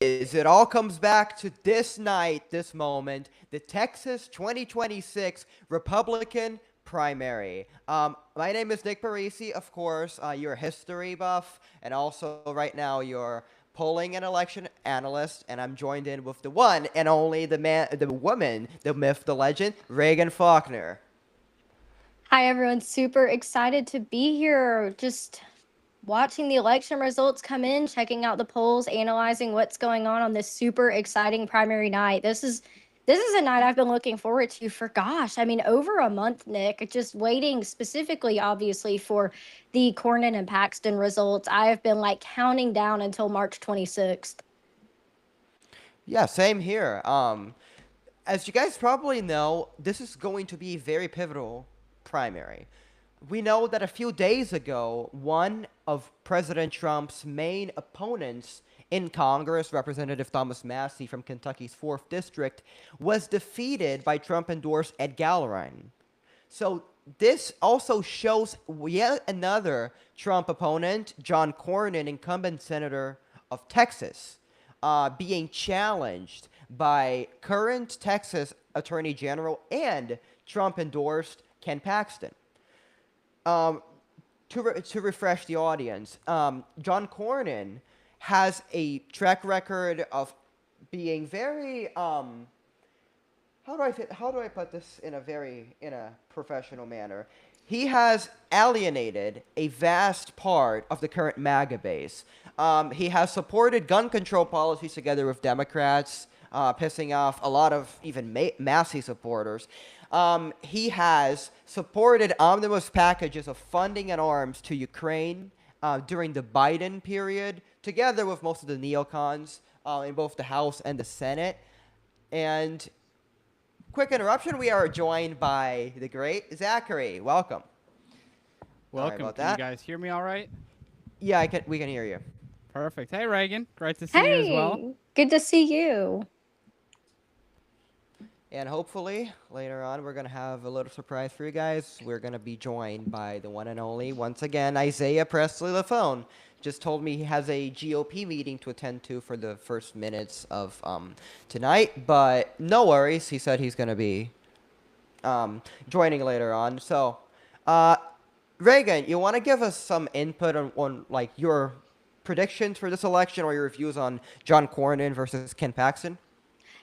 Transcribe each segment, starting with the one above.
is. It all comes back to this night, this moment, the Texas 2026 Republican primary. My name is Nick Parisi, of course. You're a history buff, and also right now you're polling and election analyst, and I'm joined in with the one and only the man, the woman, the myth, the legend, Reagan Faulkner. Hi, everyone. Super excited to be here. Just watching the election results come in, checking out the polls, analyzing what's going on this super exciting primary night. This is a night I've been looking forward to for gosh, I mean, over a month, Nick. Just waiting specifically, obviously, for the Cornyn and Paxton results. I have been like counting down until March 26th. Yeah, same here. As you guys probably know, this is going to be a very pivotal primary. We know that a few days ago, one of President Trump's main opponents in Congress, Representative Thomas Massey from Kentucky's 4th District, was defeated by Trump endorsed Ed Gallerin. So this also shows yet another Trump opponent, John Cornyn, incumbent senator of Texas, being challenged by current Texas Attorney General and Trump endorsed Ken Paxton. Um, to refresh the audience, John Cornyn has a track record of being very how do I put this in a professional manner? He has alienated a vast part of the current MAGA base. He has supported gun control policies together with Democrats, pissing off a lot of even Massey supporters. He has supported omnibus packages of funding and arms to Ukraine during the Biden period, together with most of the neocons in both the House and the Senate. And quick interruption, we are joined by the great Zachary. Welcome. Sorry Welcome. about Can you that. guys hear me all right? Yeah, we can hear you. Perfect. Hey, Reagan. Great to see you as well. Hey, good to see you. And hopefully, later on, we're going to have a little surprise for you guys. We're going to be joined by the one and only, once again, Isaiah Presley LaFone. Just told me he has a GOP meeting to attend to for the first minutes of tonight. But no worries. He said he's going to be joining later on. So, Reagan, you want to give us some input on like your predictions for this election or your views on John Cornyn versus Ken Paxton?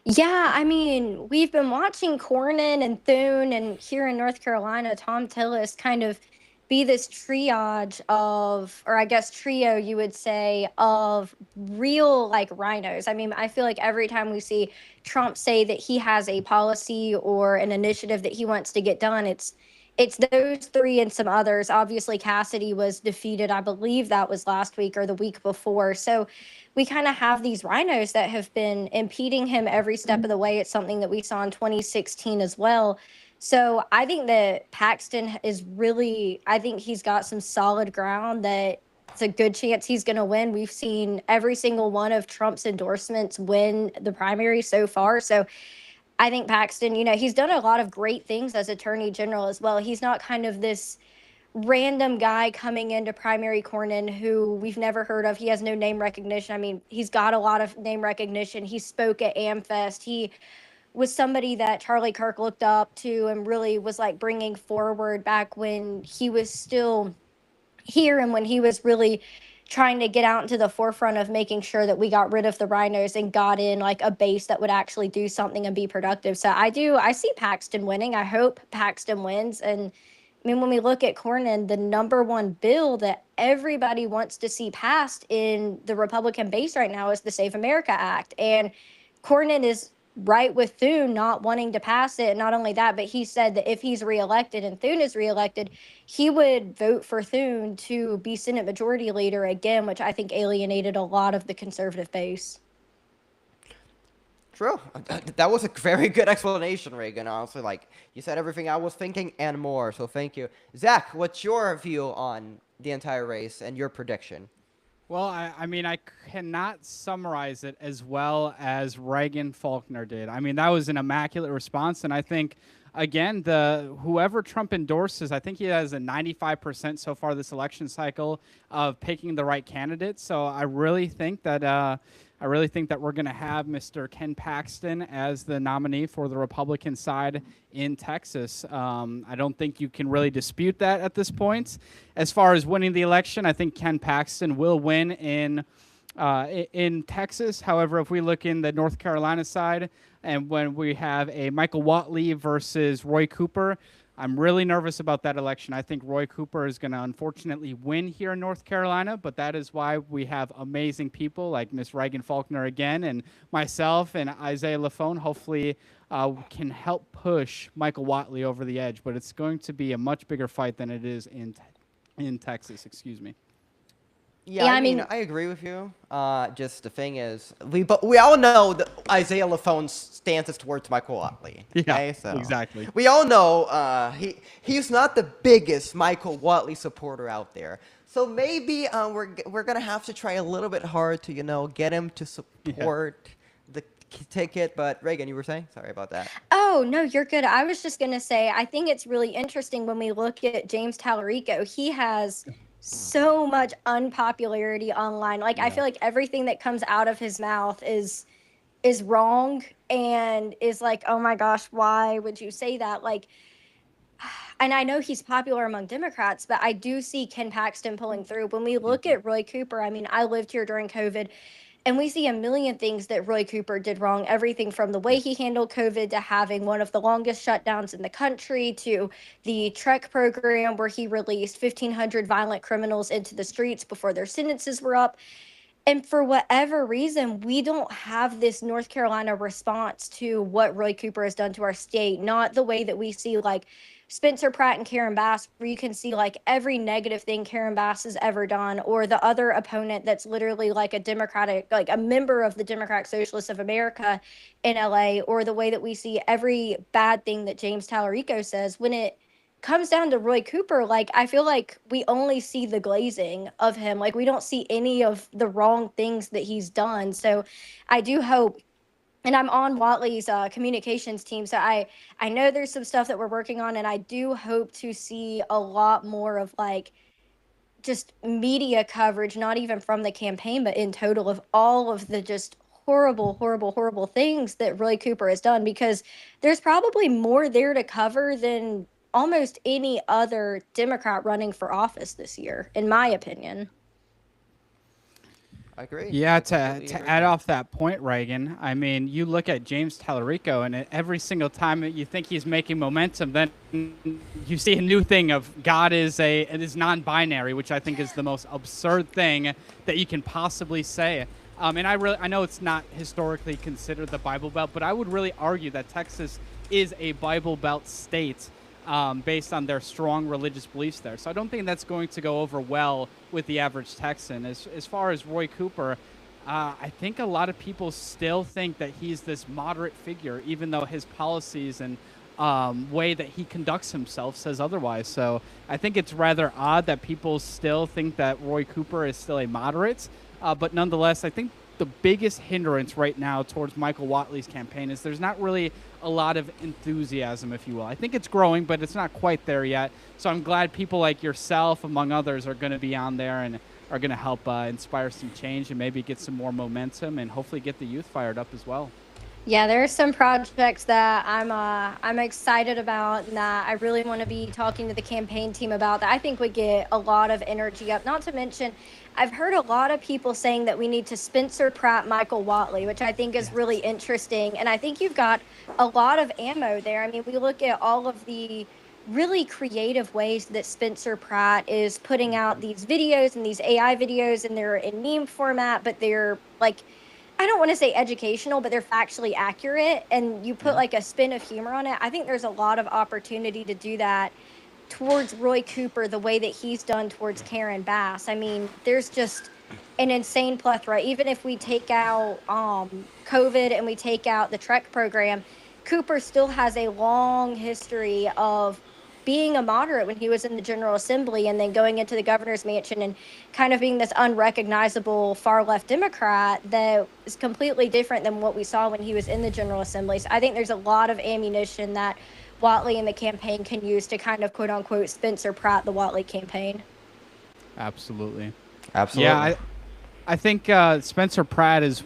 Yeah, I mean, we've been watching Cornyn and Thune, and here in North Carolina, Tom Tillis kind of be this triage of, or I guess trio, you would say, of real like rhinos. I mean, I feel like every time we see Trump say that he has a policy or an initiative that he wants to get done, it's those three and some others. Obviously, Cassidy was defeated. I believe that was last week or the week before. So we kind of have these rhinos that have been impeding him every step of the way. It's something that we saw in 2016 as well. So I think that Paxton is really, I think he's got some solid ground that it's a good chance he's going to win. We've seen every single one of Trump's endorsements win the primary so far. So I think Paxton, he's done a lot of great things as attorney general as well. He's not kind of this random guy coming into primary Cornyn who we've never heard of. He has no name recognition. I mean, he's got a lot of name recognition. He spoke at AmFest. He was somebody that Charlie Kirk looked up to and really was like bringing forward back when he was still here and when he was really trying to get out into the forefront of making sure that we got rid of the rhinos and got in like a base that would actually do something and be productive. So I see Paxton winning. I hope Paxton wins. And I mean, when we look at Cornyn, the number one bill that everybody wants to see passed in the Republican base right now is the Save America Act. And Cornyn is right with Thune not wanting to pass it. Not only that, but he said that if he's reelected and Thune is reelected, he would vote for Thune to be Senate Majority Leader again, which I think alienated a lot of the conservative base. True. That was a very good explanation, Reagan. Honestly, like you said everything I was thinking and more. So thank you, Zach. What's your view on the entire race and your prediction? Well, I mean, I cannot summarize it as well as Reagan Faulkner did. I mean, that was an immaculate response, and I think, again, whoever Trump endorses, I think he has a 95% so far this election cycle of picking the right candidate. So I really think that I really think that we're going to have Mr. Ken Paxton as the nominee for the Republican side in Texas. I don't think you can really dispute that at this point. As far as winning the election, I think Ken Paxton will win in Texas. However, if we look in the North Carolina side, and when we have a Michael Whatley versus Roy Cooper, I'm really nervous about that election. I think Roy Cooper is going to unfortunately win here in North Carolina, but that is why we have amazing people like Miss Reagan Faulkner again, and myself and Isaiah Lafone hopefully can help push Michael Whatley over the edge. But it's going to be a much bigger fight than it is in Texas. Excuse me. Yeah, Yeah, I mean, I agree with you. Just the thing is, we all know that Isaiah Lafone's stances towards Michael Watley. Yeah, Okay? So exactly. we all know he's not the biggest Michael Watley supporter out there. So maybe we're gonna have to try a little bit hard to get him to support the ticket. But Reagan, you were saying? Sorry about that. Oh, no, you're good. I was just going to say, I think it's really interesting when we look at James Tallarico. He has so much unpopularity online. Like, I feel like everything that comes out of his mouth is wrong and is like, oh my gosh, why would you say that? Like, and I know he's popular among Democrats, but I do see Ken Paxton pulling through. When we look at Roy Cooper, I mean, I lived here during COVID. And we see a million things that Roy Cooper did wrong, everything from the way he handled COVID to having one of the longest shutdowns in the country to the TREC program where he released 1,500 violent criminals into the streets before their sentences were up. And for whatever reason, we don't have this North Carolina response to what Roy Cooper has done to our state, not the way that we see like Spencer Pratt and Karen Bass, where you can see like every negative thing Karen Bass has ever done, or the other opponent that's literally like a Democratic, like a member of the Democratic Socialists of America in LA, or the way that we see every bad thing that James Tallarico says. When it comes down to Roy Cooper, like I feel like we only see the glazing of him. Like we don't see any of the wrong things that he's done. So I do hope, and I'm on Watley's communications team, so I know there's some stuff that we're working on, and I do hope to see a lot more of like just media coverage, not even from the campaign, but in total of all of the just horrible, horrible, horrible things that Roy Cooper has done, because there's probably more there to cover than almost any other Democrat running for office this year, in my opinion. I agree. Yeah, to add off that point, Reagan, I mean, you look at James Tallarico, and every single time that you think he's making momentum, then you see a new thing of God is non-binary, which I think is the most absurd thing that you can possibly say. And I know it's not historically considered the Bible Belt, but I would really argue that Texas is a Bible Belt state. Based on their strong religious beliefs there. So I don't think that's going to go over well with the average Texan. As far as Roy Cooper, I think a lot of people still think that he's this moderate figure, even though his policies and way that he conducts himself says otherwise. So I think it's rather odd that people still think that Roy Cooper is still a moderate. But nonetheless, I think the biggest hindrance right now towards Michael Whatley's campaign is there's not really a lot of enthusiasm, if you will. I think it's growing, but it's not quite there yet. So I'm glad people like yourself, among others, are going to be on there and are going to help inspire some change and maybe get some more momentum and hopefully get the youth fired up as well. Yeah, there are some projects that I'm excited about and that I really want to be talking to the campaign team about that I think would get a lot of energy up. Not to mention, I've heard a lot of people saying that we need to Spencer Pratt Michael Whatley, which I think is really interesting. And I think you've got a lot of ammo there. I mean, we look at all of the really creative ways that Spencer Pratt is putting out these videos and these AI videos, and they're in meme format, but they're like, I don't want to say educational, but they're factually accurate, and you put like a spin of humor on it. I think there's a lot of opportunity to do that towards Roy Cooper the way that he's done towards Karen Bass. I mean, there's just an insane plethora. Even if we take out COVID and we take out the TREC program, Cooper still has a long history of being a moderate when he was in the General Assembly and then going into the governor's mansion and kind of being this unrecognizable far left Democrat that is completely different than what we saw when he was in the General Assembly. So I think there's a lot of ammunition that Whatley and the campaign can use to kind of quote unquote Spencer Pratt the Whatley campaign. Absolutely. Absolutely. Yeah, I think Spencer Pratt is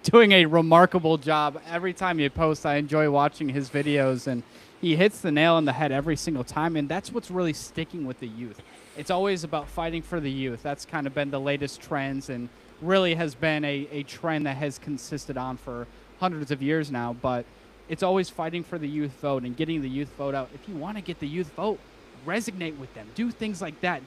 doing a remarkable job. Every time you post, I enjoy watching his videos, and he hits the nail on the head every single time, and that's what's really sticking with the youth. It's always about fighting for the youth. That's kind of been the latest trends and really has been a trend that has consisted on for hundreds of years now, but it's always fighting for the youth vote and getting the youth vote out. If you want to get the youth vote, resonate with them. Do things like that.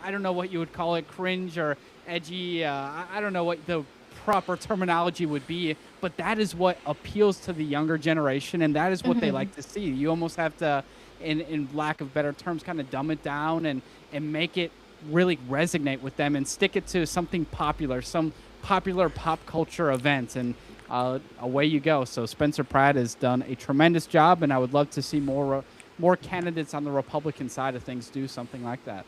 I don't know what you would call it, cringe or edgy. I don't know what the proper terminology would be, but that is what appeals to the younger generation, and that is what they like to see. You almost have to, in lack of better terms, kind of dumb it down and make it really resonate with them and stick it to something popular, some popular pop culture event, and away you go. So Spencer Pratt has done a tremendous job, and I would love to see more candidates on the Republican side of things do something like that.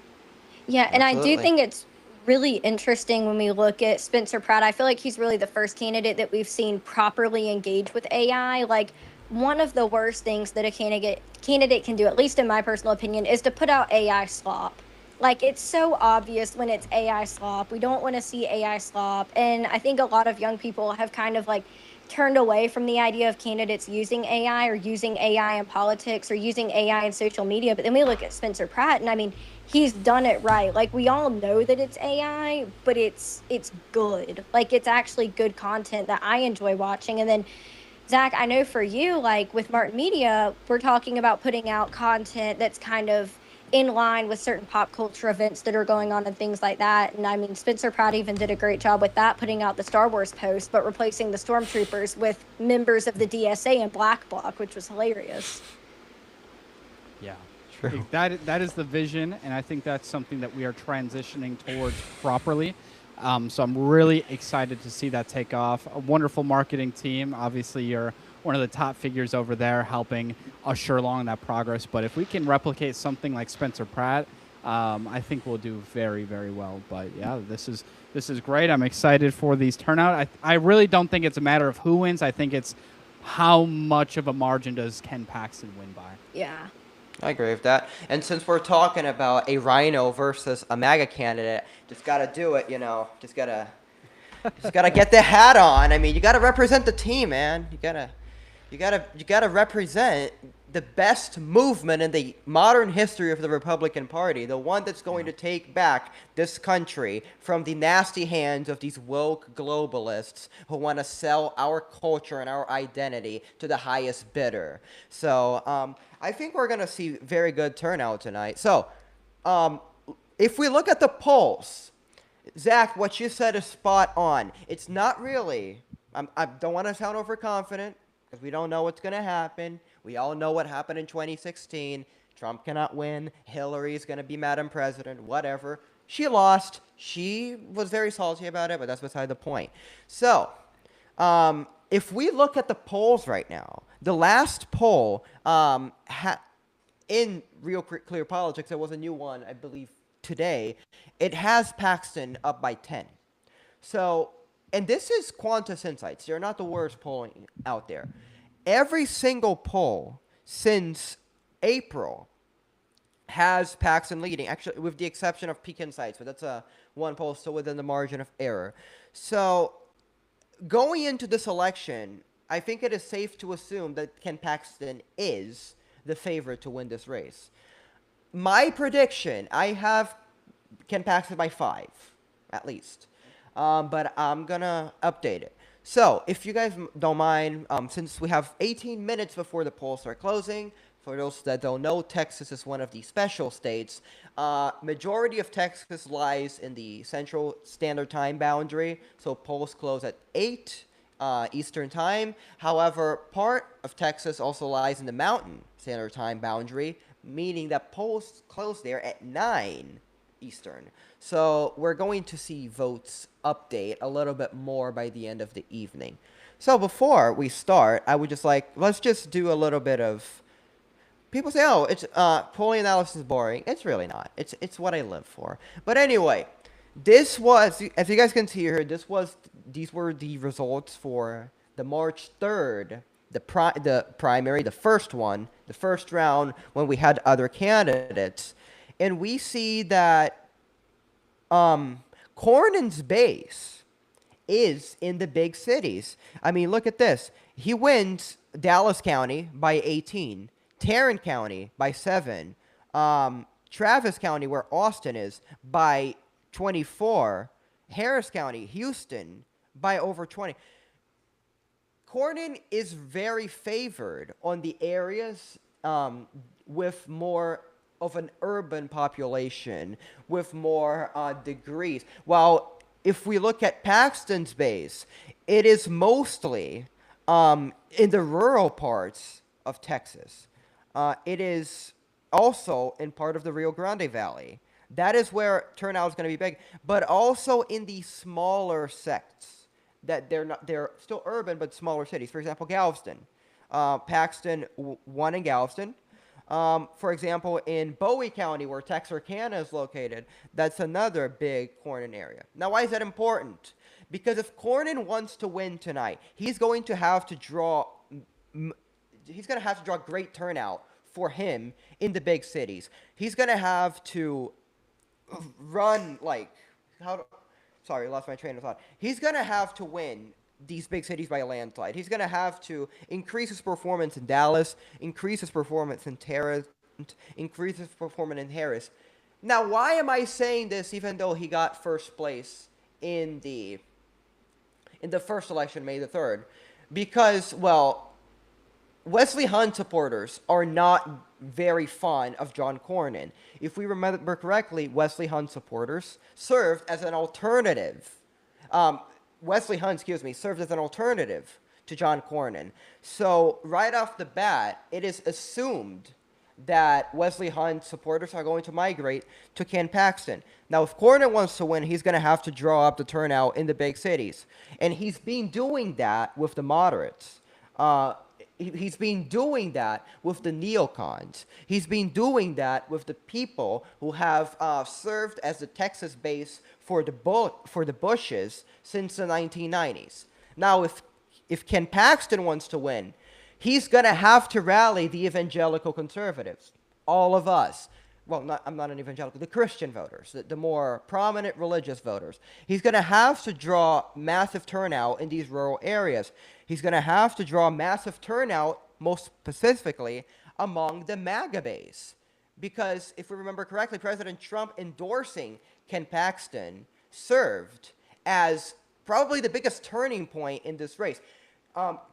Yeah, and I do Absolutely. think it's really interesting when we look at Spencer Pratt. I feel like he's really the first candidate that we've seen properly engage with AI. Like, one of the worst things that a candidate can do, at least in my personal opinion, is to put out AI slop. Like, it's so obvious when it's AI slop. We don't want to see AI slop. And I think a lot of young people have kind of like turned away from the idea of candidates using AI or using AI in politics or using AI in social media. But then we look at Spencer Pratt, and I mean, he's done it right. Like, we all know that it's AI, but it's good. Like, it's actually good content that I enjoy watching. And then Zach, I know for you, like with Martin Media, we're talking about putting out content that's kind of in line with certain pop culture events that are going on and things like that. And I mean, Spencer Pratt even did a great job with that, putting out the Star Wars post, but replacing the stormtroopers with members of the DSA and Black Bloc, which was hilarious. Yeah. True. That is the vision, and I think that's something that we are transitioning towards properly. So I'm really excited to see that take off. A wonderful marketing team. Obviously, you're one of the top figures over there helping usher along that progress. But if we can replicate something like Spencer Pratt, I think we'll do very, very well. But yeah, this is great. I'm excited for these turnout. I really don't think it's a matter of who wins. I think it's how much of a margin does Ken Paxton win by. Yeah. I agree with that. And since we're talking about a rhino versus a MAGA candidate, just gotta do it, just gotta get the hat on. I mean, you gotta represent the team, man. You gotta represent the best movement in the modern history of the Republican Party, the one that's going to take back this country from the nasty hands of these woke globalists who want to sell our culture and our identity to the highest bidder. So I think we're going to see very good turnout tonight. So if we look at the polls, Zach, what you said is spot on. It's not really, I don't want to sound overconfident because we don't know what's going to happen. We all know what happened in 2016. Trump cannot win. Hillary's going to be Madam President, whatever. She lost. She was very salty about it, but that's beside the point. So, if we look at the polls right now, the last poll in Real Clear Politics, there was a new one, I believe, today. It has Paxton up by 10. So, and this is Qantas Insights. They're not the worst polling out there. Every single poll since April has Paxton leading, actually, with the exception of Peak Insights, but that's one poll still within the margin of error. So, going into this election, I think it is safe to assume that Ken Paxton is the favorite to win this race. My prediction, I have Ken Paxton by 5, at least. But I'm going to update it. So, if you guys don't mind, since we have 18 minutes before the polls start closing, for those that don't know, Texas is one of the special states. Majority of Texas lies in the Central Standard Time boundary, so polls close at 8 Eastern Time. However, part of Texas also lies in the Mountain Standard Time boundary, meaning that polls close there at 9 Eastern. So we're going to see votes update a little bit more by the end of the evening. So before we start, I would just let's just do a little bit of, people say, oh, it's polling analysis is boring. It's really not. It's what I live for. But anyway, this was, as you guys can see here, these were the results for the March 3rd, the primary, the first one, the first round when we had other candidates. And we see that Cornyn's base is in the big cities. I mean, look at this. He wins Dallas County by 18, Tarrant County by 7, Travis County, where Austin is, by 24, Harris County, Houston, by over 20. Cornyn is very favored on the areas with more of an urban population, with more degrees. While if we look at Paxton's base, it is mostly in the rural parts of Texas. It is also in part of the Rio Grande Valley. That is where turnout is going to be big, but also in the smaller sects that they're still urban but smaller cities. For example, Galveston. Paxton won in Galveston. For example, in Bowie County, where Texarkana is located, that's another big Cornyn area. Now, why is that important? Because if Cornyn wants to win tonight, he's going to have to draw great turnout for him in the big cities. He's going to have to run like sorry, I lost my train of thought. He's going to have to win these big cities by a landslide. He's going to have to increase his performance in Dallas, increase his performance in Tarrant, increase his performance in Harris. Now, why am I saying this even though he got first place in the first election, May the 3rd? Because, well, Wesley Hunt supporters are not very fond of John Cornyn. If we remember correctly, Wesley Hunt supporters served as an alternative. Wesley Hunt, served as an alternative to John Cornyn. So right off the bat, it is assumed that Wesley Hunt supporters are going to migrate to Ken Paxton. Now, if Cornyn wants to win, he's going to have to draw up the turnout in the big cities. And he's been doing that with the moderates. He's been doing that with the neocons. He's been doing that with the people who have served as the Texas base for the Bushes since the 1990s. Now, if Ken Paxton wants to win, he's going to have to rally the evangelical conservatives, all of us. Well, I'm not an evangelical, the Christian voters, the more prominent religious voters. He's going to have to draw massive turnout in these rural areas. He's going to have to draw massive turnout, most specifically, among the MAGA base. Because if we remember correctly, President Trump endorsing Ken Paxton served as probably the biggest turning point in this race.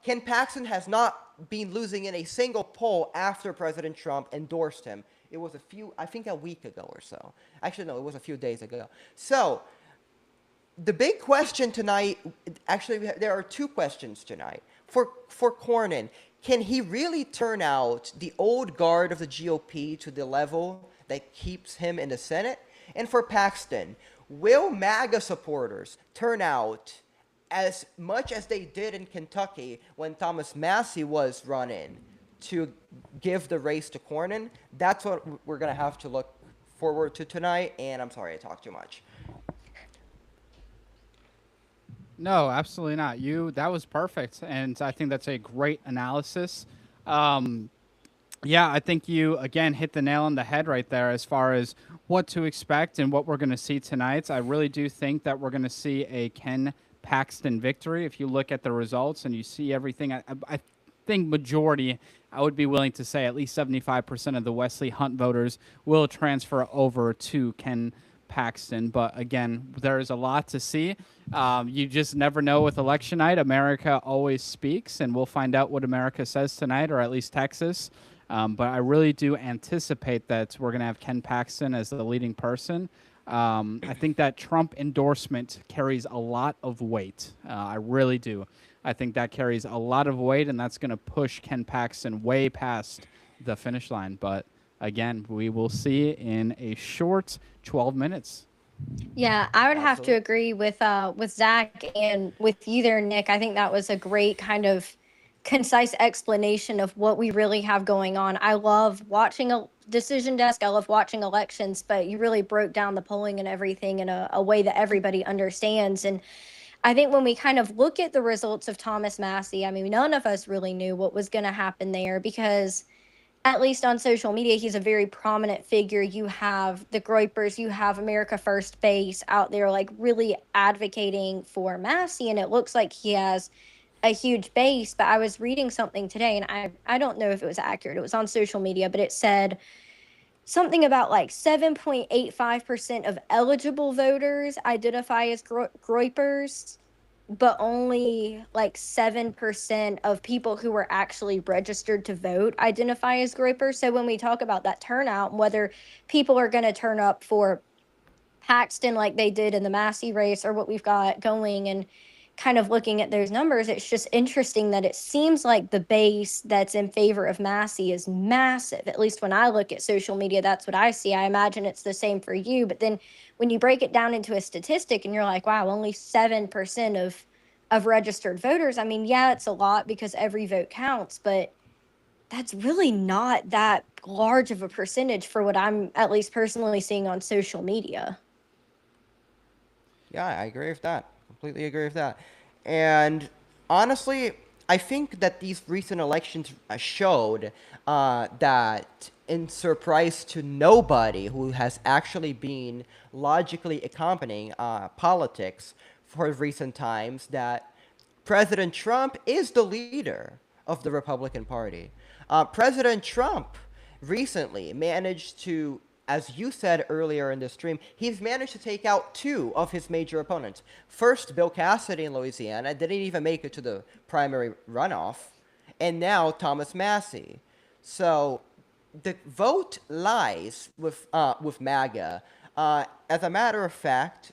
Ken Paxton has not been losing in a single poll after President Trump endorsed him. It was a week ago or so. Actually, no, it was a few days ago. So, the big question tonight, actually, there are two questions tonight. For Cornyn, can he really turn out the old guard of the GOP to the level that keeps him in the Senate? And for Paxton, will MAGA supporters turn out as much as they did in Kentucky when Thomas Massie was running to give the race to Cornyn? That's what we're going to have to look forward to tonight, and I'm sorry I talked too much. No, absolutely not. That was perfect, and I think that's a great analysis. Yeah, I think you again hit the nail on the head right there as far as what to expect and what we're going to see tonight. I really do think that we're going to see a Ken Paxton victory. If you look at the results and you see everything, I think majority, I would be willing to say at least 75% of the Wesley Hunt voters will transfer over to Ken Paxton. But again, there is a lot to see. You just never know with election night. America always speaks, and we'll find out what America says tonight, or at least Texas. But I really do anticipate that we're going to have Ken Paxton as the leading person. I think that Trump endorsement carries a lot of weight. I really do. I think that carries a lot of weight, and that's going to push Ken Paxton way past the finish line. But again, we will see in a short 12 minutes. Yeah, I would have to agree with Zach and with you there, Nick. I think that was a great kind of concise explanation of what we really have going on. I love watching a decision desk. I love watching elections, but you really broke down the polling and everything in a way that everybody understands. And I think when we kind of look at the results of Thomas Massie, I mean, none of us really knew what was going to happen there because at least on social media, he's a very prominent figure. You have the Groypers, you have America First Base out there, like really advocating for Massey, and it looks like he has a huge base. But I was reading something today, and I don't know if it was accurate. It was on social media, but it said something about like 7.85% of eligible voters identify as Groypers, but only like 7% of people who were actually registered to vote identify as Groypers. So when we talk about that turnout, whether people are going to turn up for Paxton like they did in the Massey race or what we've got going, and kind of looking at those numbers, it's just interesting that it seems like the base that's in favor of Massey is massive. At least when I look at social media, that's what I see. I imagine it's the same for you. But then when you break it down into a statistic and you're like, wow, only 7% of registered voters. I mean, yeah, it's a lot because every vote counts, but that's really not that large of a percentage for what I'm at least personally seeing on social media. Yeah, I agree with that. Completely agree with that. And honestly, I think that these recent elections showed that, in surprise to nobody who has actually been logically accompanying politics for recent times, that President Trump is the leader of the Republican Party. President Trump recently managed to, as you said earlier in the stream, he's managed to take out two of his major opponents. First, Bill Cassidy in Louisiana didn't even make it to the primary runoff, and now Thomas Massey. So the vote lies with MAGA. As a matter of fact,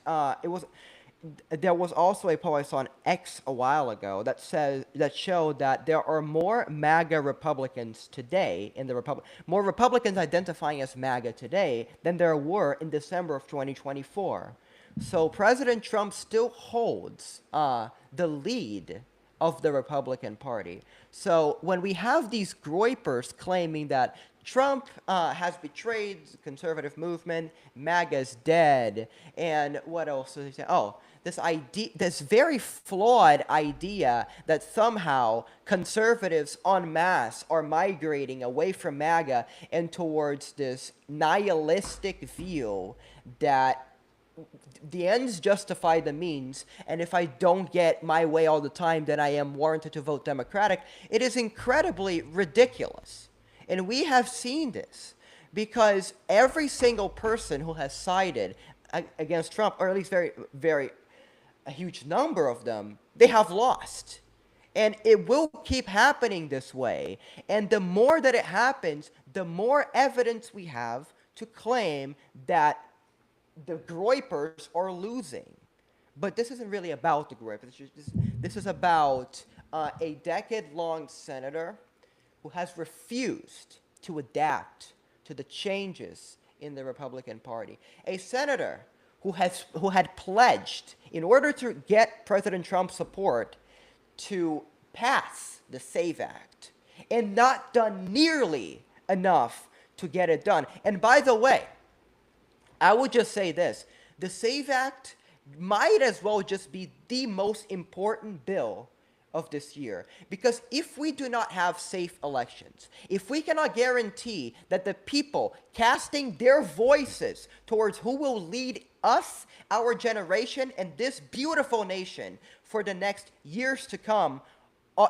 there was also a poll I saw on X a while ago that showed that there are more MAGA Republicans today in the more Republicans identifying as MAGA today than there were in December of 2024. So President Trump still holds the lead of the Republican Party. So when we have these groypers claiming that Trump has betrayed the conservative movement, MAGA's dead, and what else did he say? Oh, this very flawed idea that somehow conservatives en masse are migrating away from MAGA and towards this nihilistic view that the ends justify the means, and if I don't get my way all the time, then I am warranted to vote Democratic. It is incredibly ridiculous. And we have seen this because every single person who has sided against Trump, or at least a huge number of them, they have lost. And it will keep happening this way. And the more that it happens, the more evidence we have to claim that the groypers are losing. But this isn't really about the groypers. This is about a decade-long senator who has refused to adapt to the changes in the Republican Party. A senator who had pledged, in order to get President Trump's support, to pass the SAVE Act, and not done nearly enough to get it done. And by the way, I would just say this. The SAVE Act might as well just be the most important bill of this year. Because if we do not have safe elections, if we cannot guarantee that the people casting their voices towards who will lead us, our generation, and this beautiful nation for the next years to come,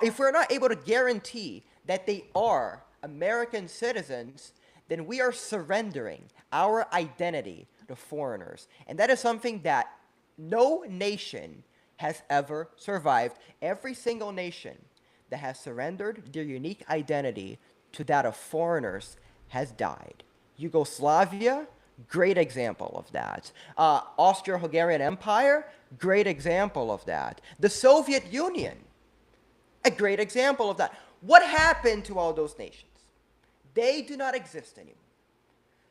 if we're not able to guarantee that they are American citizens, then we are surrendering our identity to foreigners. And that is something that no nation has ever survived. Every single nation that has surrendered their unique identity to that of foreigners has died. Yugoslavia, great example of that. Austro-Hungarian Empire, great example of that. The Soviet Union, a great example of that. What happened to all those nations? They do not exist anymore.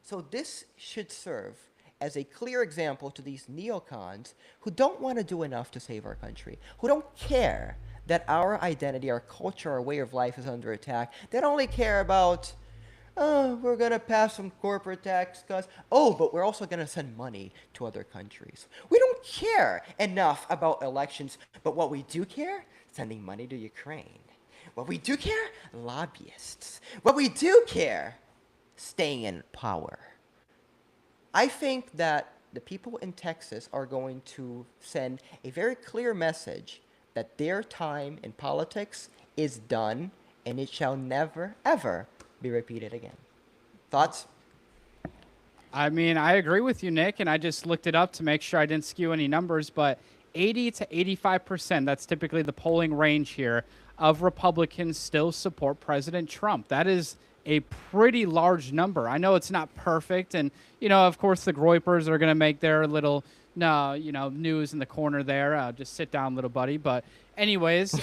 So this should serve as a clear example to these neocons who don't want to do enough to save our country, who don't care that our identity, our culture, our way of life is under attack. They don't only care about, oh, we're going to pass some corporate tax cuts. Oh, but we're also going to send money to other countries. We don't care enough about elections, but what we do care, sending money to Ukraine. What we do care? Lobbyists. What we do care? Staying in power. I think that the people in Texas are going to send a very clear message that their time in politics is done and it shall never, ever be repeated again. Thoughts? I mean, I agree with you, Nick, and I just looked it up to make sure I didn't skew any numbers, but 80 to 85%, that's typically the polling range here, of Republicans still support President Trump. That is a pretty large number. I know it's not perfect, and, of course, the Groypers are going to make their little, no, news in the corner there. Just sit down, little buddy. But anyways,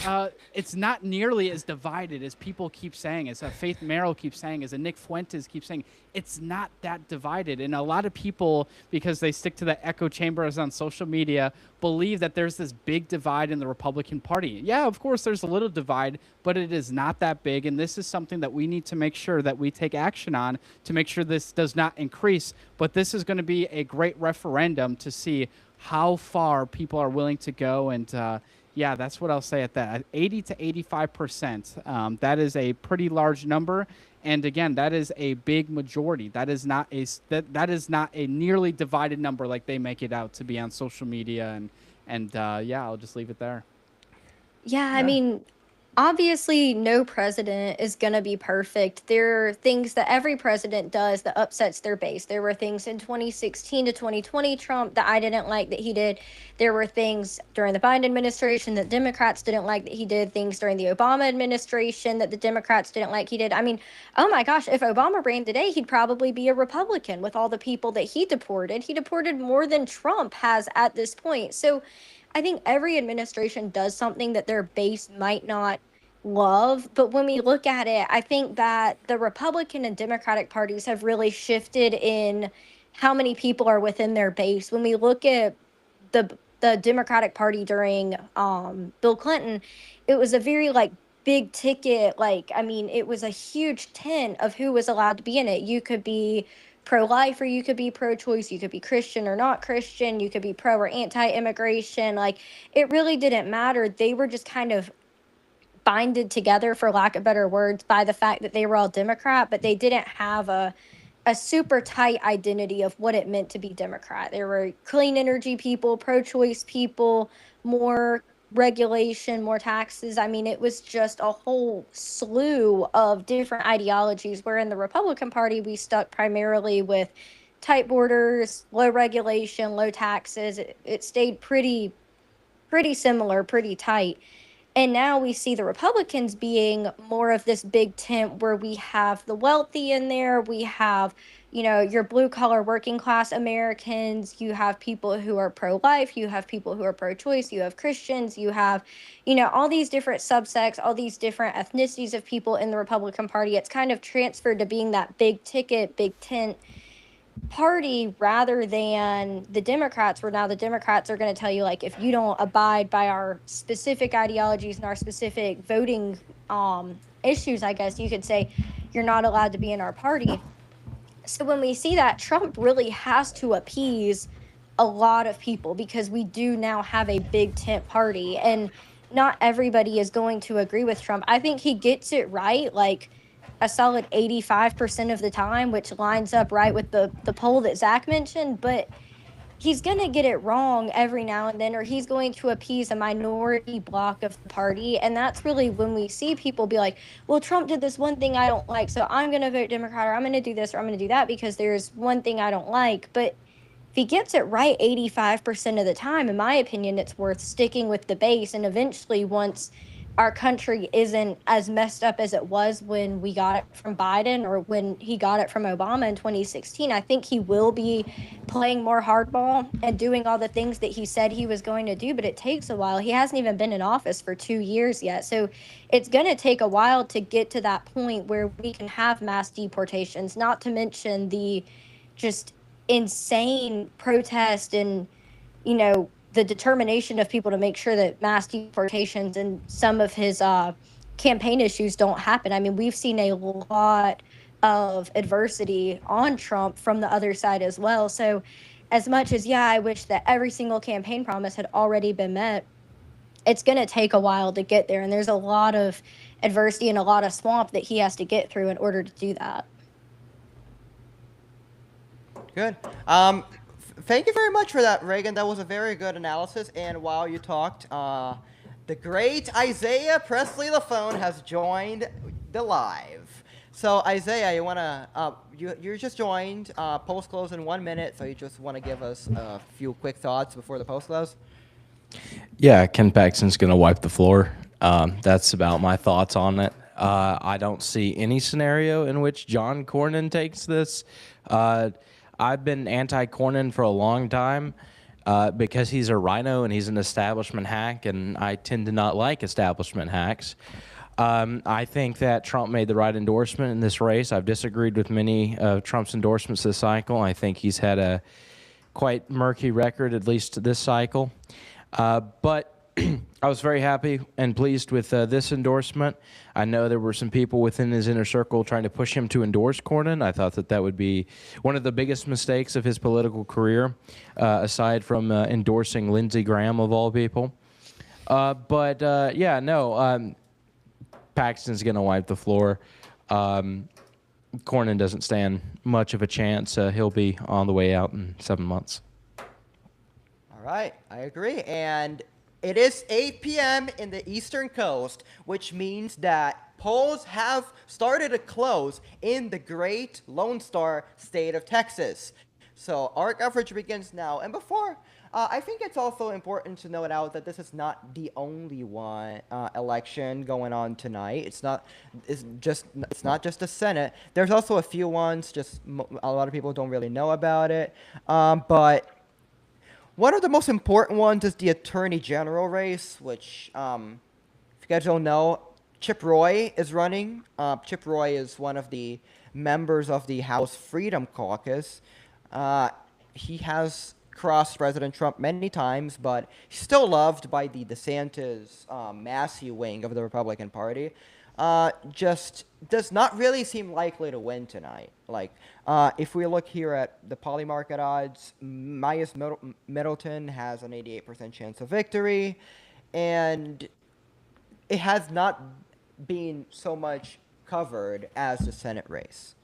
it's not nearly as divided as people keep saying, as Faith Merrill keeps saying, as Nick Fuentes keeps saying. It's not that divided. And a lot of people, because they stick to the echo chambers on social media, believe that there's this big divide in the Republican Party. Yeah, of course, there's a little divide, but it is not that big. And this is something that we need to make sure that we take action on to make sure this does not increase. But this is going to be a great referendum to see how far people are willing to go. And yeah, that's what I'll say at that. 80 to 85%. That is a pretty large number. And again, that is a big majority. That is not that is not a nearly divided number like they make it out to be on social media. And yeah, I'll just leave it there. Yeah, I Yeah. mean, obviously, no president is going to be perfect. There are things that every president does that upsets their base. There were things in 2016 to 2020 Trump that I didn't like that he did. There were things during the Biden administration that Democrats didn't like that he did. Things during the Obama administration that the Democrats didn't like he did. I mean, oh my gosh, if Obama ran today, he'd probably be a Republican with all the people that he deported. He deported more than Trump has at this point. So, I think every administration does something that their base might not love. But when we look at it, I think that the Republican and Democratic parties have really shifted in how many people are within their base. When we look at the Democratic Party during Bill Clinton, it was a very like big ticket, like I mean, it was a huge tent of who was allowed to be in it. You could be pro-life or you could be pro-choice, you could be Christian or not Christian, you could be pro or anti-immigration. Like it really didn't matter. They were just kind of binded together, for lack of better words, by the fact that they were all Democrat, but they didn't have a super tight identity of what it meant to be Democrat. There were clean energy people, pro-choice people, more regulation, more taxes. I mean, it was just a whole slew of different ideologies. Where in the Republican Party, we stuck primarily with tight borders, low regulation, low taxes. It stayed pretty similar, pretty tight. And now we see the Republicans being more of this big tent where we have the wealthy in there. We have, your blue collar working class Americans. You have people who are pro life. You have people who are pro choice. You have Christians. You have, all these different subsects, all these different ethnicities of people in the Republican Party. It's kind of transferred to being that big ticket, big tent party rather than the Democrats, where now the Democrats are going to tell you, like, if you don't abide by our specific ideologies and our specific voting issues, I guess you could say, you're not allowed to be in our party. So when we see that, Trump really has to appease a lot of people because we do now have a big tent party, and not everybody is going to agree with Trump. I think he gets it right, like a solid 85% of the time, which lines up right with the poll that Zach mentioned, but he's going to get it wrong every now and then, or he's going to appease a minority block of the party. And that's really when we see people be like, well, Trump did this one thing I don't like, so I'm going to vote Democrat, or I'm going to do this, or I'm going to do that because there's one thing I don't like. But if he gets it right 85% of the time, in my opinion, it's worth sticking with the base. And eventually, once our country isn't as messed up as it was when we got it from Biden or when he got it from Obama in 2016, I think he will be playing more hardball and doing all the things that he said he was going to do. But it takes a while. He hasn't even been in office for 2 years yet. So it's going to take a while to get to that point where we can have mass deportations, not to mention the just insane protest and, the determination of people to make sure that mass deportations and some of his campaign issues don't happen. I mean, we've seen a lot of adversity on Trump from the other side as well. So, as much as, yeah, I wish that every single campaign promise had already been met, it's going to take a while to get there. And there's a lot of adversity and a lot of swamp that he has to get through in order to do that. Good. Thank you very much for that, Reagan. That was a very good analysis. And while you talked, the great Isaiah Presley LaFone has joined the live. So Isaiah, you wanna you just joined. Post close in 1 minute. So you just want to give us a few quick thoughts before the post close. Yeah, Ken Paxton's going to wipe the floor. That's about my thoughts on it. I don't see any scenario in which John Cornyn takes this. I've been anti-Cornyn for a long time because he's a rhino and he's an establishment hack, and I tend to not like establishment hacks. I think that Trump made the right endorsement in this race. I've disagreed with many of Trump's endorsements this cycle. I think he's had a quite murky record, at least this cycle. But I was very happy and pleased with this endorsement. I know there were some people within his inner circle trying to push him to endorse Cornyn. I thought that would be one of the biggest mistakes of his political career, aside from endorsing Lindsey Graham, of all people. Paxton's going to wipe the floor. Cornyn doesn't stand much of a chance. He'll be on the way out in 7 months. All right, I agree. And it is 8 p.m. in the Eastern Coast, which means that polls have started to close in the great Lone Star state of Texas. So our coverage begins now. And before, I think it's also important to note out that this is not the only one election going on tonight. It's not just the Senate. There's also a few ones. Just a lot of people don't really know about it. But one of the most important ones is the Attorney General race, which, if you guys don't know, Chip Roy is running. Chip Roy is one of the members of the House Freedom Caucus. He has crossed President Trump many times, but he's still loved by the DeSantis, Massey wing of the Republican Party. Just does not really seem likely to win tonight. Like, if we look here at the poly market odds, Myers Middleton has an 88% chance of victory, and it has not been so much covered as the Senate race.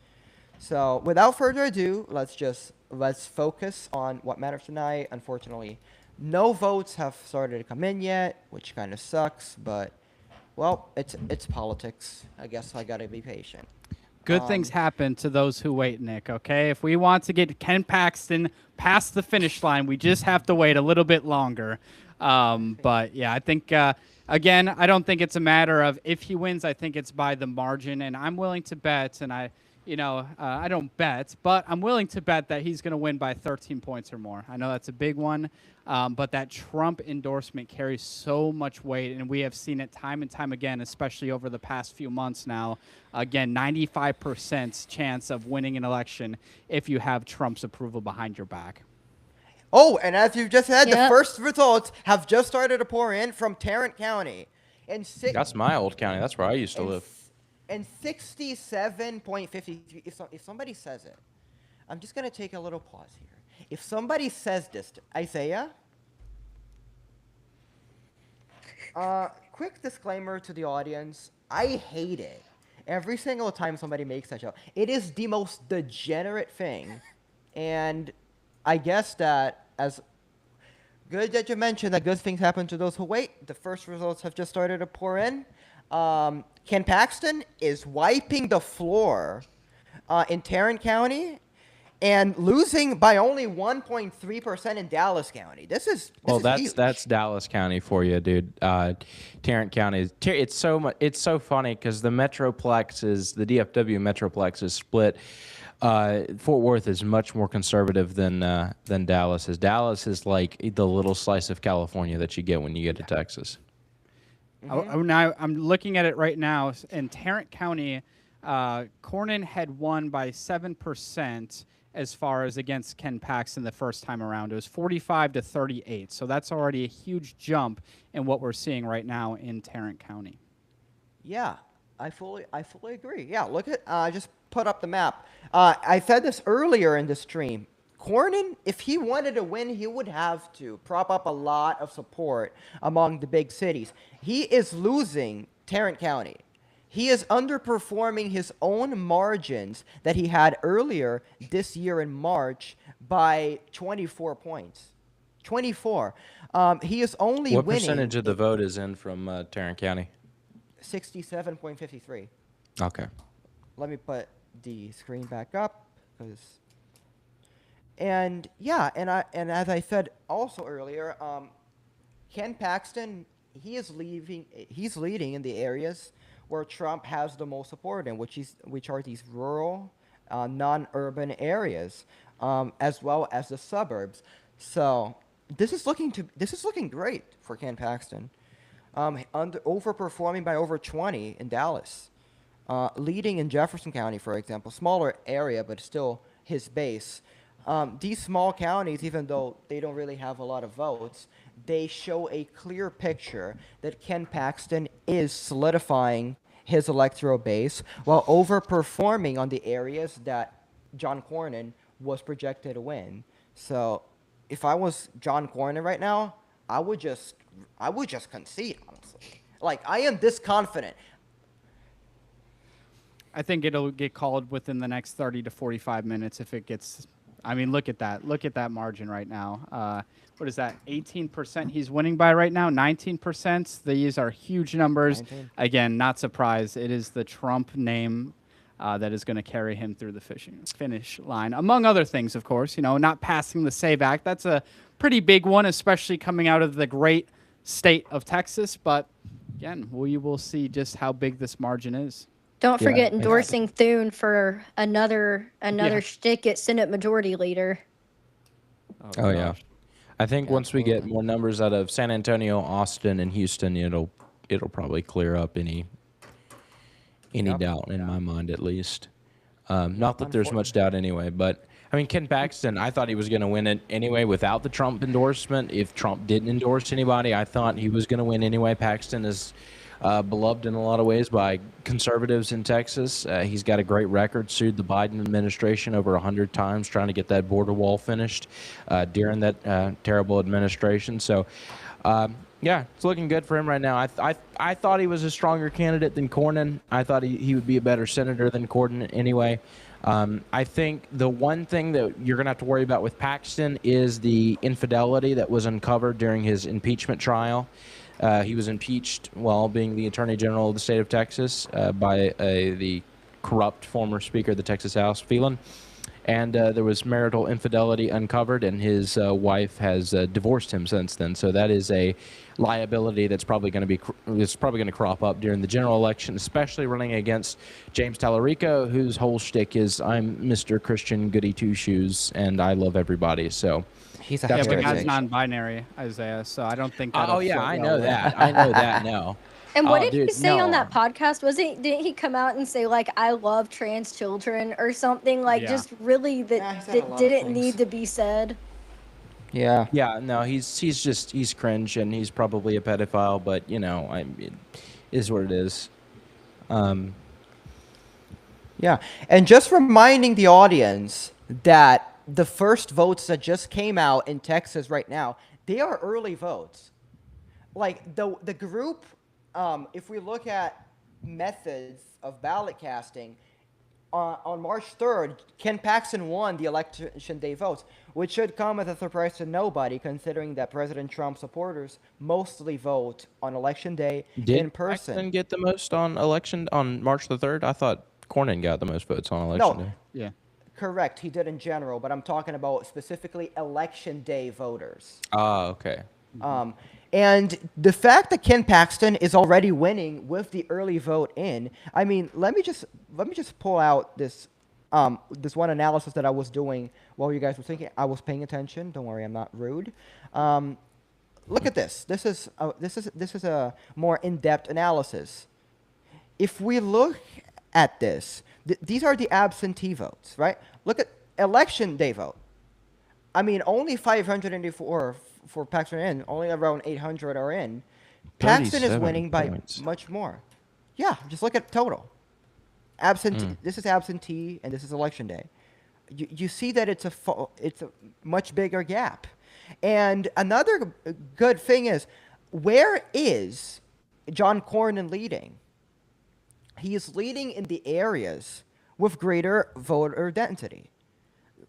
So without further ado, let's focus on what matters tonight. Unfortunately, no votes have started to come in yet, which kind of sucks, but well, it's politics. I guess I gotta be patient. Good things happen to those who wait, Nick, okay? If we want to get Ken Paxton past the finish line, we just have to wait a little bit longer. But yeah, I think, again, I don't think it's a matter of if he wins. I think it's by the margin, and I'm willing to bet, and I don't bet, but I'm willing to bet that he's going to win by 13 points or more. I know that's a big one, but that Trump endorsement carries so much weight, and we have seen it time and time again, especially over the past few months now. Again, 95% chance of winning an election if you have Trump's approval behind your back. Oh, and as you just said, Yep. the first results have just started to pour in from Tarrant County. That's my old county. That's where I used to live. And 67.53, if somebody says it, I'm just going to take a little pause here. If somebody says this, Isaiah, quick disclaimer to the audience, I hate it. Every single time somebody makes that joke. It is the most degenerate thing. And I guess that as good that you mentioned that good things happen to those who wait, the first results have just started to pour in. Ken Paxton is wiping the floor in Tarrant County and losing by only 1.3% in Dallas County. This is huge. That's Dallas County for you, dude. Tarrant County it's so funny because the Metroplex the DFW Metroplex is split. Fort Worth is much more conservative than Dallas is. Dallas is like the little slice of California that you get when you get to Texas. Now I'm looking at it right now. In Tarrant County, Cornyn had won by 7% as far as against Ken Paxton the first time around. It was 45-38. So that's already a huge jump in what we're seeing right now in Tarrant County. Yeah, I fully agree. Yeah, look at I just put up the map. I said this earlier in the stream. Cornyn, if he wanted to win, he would have to prop up a lot of support among the big cities. He is losing Tarrant County. He is underperforming his own margins that he had earlier this year in March by 24 points. 24. He is only What winning percentage of the vote is in from Tarrant County? 67.53. Okay. Let me put the screen back up, and as I said also earlier, Ken Paxton, he's leading in the areas where Trump has the most support in, which are these rural, non-urban areas, as well as the suburbs. So this is looking great for Ken Paxton, overperforming by over 20 in Dallas. Leading in Jefferson County, for example, smaller area, but still his base. These small counties, even though they don't really have a lot of votes, they show a clear picture that Ken Paxton is solidifying his electoral base while overperforming on the areas that John Cornyn was projected to win. So if I was John Cornyn right now, I would just concede, honestly. Like, I am this confident. I think it'll get called within the next 30 to 45 minutes if it gets. I mean, look at that. Look at that margin right now. What is that? 18% he's winning by right now. 19%. These are huge numbers. 19. Again, not surprised. It is the Trump name that is going to carry him through the finish line, among other things, of course. You know, not passing the SAVE Act. That's a pretty big one, especially coming out of the great state of Texas. But again, we will see just how big this margin is. Don't Yeah, forget I- endorsing Thune for another shtick at Senate Majority Leader. Oh yeah. gosh. I think once we get Absolutely. more numbers out of San Antonio, Austin, and Houston, it'll probably clear up any Yep. doubt in my mind, at least. Not that there's much doubt anyway, but I mean, Ken Paxton, I thought he was going to win it anyway without the Trump endorsement. If Trump didn't endorse anybody, I thought he was going to win anyway. Paxton is beloved in a lot of ways by conservatives in Texas. He's got a great record, sued the Biden administration over 100 times trying to get that border wall finished during that terrible administration. So, yeah, it's looking good for him right now. I thought he was a stronger candidate than Cornyn. I thought he would be a better senator than Cornyn anyway. I think the one thing that you're going to have to worry about with Paxton is the infidelity that was uncovered during his impeachment trial. He was impeached while being the Attorney General of the state of Texas by the corrupt former Speaker of the Texas House, Phelan. And there was marital infidelity uncovered, and his wife has divorced him since then. So that is a liability that's probably going to crop up during the general election, especially running against James Tallarico, whose whole shtick is "I'm Mr. Christian Goody Two Shoes, and I love everybody." So. He's a Yeah, but heretic. God's non-binary, Isaiah. So I don't think. that'll Oh yeah, fit I well know with- that. I know that. No. And what Oh, did he dude, say on no. that podcast? Didn't he come out and say like I love trans children or something like Yeah. just really Yeah, he said a that lot of didn't things. need to be said? Yeah. Yeah, no, he's cringe, and he's probably a pedophile, but you know, it is what it is. Yeah, and just reminding the audience that the first votes that just came out in Texas right now, they are early votes. Like the group, if we look at methods of ballot casting, on March 3rd, Ken Paxton won the election day votes, which should come as a surprise to nobody, considering that President Trump supporters mostly vote on election day Did in person. Paxton get the most on March the 3rd? I thought Cornyn got the most votes on election No, day. Yeah. correct, he did in general, but I'm talking about specifically election day voters. Ah, okay. And the fact that Ken Paxton is already winning with the early vote in, I mean, let me just pull out this one analysis that I was doing while you guys were thinking. I was paying attention. Don't worry, I'm not rude. Look at this. This is a more in-depth analysis. If we look at this, these are the absentee votes, right? Look at election day vote. I mean, only 584 for Paxton are in. Only around 800 are in. Paxton is 37 winning by points. much more. Yeah, just look at total. Absentee. This is absentee, and this is election day. you see that it's a much bigger gap. And another good thing is, where is John Cornyn leading? He is leading in the areas with greater voter density.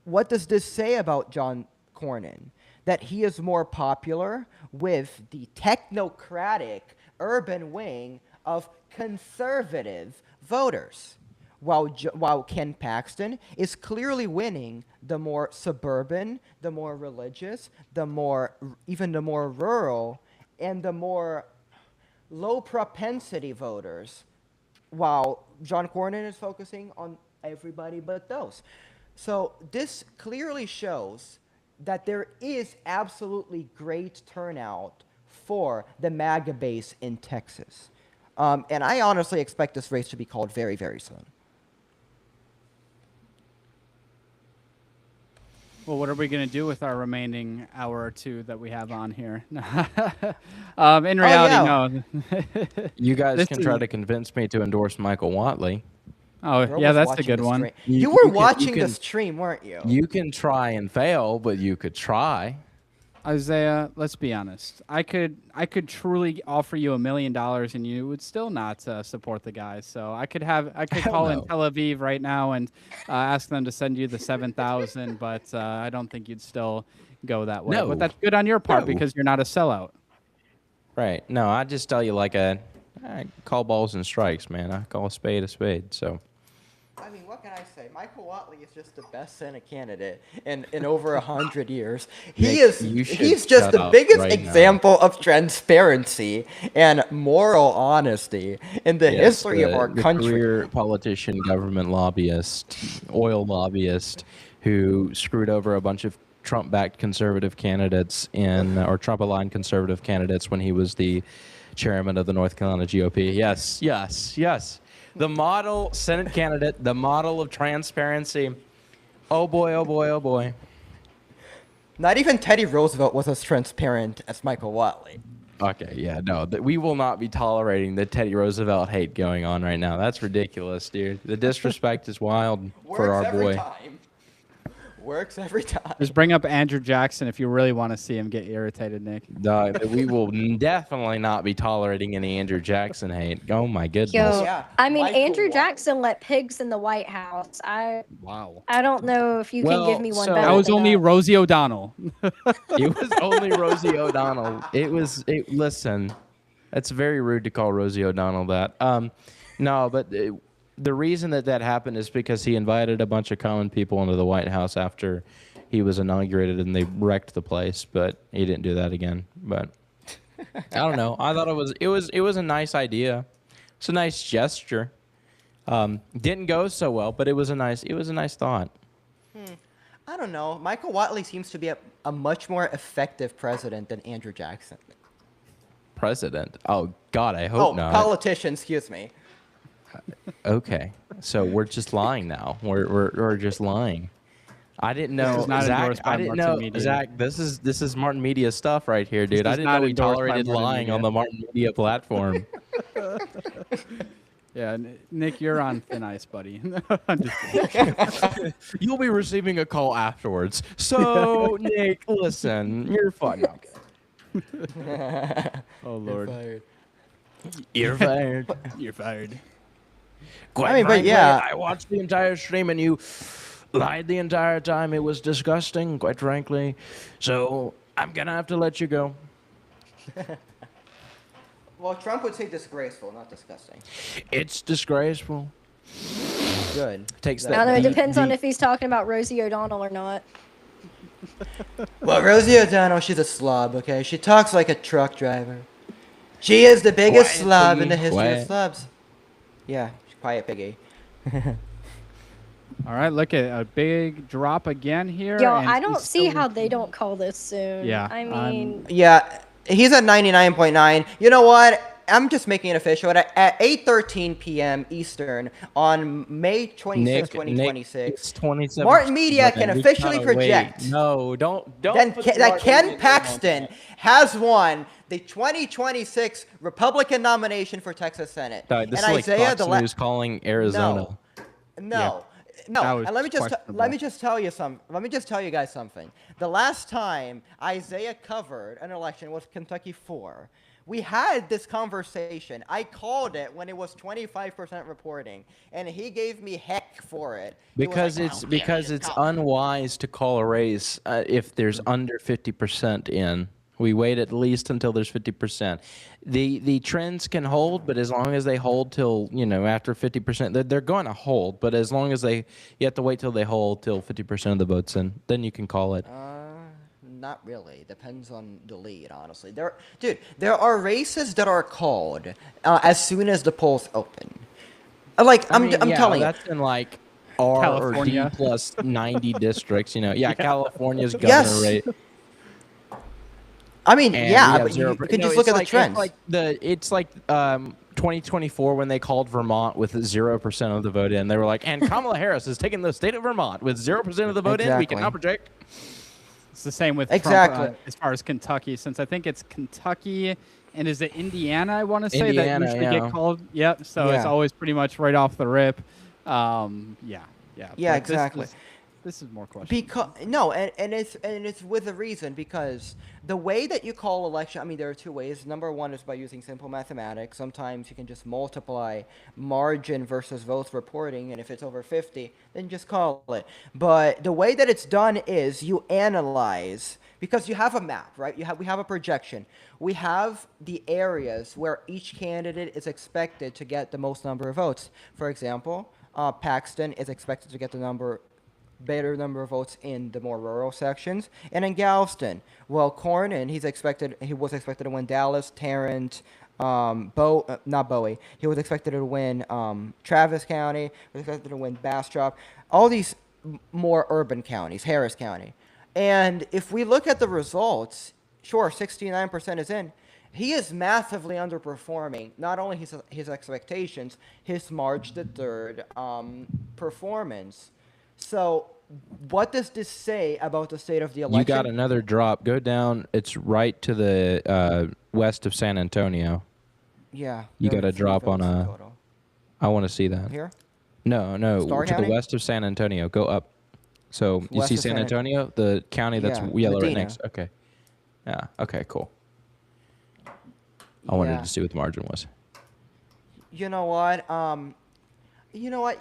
What does this say about John Cornyn? That he is more popular with the technocratic urban wing of conservative voters, while Ken Paxton is clearly winning the more suburban, the more religious, even the more rural, and the more low propensity voters, while John Cornyn is focusing on everybody but those. So this clearly shows that there is absolutely great turnout for the MAGA base in Texas. And I honestly expect this race to be called very, very soon. Well, what are we going to do with our remaining hour or two that we have on here? In reality, no. You guys This can try is- to convince me to endorse Michael Watley. Oh, We're yeah, almost that's a watching good the one. stream. You- You you were can- watching you the can- stream, weren't you? You can try and fail, but you could try. Isaiah, let's be honest. I could truly offer you $1 million and you would still not support the guy. So I could Hell call in no. Tel Aviv right now and ask them to send you the 7,000, but I don't think you'd still go that way. No. But that's good on your part No. because you're not a sellout. Right. No, I just tell you I call balls and strikes, man. I call a spade a spade. So I mean, what can I say? Michael Watley is just the best Senate candidate in over 100 years. Nick, you should He's just shut the up biggest right now. example of transparency and moral honesty in the yes, history of our the country. career politician, government lobbyist, oil lobbyist, who screwed over a bunch of Trump-backed conservative candidates or Trump-aligned conservative candidates when he was the chairman of the North Carolina GOP. Yes, yes, yes. The model Senate candidate, the model of transparency. Oh boy, oh boy, oh boy. Not even Teddy Roosevelt was as transparent as Michael Watley. Okay, yeah, no, we will not be tolerating the Teddy Roosevelt hate going on right now. That's ridiculous, dude. The disrespect is wild for our boy. Time. Works every time. Just bring up Andrew Jackson if you really want to see him get irritated, Nick. We will definitely not be tolerating any Andrew Jackson hate. Oh my goodness. Yo, Yeah, I mean, Michael Andrew Watley. Jackson let pigs in the White House. Wow. I don't know if you Well, can give me one so- better. That was than only that. Rosie O'Donnell. It was only Rosie O'Donnell. Listen, that's very rude to call Rosie O'Donnell that. No, but the reason that happened is because he invited a bunch of common people into the White House after he was inaugurated, and they wrecked the place. But he didn't do that again. But I don't know. I thought it was a nice idea. It's a nice gesture. Didn't go so well, but it was a nice thought. I don't know. Michael Watley seems to be a much more effective president than Andrew Jackson. President. Oh God, I hope not. Politician, excuse me. Okay, so we're just lying now. We're just lying. I didn't know, This is not Zach. endorsed by I didn't Martin know, Media. Zach. This is Martin Media stuff right here, dude. I is didn't not know we endorsed by tolerated Martin lying Media. on the Martin Media platform. Yeah, Nick, you're on thin ice, buddy. I'm just kidding. You'll be receiving a call afterwards. So, Nick, listen, you're fine. Okay. Oh, Lord. You're fired. You're fired. Quite I mean, but frankly, yeah. I watched the entire stream and you lied the entire time. It was disgusting, quite frankly. So I'm gonna have to let you go. Well, Trump would say disgraceful, not disgusting. It's disgraceful. Good. Takes I that. don't know. It deep, depends on deep- if he's talking about Rosie O'Donnell or not. Well, Rosie O'Donnell, she's a slob, okay? She talks like a truck driver. She is the biggest Quiet, slob in piggy, the history quiet. of slobs. Yeah, quiet piggy. All right, look at a big drop again here. Yo, and I don't he's see still- how they don't call this soon. Yeah, I mean, Yeah, he's at 99.9. You know what? I'm just making it official. At 8:13 p.m. Eastern on May 26, 2026. it's 27. Martin Media can We officially gotta wait. project No, don't. Then put that Martin Ken Media Paxton on that. has won the 2026 Republican nomination for Texas Senate. Sorry, this and is like Isaiah, Fox News calling Arizona. No. No, That was and let me just questionable. tell you let me just tell you guys something. The last time Isaiah covered an election was Kentucky 4. We had this conversation. I called it when it was 25% reporting, and he gave me heck for it. He was like, "How dare you Because it's call it?" unwise to call a race if there's under 50% in. We wait at least until there's 50%. The trends can hold, but as long as they hold till, after 50%, they're going to hold, but as long as you have to wait till they hold till 50% of the votes in, then you can call it. Not really. Depends on the lead, honestly. There are races that are called as soon as the polls open. I'm Yeah, telling you. that's in like R or D California. plus 90 districts, Yeah, California's governor Yes. rate. I mean, And we yeah, have but zero. you can No, just look at the it's trends. like 2024 when they called Vermont with 0% of the vote in. They were like, and Kamala Harris is taking the state of Vermont with 0% of the vote in. We can now Exactly. project. It's the same with Trump Exactly. as far as Kentucky, since I think it's Kentucky and is it Indiana, I want to say, that Indiana, usually get yeah. called. Yep. So it's Yeah. always pretty much right off the rip. Yeah. Yeah, But exactly. this is more questions. Because no, and it's with a reason, because the way that you call election, I mean, there are two ways. Number one is by using simple mathematics. Sometimes you can just multiply margin versus votes reporting, and if it's over 50, then just call it. But the way that it's done is you analyze, because you have a map, right? We have a projection. We have the areas where each candidate is expected to get the most number of votes. For example, Paxton is expected to get the better number of votes in the more rural sections. And in Galveston, well, Cornyn, he was expected to win Dallas, Tarrant, not Bowie. He was expected to win Travis County. He was expected to win Bastrop. All these more urban counties, Harris County. And if we look at the results, sure, 69% is in. He is massively underperforming not only his expectations, his March the 3rd performance. So, what does this say about the state of the election? You got another drop. Go down. It's right to the west of San Antonio. Yeah. You there got are a 3 drop on votes in a. total. I want to see that. Here? No, Star to the County? west of San Antonio. Go up. So you West see of San San Antonio, the county that's Yeah, yellow right Medina. next. Okay. Yeah. Okay. Cool. I wanted Yeah. to see what the margin was. You know what?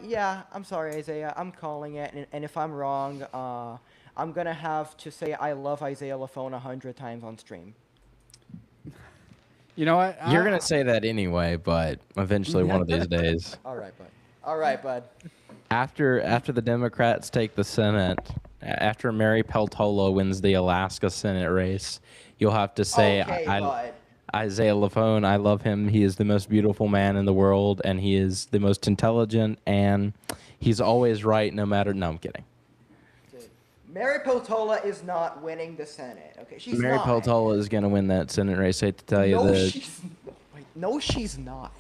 Yeah, I'm sorry, Isaiah. I'm calling it, and if I'm wrong, I'm gonna have to say I love Isaiah LaFone 100 times on stream. You know what? You're gonna say that anyway, but eventually one of these days, All right, bud. All right, bud. after the Democrats take the Senate, after Mary Peltola wins the Alaska Senate race, you'll have to say Okay, bud. Isaiah LaFone. I love him. He is the most beautiful man in the world, and he is the most intelligent, and he's always right, no matter. No, I'm kidding. Mary Peltola is not winning the Senate. Okay, she's Mary not. Peltola is going to win that Senate race. I hate to tell you No, that. she's not.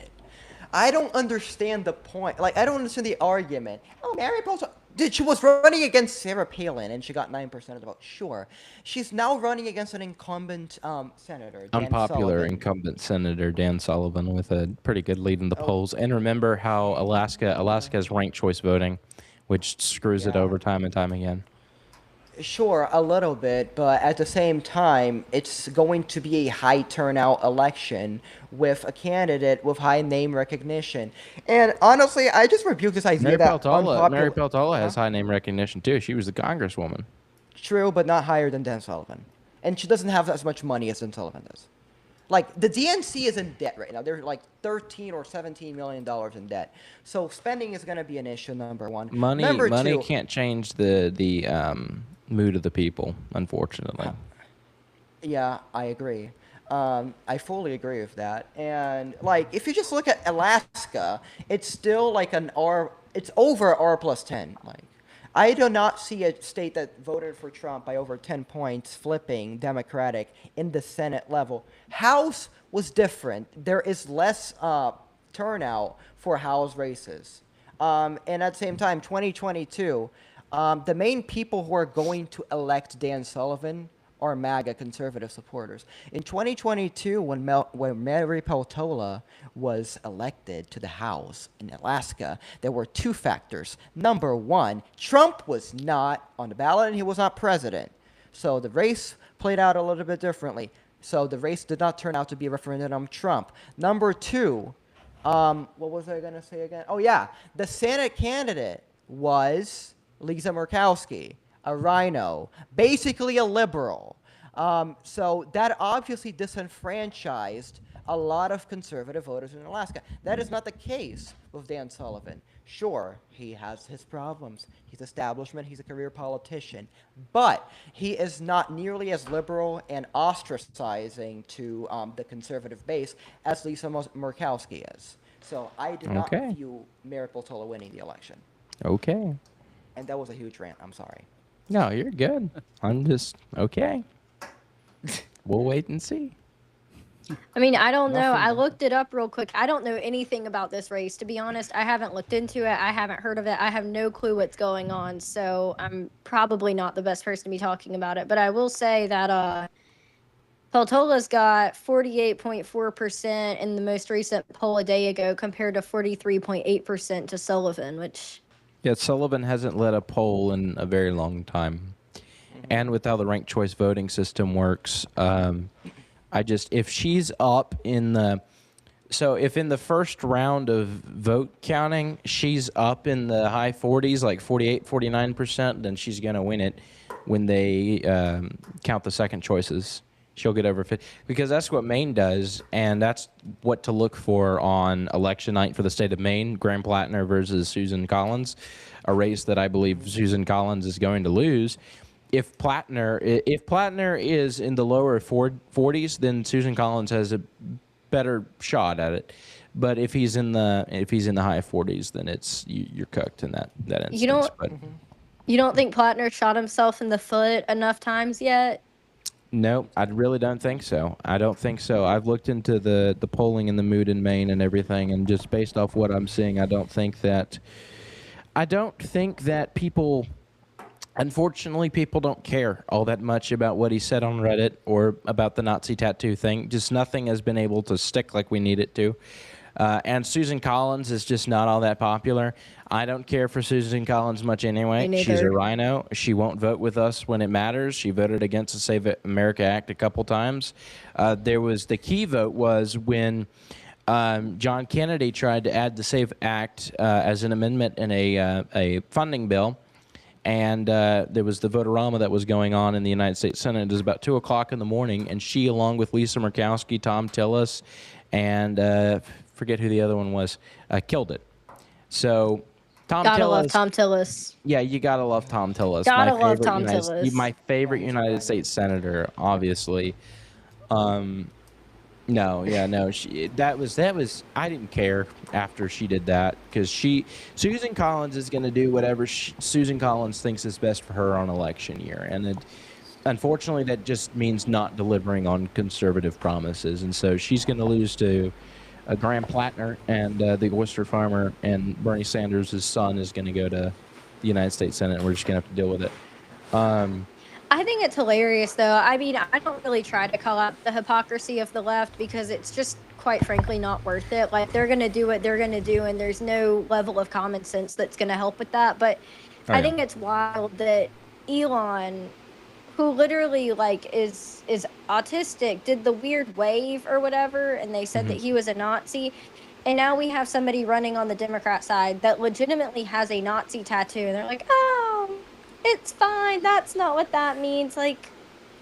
I don't understand the point. Like, I don't understand the argument. Oh, Mary Peltola. Dude, she was running against Sarah Palin, and she got 9% of the vote. Sure. She's now running against an incumbent senator, Dan Unpopular Sullivan. incumbent Senator Dan Sullivan with a pretty good lead in the Oh. polls. And remember how Alaska has ranked choice voting, which screws it Yeah. over time and time again. Sure, a little bit, but at the same time, it's going to be a high turnout election with a candidate with high name recognition. And honestly, I just rebuke this idea Mary that Peltola unpopular. has high name recognition too. She was the congresswoman. True, but not higher than Dan Sullivan. And she doesn't have as much money as Dan Sullivan does. Like, the DNC is in debt right now. They're like $13 or $17 million in debt. So spending is going to be an issue, number one. Money Number two, can't change the mood of the people, unfortunately. yeah, I agree. I fully agree with that. And, like, if you just look at Alaska, it's still like an R, it's over R plus 10. Like, I do not see a state that voted for Trump by over 10 points flipping Democratic in the Senate level. House was different. There is less turnout for House races. And at the same time, 2022, the main people who are going to elect Dan Sullivan are MAGA conservative supporters. In 2022, when Mary Peltola was elected to the House in Alaska, there were two factors. Number one, Trump was not on the ballot and he was not president. So the race played out a little bit differently. So the race did not turn out to be a referendum on Trump. Number two, what was I going to say again? Oh, yeah. The Senate candidate was Lisa Murkowski, a rhino, basically a liberal. So that obviously disenfranchised a lot of conservative voters in Alaska. That is not the case with Dan Sullivan. Sure, he has his problems. He's establishment, he's a career politician. But he is not nearly as liberal and ostracizing to the conservative base as Lisa Murkowski is. So I did not view Mary Peltola winning the election. Okay. And that was a huge rant. I'm sorry. No, you're good. I'm just okay. We'll wait and see. I mean, I don't know. I looked it up real quick. I don't know anything about this race, to be honest. I haven't looked into it. I haven't heard of it. I have no clue what's going on. So I'm probably not the best person to be talking about it. But I will say that Peltola's got 48.4% in the most recent poll a day ago compared to 43.8% to Sullivan, which... Yeah, Sullivan hasn't led a poll in a very long time. And with how the ranked choice voting system works, if she's up in the, so if in the first round of vote counting, she's up in the high 40s, like 48, 49%, then she's going to win it when they count the second choices. She'll get over 50, because that's what Maine does, and that's what to look for on election night for the state of Maine, Graham Plattner versus Susan Collins, a race that I believe Susan Collins is going to lose. If Plattner is in the lower 40s, then Susan Collins has a better shot at it. But if he's in the high 40s, then you're cooked in that instance. You don't think Plattner shot himself in the foot enough times yet? No, I really don't think so. I don't think so. I've looked into the polling and the mood in Maine and everything, and just based off what I'm seeing, I don't think that people. Unfortunately, people don't care all that much about what he said on Reddit or about the Nazi tattoo thing. Just nothing has been able to stick like we need it to. And Susan Collins is just not all that popular. I don't care for Susan Collins much anyway. She's a rhino. She won't vote with us when it matters. She voted against the Save America Act a couple times. The key vote was when John Kennedy tried to add the Save Act as an amendment in a funding bill. And there was the votorama that was going on in the United States Senate. It was about 2 o'clock in the morning, and she, along with Lisa Murkowski, Tom Tillis, and forget who the other one was, killed it. So Gotta love Tom Tillis. Yeah, you gotta love Tom Tillis. Gotta love Tom Tillis. My favorite United States senator, obviously. No. That was. I didn't care after she did that, because Susan Collins is going to do whatever Susan Collins thinks is best for her on election year, and unfortunately, that just means not delivering on conservative promises, and so she's going to lose to Graham Plattner, and the oyster farmer, and Bernie Sanders' son is going to go to the United States Senate, and we're just going to have to deal with it. I think it's hilarious, though. I mean, I don't really try to call out the hypocrisy of the left, because it's just, quite frankly, not worth it. Like, they're going to do what they're going to do, and there's no level of common sense that's going to help with that. But I think it's wild that Elon, who literally, like, is autistic, did the weird wave or whatever, and they said that he was a Nazi. And now we have somebody running on the Democrat side that legitimately has a Nazi tattoo, and they're like, oh, it's fine. That's not what that means. Like,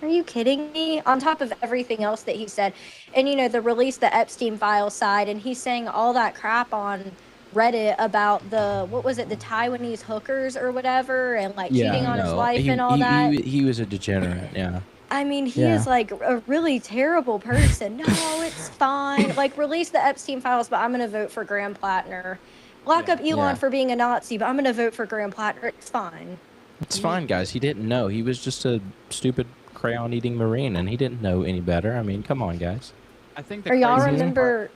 are you kidding me? On top of everything else that he said. And, the release the Epstein files side, and he's saying all that crap on Reddit about the Taiwanese hookers or whatever, and like cheating on his wife and all that. He was a degenerate, yeah. I mean, he is like a really terrible person. No, it's fine. Like, release the Epstein files, but I'm going to vote for Graham Plattner. Lock up Elon for being a Nazi, but I'm going to vote for Graham Plattner. It's fine. It's fine, guys. He didn't know. He was just a stupid crayon-eating Marine, and he didn't know any better. I mean, come on, guys. I think y'all remember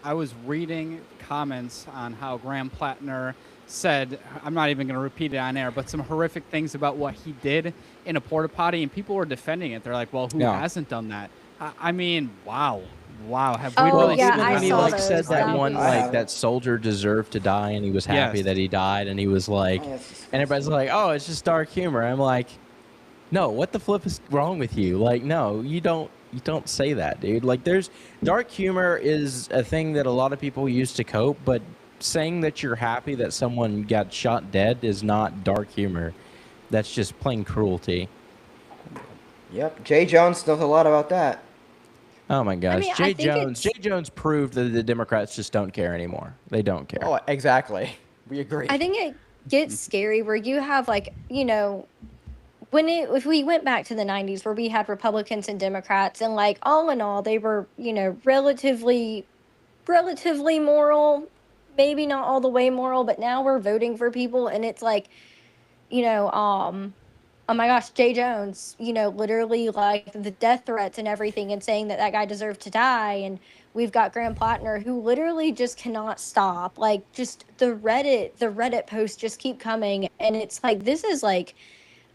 I was reading comments on how Graham Plattner said, I'm not even going to repeat it on air, but some horrific things about what he did in a porta potty, and people were defending it. They're like, well, who Yeah. hasn't done that? I mean, wow. Have we Oh, really yeah, seen I When he saw like those. said that That one, was- like that soldier deserved to die, and he was happy Yes. that he died, and he was like, Oh, that's disgusting. and everybody's like, oh, it's just dark humor. I'm like, no, what the flip is wrong with you? Like, no, you don't say that, dude. Like, there's dark humor is a thing that a lot of people use to cope, but saying that you're happy that someone got shot dead is not dark humor. That's just plain cruelty. Yep, Jay Jones knows a lot about that. Oh my gosh, mean, I Jay think Jones. Jay it's- Jones proved that the Democrats just don't care anymore. They don't care. Oh, exactly. We agree. I think it gets scary where you have like, if we went back to the 90s where we had Republicans and Democrats and like all in all they were, relatively moral, maybe not all the way moral, but now we're voting for people and it's like, oh my gosh, Jay Jones, literally like the death threats and everything and saying that guy deserved to die. And we've got Graham Plattner who literally just cannot stop. Like just the Reddit posts just keep coming. And it's like, this is like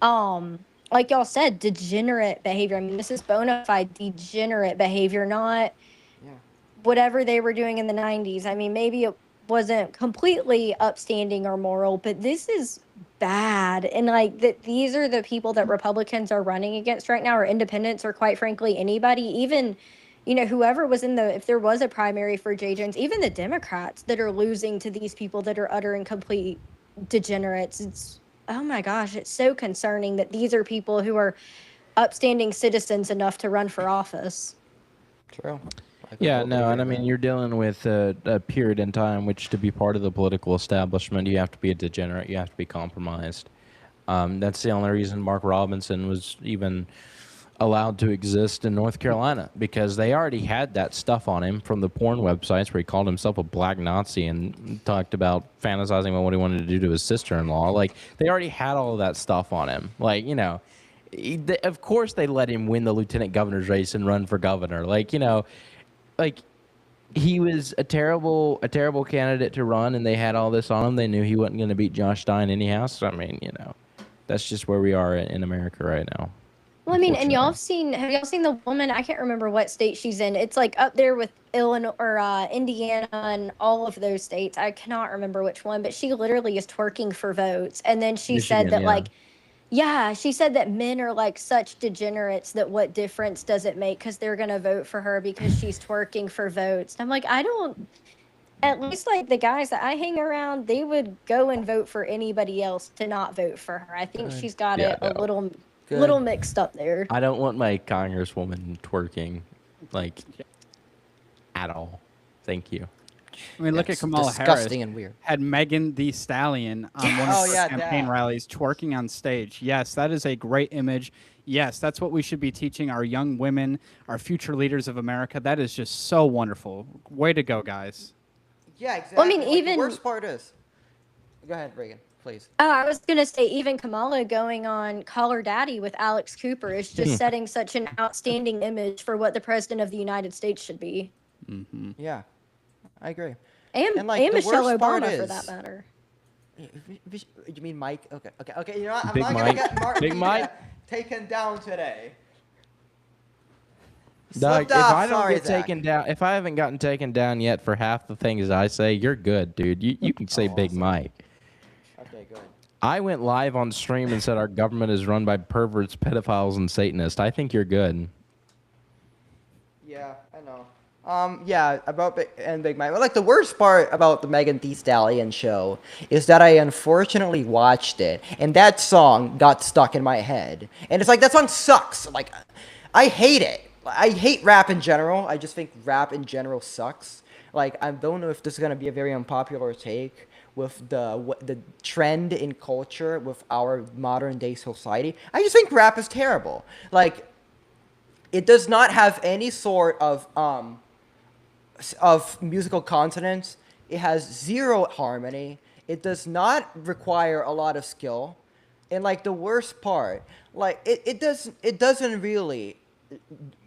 y'all said, degenerate behavior. I mean, this is bona fide degenerate behavior, not Yeah. whatever they were doing in the 90s. I mean, maybe it wasn't completely upstanding or moral, but this is bad. And like that these are the people that Republicans are running against right now, or independents, or quite frankly, anybody, even, whoever was if there was a primary for Jay Jones, even the Democrats that are losing to these people that are utter and complete degenerates. It's, oh my gosh, it's so concerning that these are people who are upstanding citizens enough to run for office. True. I Yeah, completely no, agree and I with mean, that. you're dealing with a period in time which, to be part of the political establishment, you have to be a degenerate, you have to be compromised. That's the only reason Mark Robinson was even allowed to exist in North Carolina, because they already had that stuff on him from the porn websites where he called himself a black Nazi and talked about fantasizing about what he wanted to do to his sister-in-law. Like, they already had all of that stuff on him. Like, of course they let him win the lieutenant governor's race and run for governor. Like he was a terrible candidate to run, and they had all this on him. They knew he wasn't going to beat Josh Stein anyhow. So I mean, that's just where we are in America right now. Well, I mean, and Unfortunately. have y'all seen the woman? I can't remember what state she's in. It's like up there with Illinois or Indiana and all of those states. I cannot remember which one, but she literally is twerking for votes. And then she said Michigan, that, yeah. like, yeah, she said that men are like such degenerates that what difference does it make because they're going to vote for her because she's twerking for votes. And I'm like, I don't, at least like the guys that I hang around, they would go and vote for anybody else to not vote for her. I think she's got Yeah, it a no. little mixed up there. I don't want my congresswoman twerking, like, at all. Thank you. I mean, look at That's Kamala disgusting Harris. and weird. Had Megan the Stallion on one of Oh, her yeah, campaign that. rallies twerking on stage. Yes, that is a great image. Yes, that's what we should be teaching our young women, our future leaders of America. That is just so wonderful. Way to go, guys. Yeah, exactly. Well, I mean, Like, even- the worst part is. Go ahead, Reagan, please. Oh, I was gonna say even Kamala going on Call Her Daddy with Alex Cooper is just setting such an outstanding image for what the president of the United States should be, Yeah, I agree. and like, the Michelle worst part Obama for is- that matter. You mean Mike? Okay. You know what? I'm Big not Mike. gonna get Mark Big Media Mike. taken down today. Doug, Slipped if off. I don't Sorry, get Zach. taken down, if I haven't gotten taken down yet for half the things I say, you're good, dude. You can say Oh, Big awesome. Mike. Okay, good. I went live on stream and said our government is run by perverts, pedophiles, and Satanists. I think you're good. Yeah, I know. Yeah, about Big Mike. But, like, the worst part about the Megan Thee Stallion show is that I unfortunately watched it, and that song got stuck in my head. And it's like, that song sucks. Like, I hate it. I hate rap in general. I just think rap in general sucks. Like, I don't know if this is gonna be a very unpopular take with the trend in culture with our modern day society. I just think rap is terrible. Like, it does not have any sort of musical consonance. It has zero harmony. It does not require a lot of skill. And like the worst part, like it doesn't really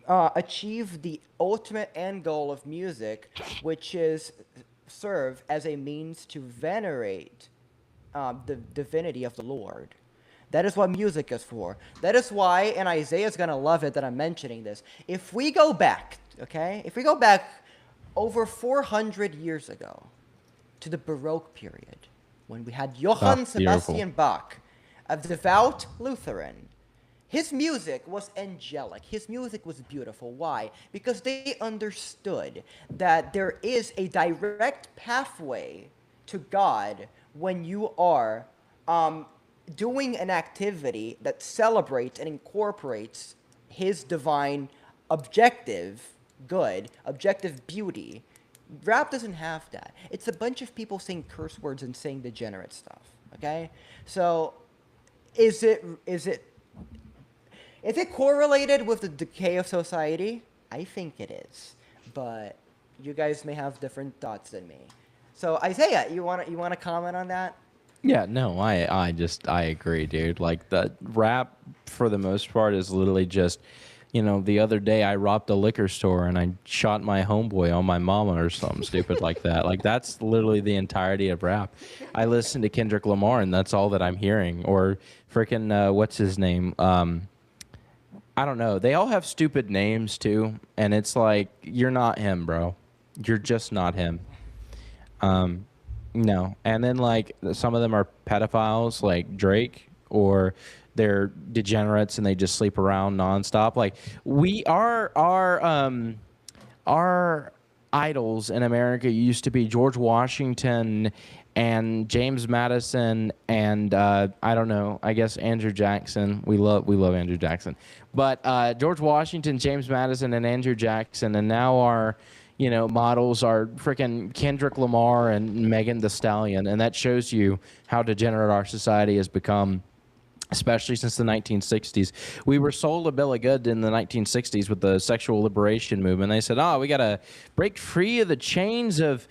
achieve the ultimate end goal of music, which is serve as a means to venerate the divinity of the Lord. That is what music is for. That is why, and Isaiah's going to love it that I'm mentioning this. If we go back, okay, if we go back over 400 years ago to the Baroque period, when we had Johann beautiful. Sebastian Bach, a devout Lutheran, his music was angelic. His music was beautiful. Why? Because they understood that there is a direct pathway to God when you are doing an activity that celebrates and incorporates His divine objective good, objective beauty. Rap doesn't have that. It's a bunch of people saying curse words and saying degenerate stuff. Okay, so is it correlated with the decay of society? I think it is, but you guys may have different thoughts than me. So Isaiah, you wanna comment on that? Yeah, no, I agree, dude. Like the rap for the most part is literally just, the other day I robbed a liquor store and I shot my homeboy on my mama or something stupid like that. Like that's literally the entirety of rap. I listen to Kendrick Lamar and that's all that I'm hearing. Or freaking what's his name? I don't know. They all have stupid names too, and it's like you're not him, bro. You're just not him. No. And then like some of them are pedophiles like Drake or they're degenerates and they just sleep around nonstop. Like we are our idols in America used to be George Washington and James Madison and I don't know, I guess Andrew Jackson. We love Andrew Jackson, but George Washington, James Madison, and Andrew Jackson, and now our models are freaking Kendrick Lamar and Megan Thee Stallion, and that shows you how degenerate our society has become, especially since the 1960s. We were sold a bill of goods in the 1960s with the sexual liberation movement. They said, "Oh, we got to break free of the chains of,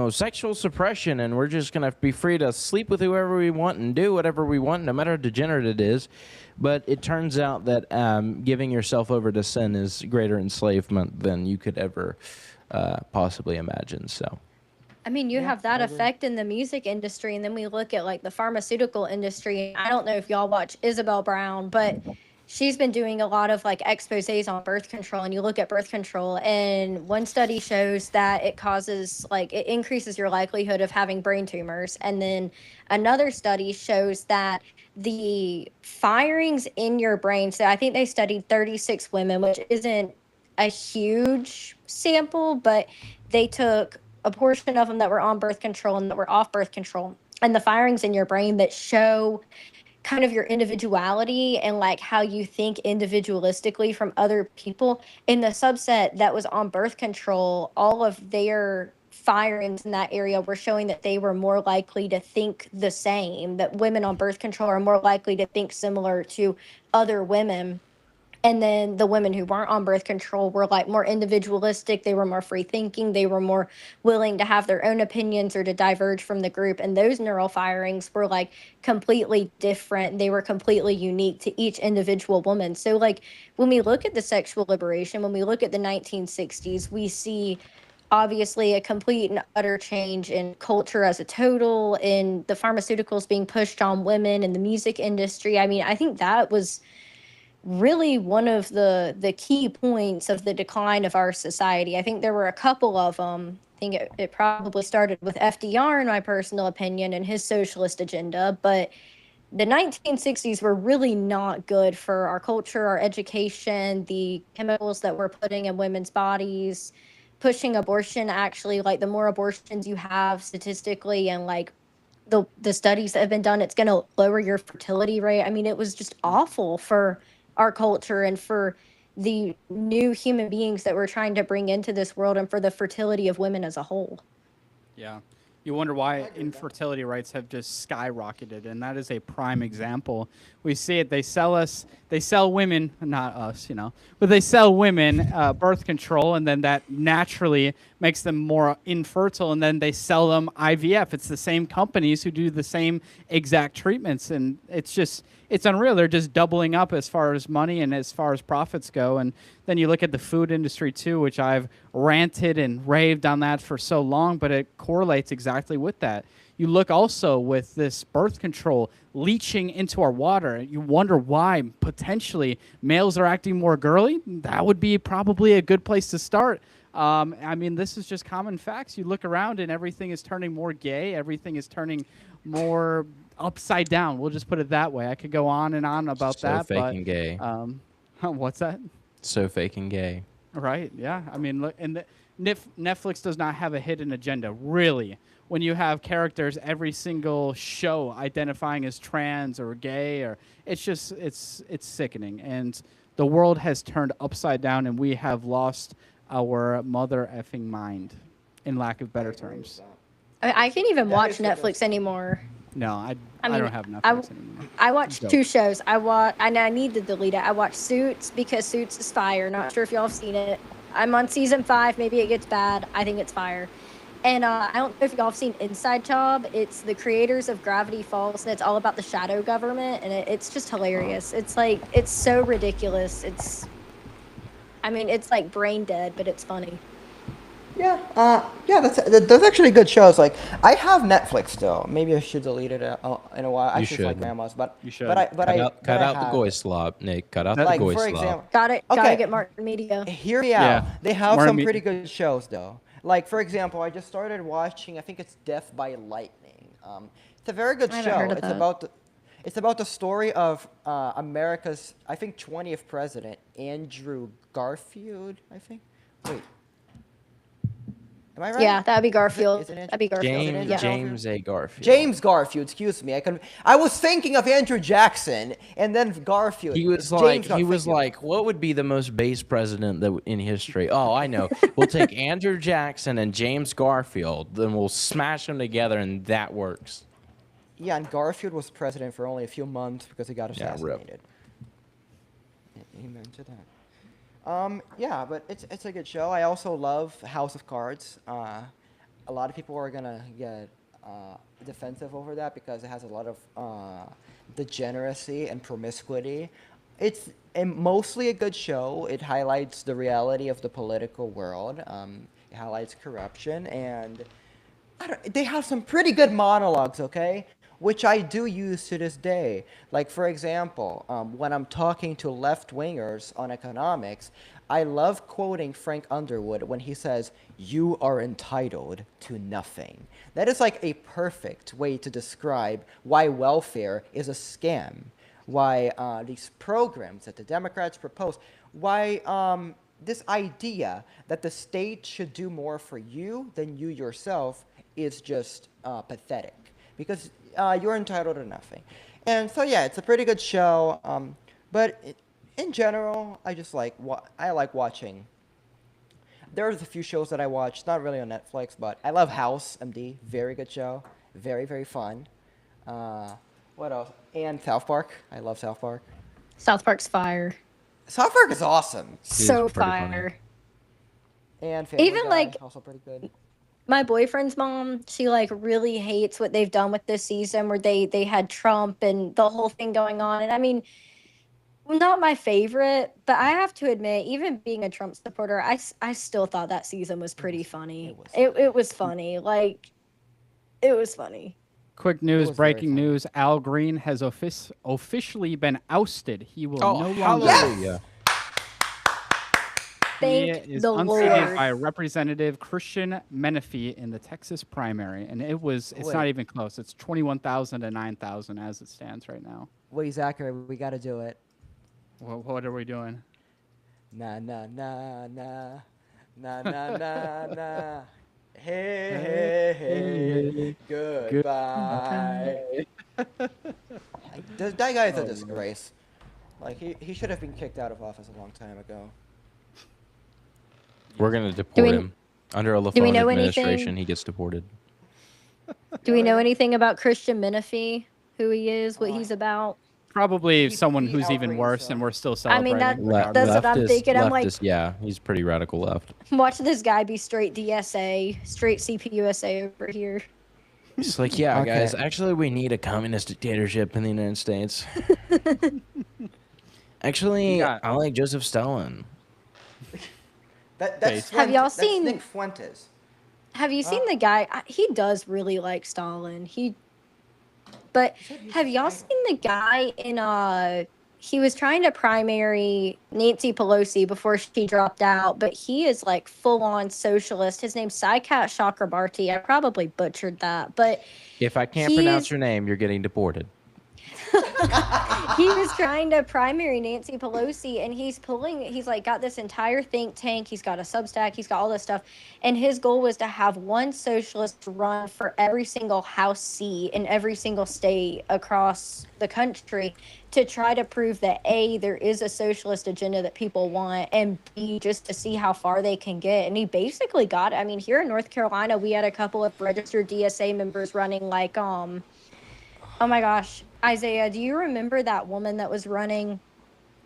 sexual suppression, and we're just going to be free to sleep with whoever we want and do whatever we want, no matter how degenerate it is." But it turns out that giving yourself over to sin is greater enslavement than you could ever possibly imagine. So. I mean, you Yeah, have that I agree. effect in the music industry, and then we look at like the pharmaceutical industry. I don't know if y'all watch Isabel Brown, but she's been doing a lot of like exposés on birth control. And you look at birth control, and one study shows that it increases your likelihood of having brain tumors. And then another study shows that the firings in your brain, so I think they studied 36 women, which isn't a huge sample, but they took a portion of them that were on birth control and that were off birth control, and the firings in your brain that show kind of your individuality and like how you think individualistically from other people. In the subset that was on birth control, all of their firings in that area were showing that they were more likely to think the same, that women on birth control are more likely to think similar to other women. And then the women who weren't on birth control were like more individualistic. They were more free thinking. They were more willing to have their own opinions or to diverge from the group. And those neural firings were like completely different. They were completely unique to each individual woman. So, like, when we look at the sexual liberation, when we look at the 1960s, we see obviously a complete and utter change in culture as a total, in the pharmaceuticals being pushed on women in the music industry. I mean, I think that was really one of the key points of the decline of our society. I think there were a couple of them. I think it probably started with FDR, in my personal opinion, and his socialist agenda. But the 1960s were really not good for our culture, our education, the chemicals that we're putting in women's bodies, pushing abortion. Actually, like the more abortions you have statistically, and like the studies that have been done, it's going to lower your fertility rate. I mean, it was just awful for our culture and for the new human beings that we're trying to bring into this world and for the fertility of women as a whole. Yeah. You wonder why infertility rates have just skyrocketed, and that is a prime example. We see it. They sell women, not us, but they sell women birth control, and then that naturally makes them more infertile, and then they sell them IVF. It's the same companies who do the same exact treatments, and it's it's unreal. They're just doubling up as far as money and as far as profits go. And then you look at the food industry too, which I've ranted and raved on that for so long, but it correlates exactly with that. You look also with this birth control leaching into our water. You wonder why potentially males are acting more girly. That would be probably a good place to start. I mean, this is just common facts. You look around and everything is turning more gay. Everything is turning more upside down. We'll just put it that way. I could go on and on about So that. fake but, and gay. What's that? So fake and gay. Right. Yeah. I mean, look, and Netflix does not have a hidden agenda, really. When you have characters every single show identifying as trans or gay, or it's just it's sickening, and the world has turned upside down, and we have lost our mother effing mind, in lack of better terms. I can't even watch Netflix anymore. No, I mean, don't have Netflix anymore. I watched two shows. I need to delete it. I watched Suits because Suits is fire. Not sure if y'all have seen it. I'm on season 5. Maybe it gets bad. I think it's fire. And I don't know if y'all have seen Inside Job. It's the creators of Gravity Falls, and it's all about the shadow government, and it's just hilarious. It's like, it's so ridiculous. It's like brain dead, but it's funny. Yeah, that's actually good shows. Like, I have Netflix still. Maybe I should delete it in a while. I You should like should. grandma's, but You should. Cut out the have goy it. slop, Nick. Cut out the Like, goy for slop. example, Gotta Okay. get Martin Media. hear me Yeah. out. They have More some me- pretty good shows though. Like, for example, I just started watching. I think it's Death by Lightning. It's a very good I show. haven't heard of It's that. about the story of America's, I think, 20th president, Andrew Garfield. I think. Wait. Am I right? Yeah, that'd be Garfield. is it That'd be Garfield. James- Yeah. James A. Garfield. James Garfield, excuse me. I was thinking of Andrew Jackson and then Garfield. He was It's like, James he was Garfield. like, what would be the most base president in history? Oh, I know. We'll take Andrew Jackson and James Garfield, then we'll smash them together, and that works. Yeah, and Garfield was president for only a few months because he got Yeah, rip. assassinated. Amen to that. Yeah, but it's a good show. I also love House of Cards. A lot of people are gonna get defensive over that because it has a lot of degeneracy and promiscuity. It's mostly a good show. It highlights the reality of the political world. It highlights corruption, and they have some pretty good monologues, okay? Which I do use to this day. Like, for example, when I'm talking to left-wingers on economics, I love quoting Frank Underwood when he says, "You are entitled to nothing." That is like a perfect way to describe why welfare is a scam, why these programs that the Democrats propose, why this idea that the state should do more for you than you yourself is just pathetic. Because you're entitled to nothing. And so, yeah, it's a pretty good show. But in general, I just like I like watching. There's a few shows that I watch, not really on Netflix, but I love House MD. Very good show. Very, very fun. What else? And South Park. I love South Park. South Park's fire. South Park is awesome. So pretty funny. fire. And Family Even, Guy, like, also pretty good. My boyfriend's mom, she like really hates what they've done with this season where they had Trump and the whole thing going on. And I mean, not my favorite, but I have to admit, even being a Trump supporter, I still thought that season was pretty funny. It was funny. Like, it was funny. Quick news, was very breaking funny. news. Al Green has officially been ousted. He will Oh, no longer... hallelujah. Thank He is the unseated Lord. by Representative Christian Menifee in the Texas primary, and it's not Wait. even close. It's 21,000 to 9,000 as it stands right now. Wait, Zachary, we got to do it. Well, what are we doing? Na na na na na na na na. Hey hey hey. Goodbye. That guy is a disgrace. Like he should have been kicked out of office a long time ago. We're going to deport we- him. Under a we LaFone know administration, anything? he gets deported. Do we know anything about Christian Menifee? Who he is, what he's about? Probably He someone beat who's Al even Green, worse, so- and we're still I mean, celebrating. that's what I'm Leftist- thinking. I'm like, leftist, yeah, he's pretty radical left. watch this guy be straight DSA, straight CPUSA over here. It's like, yeah, Okay. guys, actually, we need a communist dictatorship in the United States. Actually, Yeah. I like Joseph Stalin. That's Have y'all That's seen? Nick Fuentes. Have you Huh? seen the guy? He does really like Stalin. But said he's have a y'all fighter. seen the guy in he was trying to primary Nancy Pelosi before she dropped out, but he is like full on socialist. His name's Saikat Chakrabarti. I probably butchered that, but If I can't pronounce he's your name, you're getting deported. he was trying to primary Nancy Pelosi, and he's like got this entire think tank, he's got a Substack, he's got all this stuff, and his goal was to have one socialist run for every single House seat in every single state across the country to try to prove that A, there is a socialist agenda that people want, and B, just to see how far they can get. And he basically got it. I mean, here in North Carolina, we had a couple of registered DSA members running like oh my gosh, Isaiah, do you remember that woman that was running?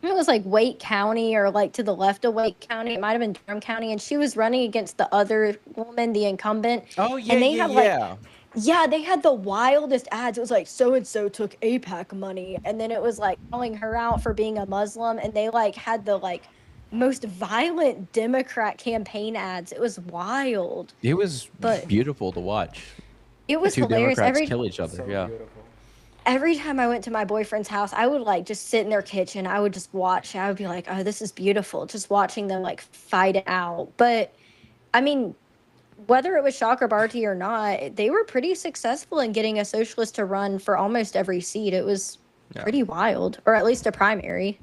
It was like Wake County or like to the left of Wake County. It might have been Durham County, and she was running against the other woman, the incumbent. Oh, yeah, And they yeah, had like, yeah. yeah, they had the wildest ads. It was like so and so took APAC money, and then it was like calling her out for being a Muslim, and they like had the like most violent Democrat campaign ads. It was wild. It was But beautiful to watch. it was Two hilarious. Democrats kill each other. So Yeah. beautiful. Every time I went to my boyfriend's house, I would like just sit in their kitchen. I would just watch. I would be like, "Oh, this is beautiful." Just watching them like fight it out. But I mean, whether it was Chakrabarti or not, they were pretty successful in getting a socialist to run for almost every seat. It was Yeah. pretty wild, or at least a primary.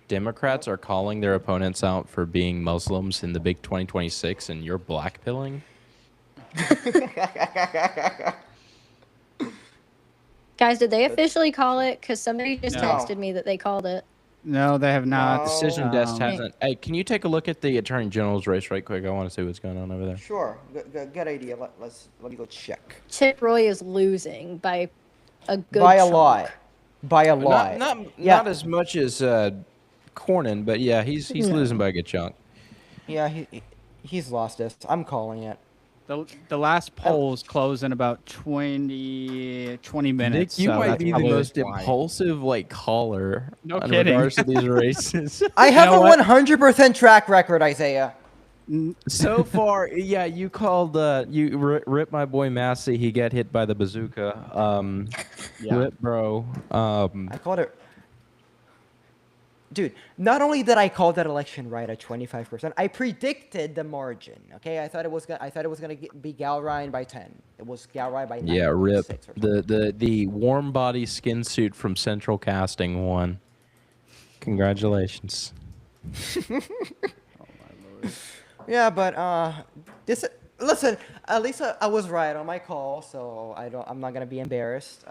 Democrats are calling their opponents out for being Muslims in the big 2026, and you're blackpilling? Guys, did they officially call it? Because somebody just No. texted me that they called it. No, they have not. No. Decision desk Um, hasn't. Hey, can you take a look at the attorney general's race right quick? I want to see what's going on over there. Sure. Good idea. Let me go check. Chip Roy is losing by a good By a chunk. lot. By a lot. Yeah. Not as much as Cornyn, but yeah, he's losing by a good chunk. Yeah, he's lost this. I'm calling it. The last polls close in about 20 minutes. Nick, you so might that's be the probably most why. impulsive caller No in kidding. regards to these races. I have know a what? 100% track record, Isaiah. So far, yeah, you called rip my boy Massey. He got hit by the bazooka. Yeah. Rip, bro. I called it. Dude, not only did I call that election right at 25%, I predicted the margin. Okay, I thought it was gonna be Galrine by 10. It was Galrine by 9. Yeah, rip. 6 or something. The warm body skin suit from Central Casting won. Congratulations. Yeah, but this. Listen, at least I was right on my call, so I'm not gonna be embarrassed.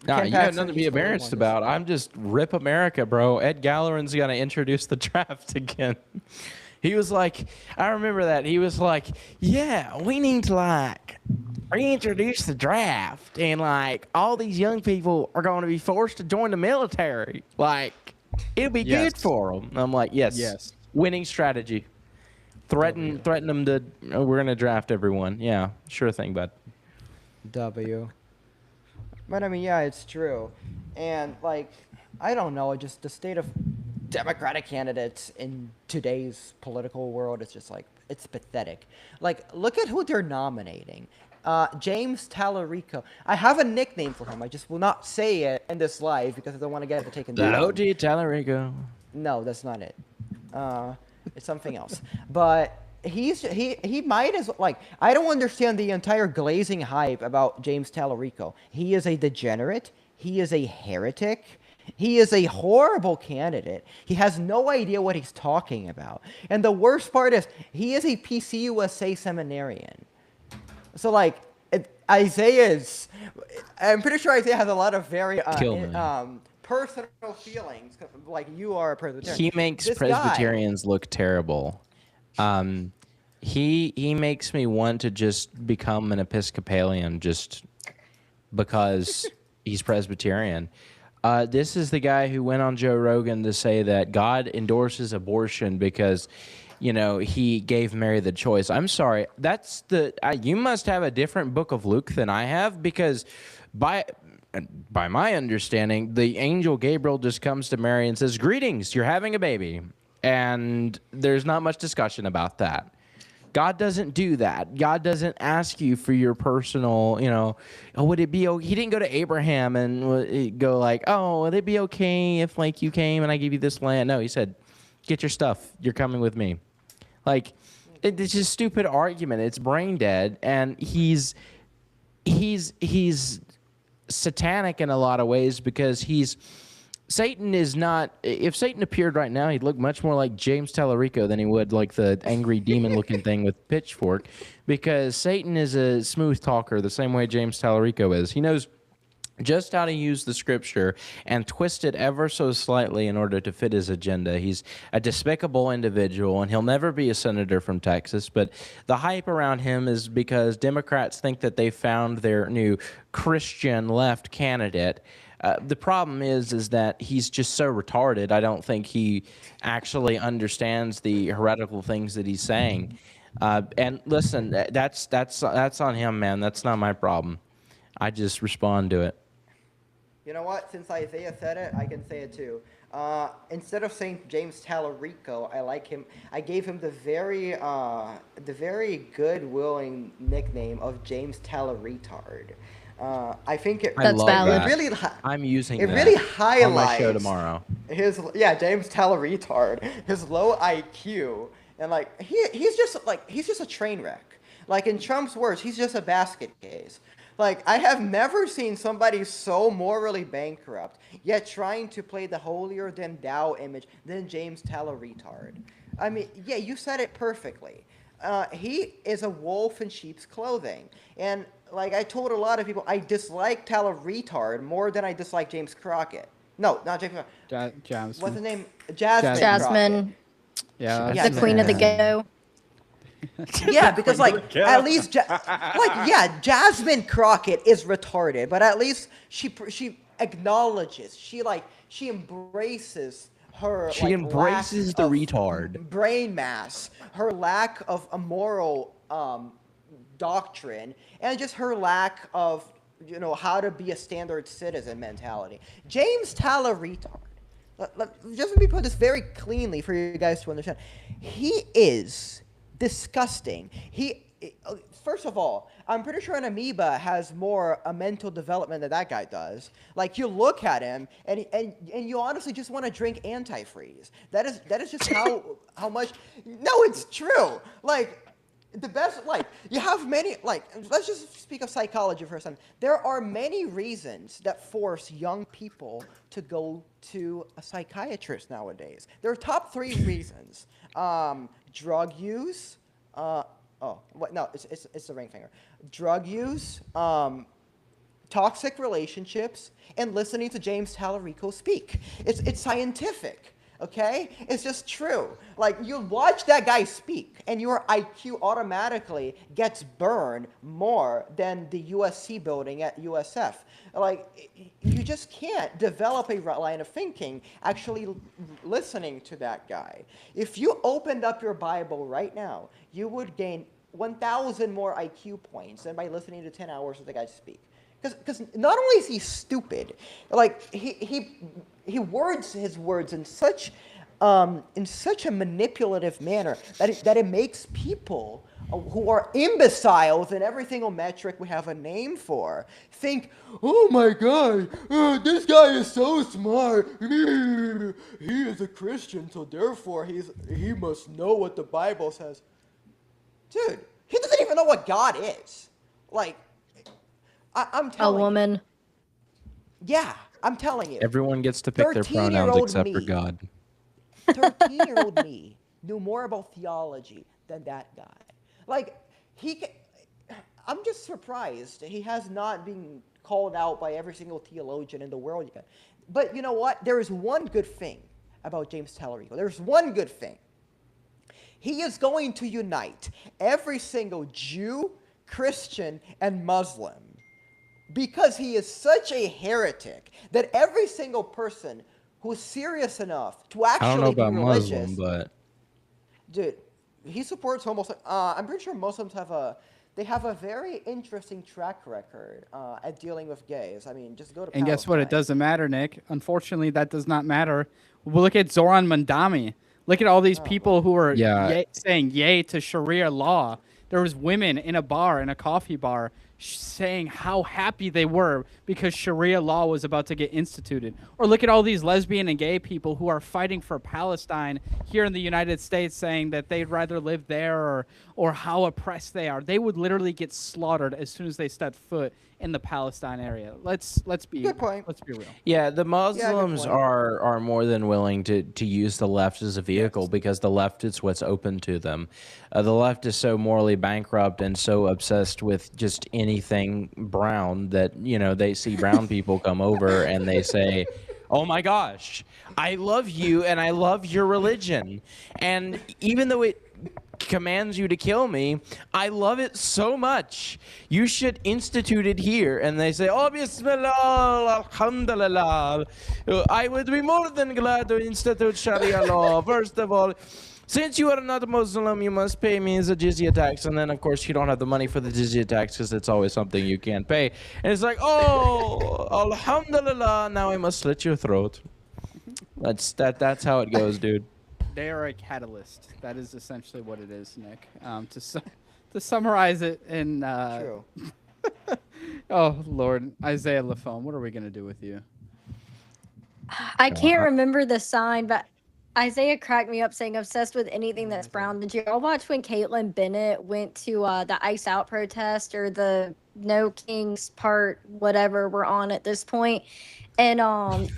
Nah, Ken you got Paxton, nothing to be he's totally embarrassed won this. about. I'm just rip America, bro. Ed Galleron's gonna introduce the draft again. He was like, I remember that. He was like, yeah, we need to like reintroduce the draft, and like all these young people are going to be forced to join the military. Like, it'll be Yes. good for them. I'm like, yes, winning strategy. Threaten them to. We're gonna draft everyone. Yeah, sure thing, bud. W. But I mean, yeah, it's true. And like, I don't know, just the state of Democratic candidates in today's political world is just like, it's pathetic. Like, look at who they're nominating. James Tallarico. I have a nickname for him. I just will not say it in this live because I don't want to get it taken down. Hello, Tallarico. No, that's not it. It's something else. But he might as like, I don't understand the entire glazing hype about James Tallarico. He is a degenerate. He is a heretic. He is a horrible candidate. He has no idea what he's talking about. And the worst part is he is a PCUSA seminarian. So like Isaiah's, I'm pretty sure Isaiah has a lot of very Kill me. personal feelings, like you are a Presbyterian. He makes This guy- Presbyterians look terrible. He makes me want to just become an Episcopalian just because he's Presbyterian. This is the guy who went on Joe Rogan to say that God endorses abortion because he gave Mary the choice. I'm sorry. You must have a different book of Luke than I have, because by my understanding, the angel Gabriel just comes to Mary and says, "Greetings, you're having a baby." And there's not much discussion about that. God doesn't do that. God doesn't ask you for your personal, oh, would it be okay? He didn't go to Abraham and go like, oh, would it be okay if like you came and I give you this land? No, he said, get your stuff. You're coming with me. Like, it's just a stupid argument. It's brain dead. And he's satanic in a lot of ways, because Satan is not. If Satan appeared right now, he'd look much more like James Tallarico than he would like the angry demon-looking thing with pitchfork, because Satan is a smooth talker the same way James Tallarico is. He knows just how to use the scripture and twist it ever so slightly in order to fit his agenda. He's a despicable individual, and he'll never be a senator from Texas. But the hype around him is because Democrats think that they found their new Christian left candidate. The problem is that he's just so retarded. I don't think he actually understands the heretical things that he's saying. And listen, that's on him, man. That's not my problem. I just respond to it. You know what? Since Isaiah said it, I can say it too. Instead of saying James Tallarico, I gave him the very good willing nickname of James Tallaretard. I think That's valid. It really, I'm using it that really highlights on my show tomorrow. James Tallaretard, his low IQ, and like he's just a train wreck. Like in Trump's words, he's just a basket case. Like, I have never seen somebody so morally bankrupt, yet trying to play the holier-than-thou image than James Tallaretard. I mean, yeah, you said it perfectly. He is a wolf in sheep's clothing. And, like, I told a lot of people, I dislike Tallaretard more than I dislike James Crockett. No, not James Crockett. Jasmine. What's the name? Jasmine. Jasmine, Yeah. the queen of the ghetto. Yeah, because like at least Jasmine Crockett is retarded, but at least she acknowledges, she embraces her. She embraces the retard brain mass, her lack of a moral doctrine, and just her lack of how to be a standard citizen mentality. James Tallaretard. Just let me put this very cleanly for you guys to understand. He is disgusting. First of all, I'm pretty sure an amoeba has more mental development than that guy does. Like, you look at him and you honestly just want to drink antifreeze. That is just how much. No, it's true. Like, the best, like, you have many, like, let's just speak of psychology for a second. There are many reasons that force young people to go to a psychiatrist nowadays. There are top 3 reasons. Drug use. It's the ring finger. Drug use, toxic relationships, and listening to James Tallarico speak. It's scientific, okay? It's just true. Like, you watch that guy speak, and your IQ automatically gets burned more than the USC building at USF. Like, you just can't develop a line of thinking actually listening to that guy. If you opened up your Bible right now, you would gain 1,000 more IQ points than by listening to 10 hours of the guy speak. Because not only is he stupid, like, he words his words in such a manipulative manner that it makes people who are imbeciles in every single metric we have a name for think, oh my God, this guy is so smart. He is a Christian, so therefore he must know what the Bible says. Dude, he doesn't even know what God is. Like, I'm telling you. A woman. Yeah, I'm telling you. Everyone gets to pick their pronouns except for God. 13-year-old me knew more about theology than that guy. Like, I'm just surprised he has not been called out by every single theologian in the world yet. But you know what? There is one good thing about James Tallarico. There's one good thing. He is going to unite every single Jew, Christian, and Muslim, because he is such a heretic that every single person who's serious enough to actually I don't know about be religious, Muslim, but dude, he supports homosexuals. I'm pretty sure Muslims have a very interesting track record at dealing with gays. I mean, just go to And guess what? It Palestine. doesn't matter, Nick. Unfortunately, that does not matter. Well, look at Zoran Mandami. Look at all these people who are Yeah. saying yay to Sharia law. There was women in a bar, in a coffee bar, saying how happy they were because Sharia law was about to get instituted. Or look at all these lesbian and gay people who are fighting for Palestine here in the United States, saying that they'd rather live there, or how oppressed they are. They would literally get slaughtered as soon as they step foot in the Palestine area. Let's be Good point. Let's be real. Yeah, the Muslims point. are more than willing to use the left as a vehicle because the left is what's open to them. The left is so morally bankrupt and so obsessed with just anything brown that, you know, they see brown people come over and they say, "Oh my gosh, I love you and I love your religion." And even though it commands you to kill me, I love it so much. You should institute it here. And they say, "Oh, Bismillah, Alhamdulillah. I would be more than glad to institute Sharia law. First of all, since you are not a Muslim, you must pay me the jizya tax." And then, of course, you don't have the money for the jizya tax because it's always something you can't pay. And it's like, "Oh, Alhamdulillah, now I must slit your throat." That's how it goes, dude. They are a catalyst. That is essentially what it is, Nick. To summarize it in True. oh Lord, Isaiah Lafone, what are we gonna do with you? I can't remember the sign, but Isaiah cracked me up saying obsessed with anything that's brown. Did you all watch when Caitlyn Bennett went to the Ice Out protest or the No Kings Part whatever we're on at this point? And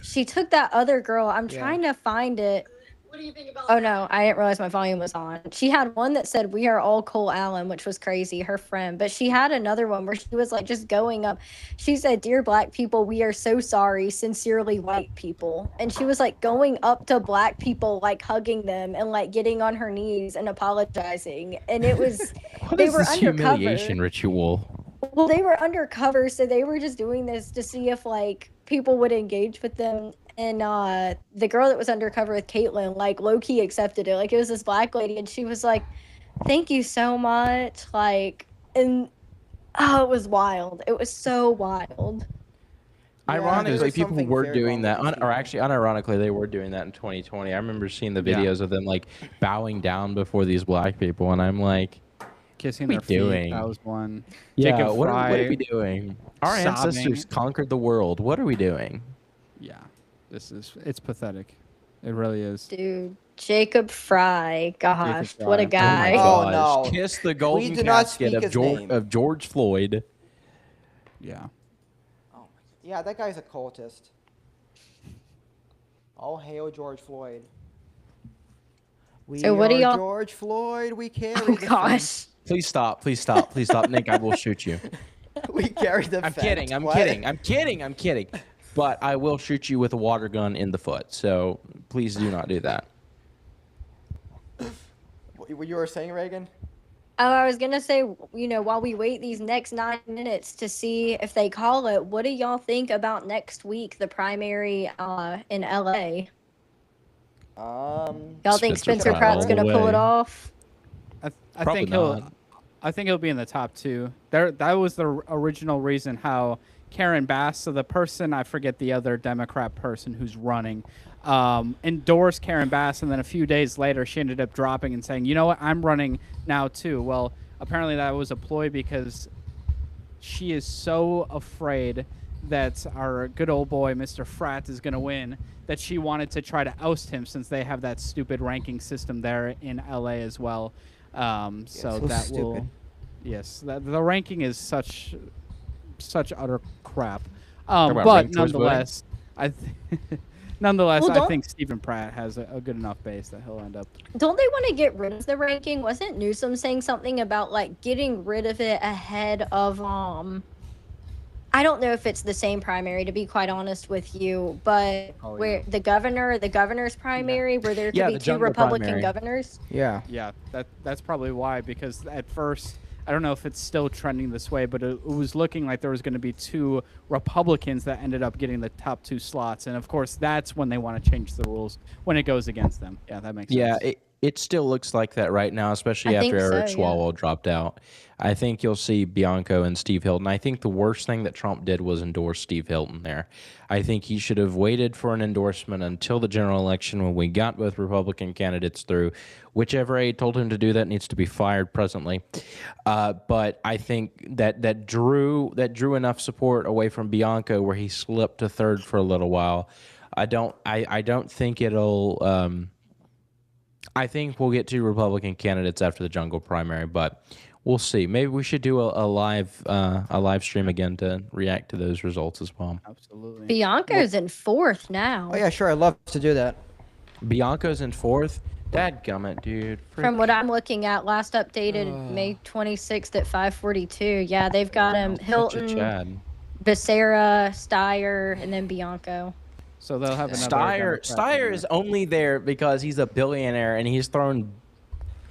she took that other girl. I'm trying to find it. What do you think about Oh no, I didn't realize my volume was on. She had one that said "We are all Cole Allen," which was crazy, her friend. But she had another one where she was like just going up. She said, "Dear Black people, we are so sorry. Sincerely, white people." And she was like going up to Black people, like hugging them and like getting on her knees and apologizing. And it was What they is were this undercover. humiliation ritual? Well, they were undercover, so they were just doing this to see if like people would engage with them. And the girl that was undercover with Caitlyn, like low-key accepted it. Like it was this Black lady, and she was like, "Thank you so much." Like, and oh, it was wild. It was so wild. Ironically, there's people something were very doing that, wrong with or these actually, unironically, they were doing that in 2020. I remember seeing the Yeah. videos of them like bowing down before these Black people, and I'm like, Kissing What are their we feet. doing? That was one. "Yeah, Jacob what are Fry. we doing? Our sobbing. ancestors conquered the world. What are we doing?" Yeah, it's pathetic. It really is. Dude, Jacob Fry. Gosh, Fry. what a Oh my guy. God. Oh no. gosh, kiss the golden do not casket speak of his name. George Floyd. Yeah. Oh, yeah, that guy's a cultist. All hail George Floyd. We So what do are y'all- George Floyd. We carry Oh the gosh. Please stop, Nick. I will shoot you. fence. We carry the I'm fence. kidding. I'm What? kidding. I'm kidding. I'm kidding. But I will shoot you with a water gun in the foot. So please do not do that. What you were saying, Reagan? Oh, I was gonna say, you know, while we wait these next 9 minutes to see if they call it, what do y'all think about next week, the primary in LA? Y'all think Spencer Spencer Pratt Pratt's all the gonna pull it way. off? I Probably think he'll. not. I think he'll be in the top two. That was the original reason how Karen Bass, so the person, I forget the other Democrat person who's running, endorsed Karen Bass, and then a few days later she ended up dropping and saying, "You know what? I'm running now too." Well, apparently that was a ploy because she is so afraid that our good old boy Mr. Fratt is going to win that she wanted to try to oust him since they have that stupid ranking system there in LA as well. So so that stupid. will, yes, the ranking is such utter crap. about But ranked choice nonetheless, nonetheless, Well, I don't- think Stephen Pratt has a good enough base that he'll end up. Don't they want to get rid of the ranking? Wasn't Newsom saying something about like getting rid of it ahead of I don't know if it's the same primary, to be quite honest with you, but Oh, where yeah. the governor's primary, where there could Yeah, be the two jungle Republican primary. governors. Yeah. Yeah, that's probably why. Because at first, I don't know if it's still trending this way, but it was looking like there was going to be two Republicans that ended up getting the top two slots, and of course, that's when they want to change the rules when it goes against them. Yeah, that makes Yeah, sense. It still looks like that right now, especially I after think so, Eric yeah. Swalwell dropped out. I think you'll see Bianco and Steve Hilton. I think the worst thing that Trump did was endorse Steve Hilton there. I think he should have waited for an endorsement until the general election when we got both Republican candidates through. Whichever aide told him to do that needs to be fired presently. But I think that drew enough support away from Bianco where he slipped to third for a little while. I don't think it'll. I think we'll get two Republican candidates after the jungle primary, but we'll see. Maybe we should do a live stream again to react to those results as well. Absolutely. Bianco's in fourth now. Oh yeah, sure. I'd love to do that. Bianco's in fourth. Dadgummit, dude. From what I'm looking at, last updated May 26th at 5:42. Yeah, they've got him Such a Hilton, Chad. Becerra, Steyer, and then Bianco. So they'll have another. Steyer Democrat is only there because he's a billionaire and he's thrown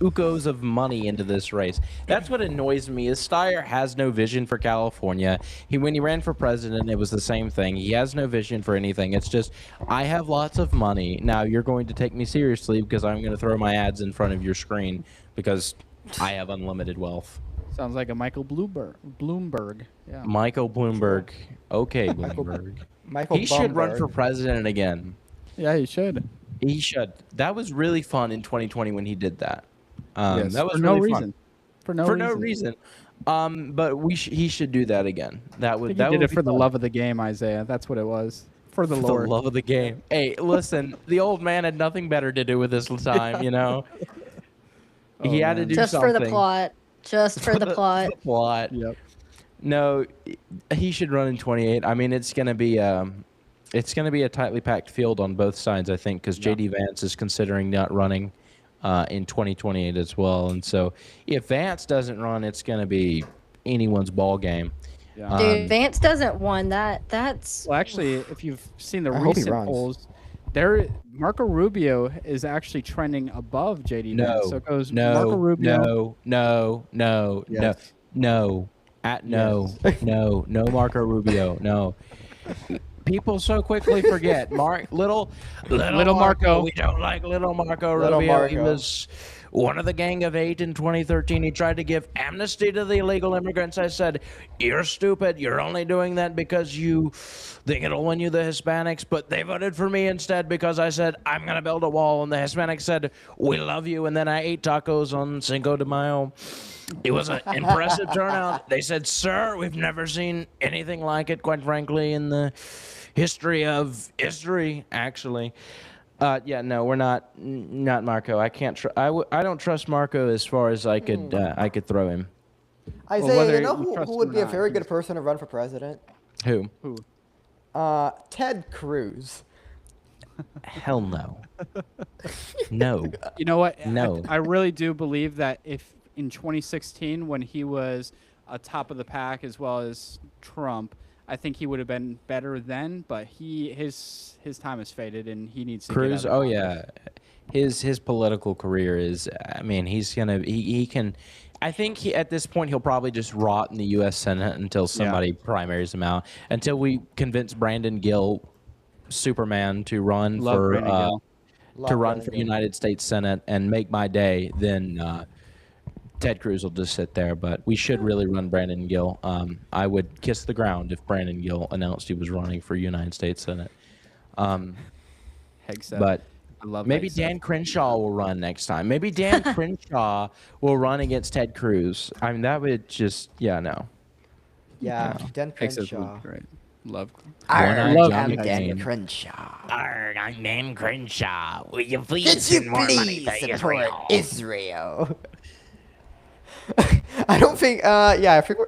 ookos of money into this race. That's what annoys me is Steyer has no vision for California. When he ran for president, it was the same thing. He has no vision for anything. It's just, I have lots of money. Now you're going to take me seriously because I'm going to throw my ads in front of your screen because I have unlimited wealth. Sounds like a Michael Bloomberg. Yeah. Michael Bloomberg. Okay, Bloomberg. Michael He should run Bloomberg. for president again. Yeah, you should. He should. That was really fun in 2020 when he did that. Yes, That was for no really reason. fun. For no reason. But he should do that again. That would I think that he did would it be for the fun. love of the game, Isaiah. That's what it was. For the For Lord. the love of the game. Hey, listen, the old man had nothing better to do with this time, you know. He had to man. do Just something for the plot. Just for the plot. for the plot. Yep. No, he should run in 28. I mean, it's gonna be a tightly packed field on both sides, I think, because Yeah. JD Vance is considering not running in 2028 as well. And so, if Vance doesn't run, it's gonna be anyone's ball game. Yeah. Dude, Vance doesn't want that's Well, actually, if you've seen the I hope he recent runs. polls, Marco Rubio is actually trending above JD No, Vance. So it goes Marco Rubio. no, Yes. no, no, Marco Rubio, no. People so quickly forget little Marco. We don't like little Marco Little Rubio. He Marco. was one of the Gang of Eight in 2013. He tried to give amnesty to the illegal immigrants. I said, "You're stupid. You're only doing that because you think it'll win you the Hispanics." But they voted for me instead because I said I'm gonna build a wall, and the Hispanics said, "We love you." And then I ate tacos on Cinco de Mayo. It was an impressive turnout. They said, "Sir, we've never seen anything like it, quite frankly, in the history of history." Actually, yeah, no, we're not Marco. I can't. I don't trust Marco as far as I could throw him. Isaiah, whether you know you trust who him would or be a not, very good he's- person to run for president? Who? Who? Ted Cruz. Hell no. No. You know what? No. I really do believe that if in 2016, when he was top of the pack as well as Trump, I think he would have been better then. But his time has faded, and he needs to Cruz. Get out Oh of yeah, his political career is. I mean, he can. I think at this point he'll probably just rot in the U.S. Senate until somebody primaries him out. Until we convince Brandon Gill, Superman, to run Love for Brandon Gill. Love to run Brandon for Gill. United States Senate and make my day. Then Ted Cruz will just sit there. But we should really run Brandon Gill. I would kiss the ground if Brandon Gill announced he was running for United States Senate. Hegseth. But I love maybe Hegseth. Dan Crenshaw will run next time. Maybe Dan Crenshaw will run against Ted Cruz. I mean, that would just, no. Yeah, Dan Hegseth Crenshaw. was great. Love. One-eyed love Johnny Dan Dane. Crenshaw. I'm Dan Crenshaw. Will you please Could you send more money please to support Israel? Israel? I don't think. I think we're.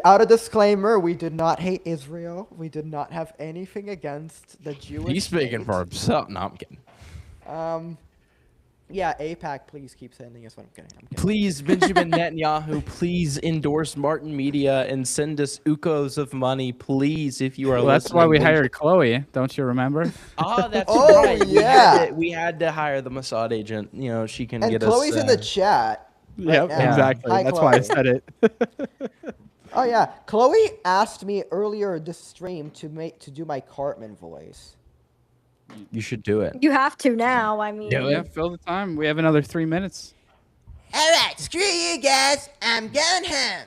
Out of disclaimer, we did not hate Israel. We did not have anything against the Jewish. He's speaking state. for himself. No, I'm kidding. Yeah, APAC, please keep sending us. What I'm kidding. I'm kidding. Please, Benjamin Netanyahu, please endorse Martin Media and send us ookos of money, please, if you are Well, that's listening. why we Benjamin. hired Chloe. Don't you remember? Oh, that's Oh, right. yeah. We had to hire the Mossad agent. You know, she can And get Chloe's us. in the chat. Yep, now. exactly. Hi, That's why I Chloe. said it. Oh yeah, Chloe asked me earlier this stream to do my Cartman voice. You should do it. You have to now. I mean, Do Yeah, it. fill the time. We have another 3 minutes. All right, screw you guys. I'm going home.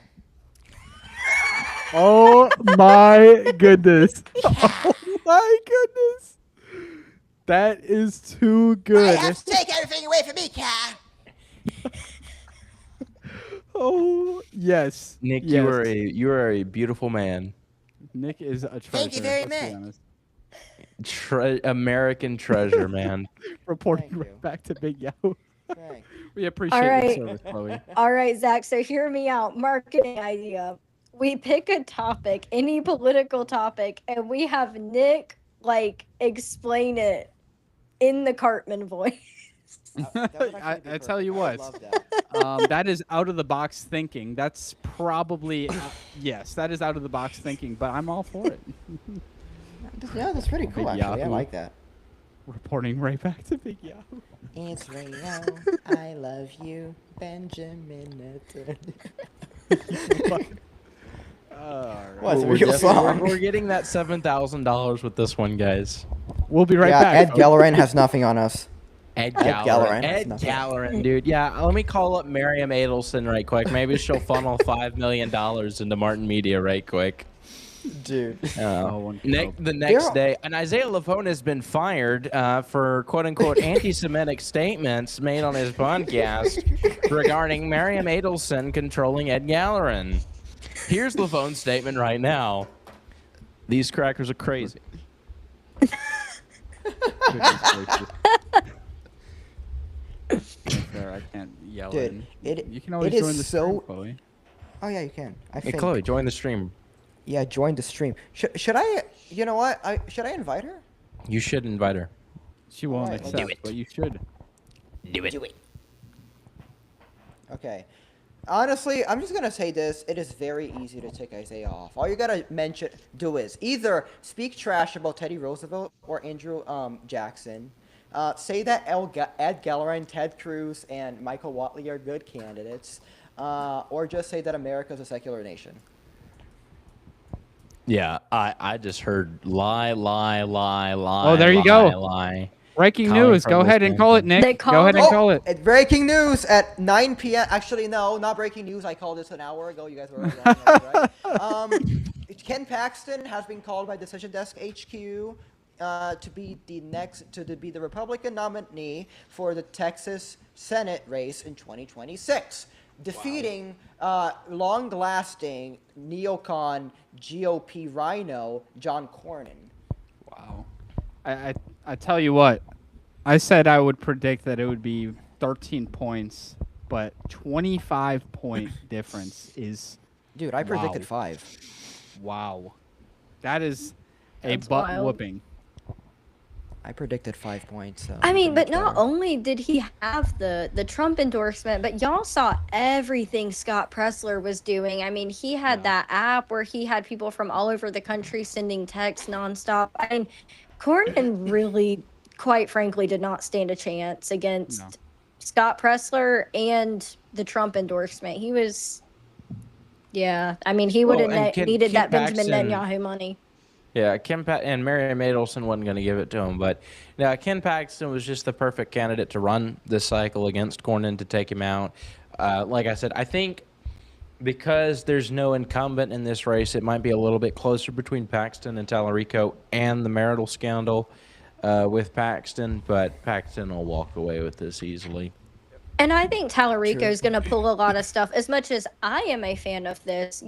Oh my goodness. Oh my goodness. That is too good. take everything away from me, Car. Oh, yes. Nick, yes. you are a beautiful man. Nick is a treasure. Thank you very let's be much. honest. American treasure, man. Reporting Thank right you. back to Big Yahoo. Thank We appreciate All right. your service, Chloe. all right, Zach. So hear me out. Marketing idea. We pick a topic, any political topic, and we have Nick explain it in the Cartman voice. I tell you what, that is out of the box thinking. That's probably yes, that is out of the box thinking. But I'm all for it. Yeah, that's pretty cool, Big actually. I Yahoo. like that. Reporting right back to Big Yahoo. It's Rayo. I love you, Benjamin. What's a We're real definitely- song? We're getting that $7,000 with this one, guys. We'll be right Yeah, back. Ed folks. Gellerin has nothing on us. Ed Gallerin. Gallerin. That's Ed nothing. Gallerin, dude. Yeah, let me call up Miriam Adelson right quick. Maybe she'll funnel $5 million into Martin Media right quick. Dude. one The next day, and Isaiah Lafone has been fired for quote-unquote anti-Semitic statements made on his podcast regarding Miriam Adelson controlling Ed Gallerin. Here's Lafone's statement right now. These crackers are crazy. Goodness gracious. Fair, I can't yell. Dude, in. You can always it is join the so- stream, Chloe. Oh, yeah, you can. I Hey, think. Chloe, join the stream. Yeah, join the stream. Should I, you know what? Should I invite her? You should invite her. She won't Alright, let's accept, do it. but you should. Do it. Okay. Honestly, I'm just gonna say this. It is very easy to take Isaiah off. All you gotta do is either speak trash about Teddy Roosevelt or Andrew Jackson. Say that Ed Gellerin, Ted Cruz, and Michael Watley are good candidates. Or just say that America is a secular nation. Yeah, I just heard lie. Oh, there you go. Lie. Breaking Colin news. from Go this ahead and thing. call it, Nick. They Go ahead and called- call it. It's breaking news at 9 p.m. Actually, no, not breaking news. I called this an hour ago. You guys were already on it, right? Ken Paxton has been called by Decision Desk HQ to be the Republican nominee for the Texas Senate race in 2026, defeating long-lasting neocon GOP rhino John Cornyn. Wow. I tell you what, I said I would predict that it would be 13 points, but 25-point difference is Dude, I predicted Wow. 5. wow. That is a That's butt wild. whooping. I predicted 5 points. So I mean, but much not better. only did he have the Trump endorsement, but y'all saw everything Scott Pressler was doing. I mean, he had that app where he had people from all over the country sending texts nonstop. I mean, Cornyn really, quite frankly, did not stand a chance against No. Scott Pressler and the Trump endorsement. He was, yeah. I mean, he would have and Ken needed that Benjamin Paxton- Netanyahu money. Yeah, and Miriam Adelson wasn't going to give it to him, but now Ken Paxton was just the perfect candidate to run this cycle against Cornyn to take him out. Like I said, I think because there's no incumbent in this race, it might be a little bit closer between Paxton and Tallarico and the marital scandal with Paxton, but Paxton will walk away with this easily. And I think Tallarico is going to pull a lot of stuff. As much as I am a fan of this,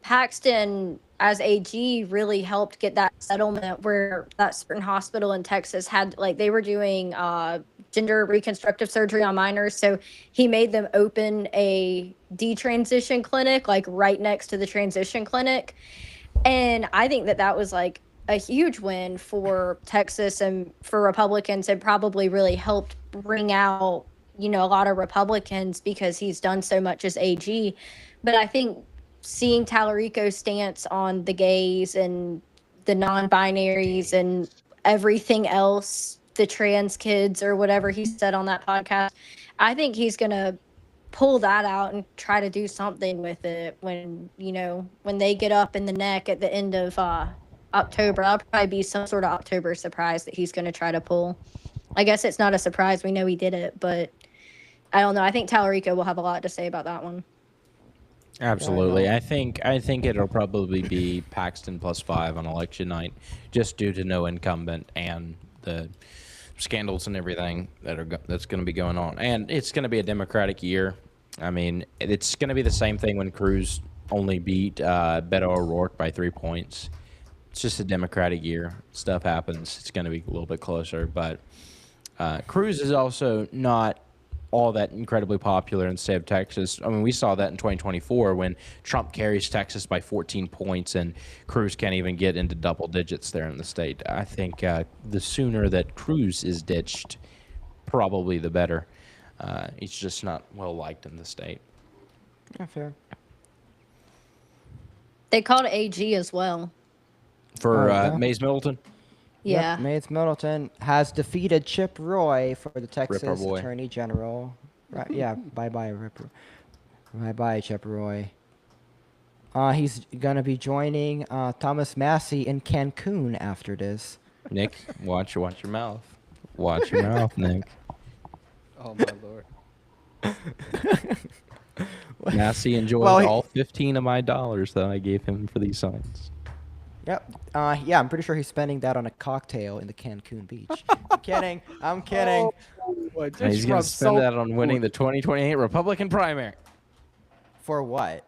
Paxton as AG really helped get that settlement where that certain hospital in Texas had, they were doing gender reconstructive surgery on minors. So he made them open a detransition clinic, right next to the transition clinic. And I think that was a huge win for Texas and for Republicans, and probably really helped bring out, a lot of Republicans because he's done so much as AG. But I think seeing Tallarico's stance on the gays and the non-binaries and everything else, the trans kids or whatever he said on that podcast, I think he's going to pull that out and try to do something with it when they get up in the neck at the end of October. That'll probably be some sort of October surprise that he's going to try to pull. I guess it's not a surprise. We know he did it, but I don't know. I think Tallarico will have a lot to say about that one. Absolutely. I think it'll probably be Paxton +5 on election night, just due to no incumbent and the scandals and everything that's going to be going on. And it's going to be a Democratic year. I mean, it's going to be the same thing when Cruz only beat Beto O'Rourke by 3 points. It's just a Democratic year. Stuff happens. It's going to be a little bit closer. But Cruz is also not all that incredibly popular in the state of Texas. I mean, we saw that in 2024 when Trump carries Texas by 14 points and Cruz can't even get into double digits there in the state. I think the sooner that Cruz is ditched, probably the better. He's just not well liked in the state. Yeah, fair. They called AG as well. For yeah. Mays Middleton? Yeah. Yep, Mays Middleton has defeated Chip Roy for the Texas boy. Attorney General. Right? Yeah. Bye, Ripper. Bye, Chip Roy. He's gonna be joining Thomas Massey in Cancun after this. Nick, watch your mouth. Watch your mouth, Nick. Oh my lord. Massey enjoyed all 15 of my dollars that I gave him for these signs. Yep. Yeah, I'm pretty sure he's spending that on a cocktail in the Cancun beach. I'm kidding. I'm kidding. What, And he's going to spend that on winning the 2028 Republican primary. For what?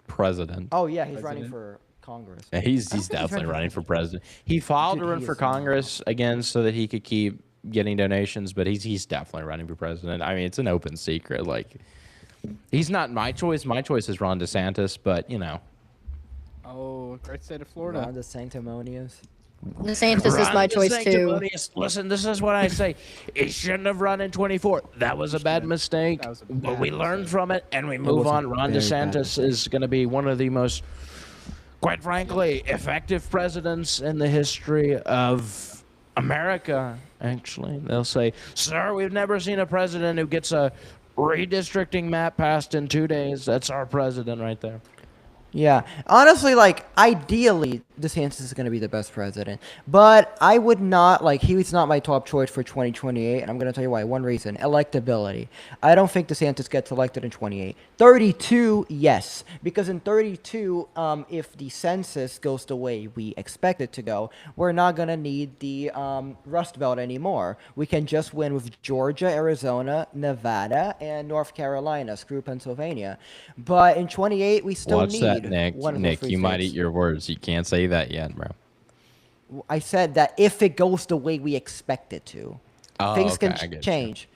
President. Oh yeah, he's running for Congress. Yeah, he's definitely running for president. He filed to Dude, run he for is Congress again so that he could keep getting donations, but he's definitely running for president. I mean, it's an open secret. Like, he's not my choice. My choice is Ron DeSantis, but you know. Oh, great state of Florida. Ron the Sanctimonious. DeSantis is Ron my choice too. DeSantis. Listen, this is what I say. He shouldn't have run in 24. That was a bad mistake, That was a but bad we learned mistake. from it and we move was a on. Ron very bad DeSantis is going to be one of the most, quite frankly, effective presidents in the history of America, actually. They'll say, sir, we've never seen a president who gets a redistricting map passed in 2 days. That's our president right there. Yeah, honestly, like, ideally, DeSantis is going to be the best president. But I would not, like, he's not my top choice for 2028, and I'm going to tell you why. One reason, electability. I don't think DeSantis gets elected in 28. 32, yes. Because in 32, if the census goes the way we expect it to go, we're not going to need the Rust Belt anymore. We can just win with Georgia, Arizona, Nevada, and North Carolina. Screw Pennsylvania. But in 28, we still Watch need that, Nick. one of the Nick, three you might states. eat your words. You can't say that yet, bro. I said that if it goes the way we expect it to, Oh, things okay, can I get you. change.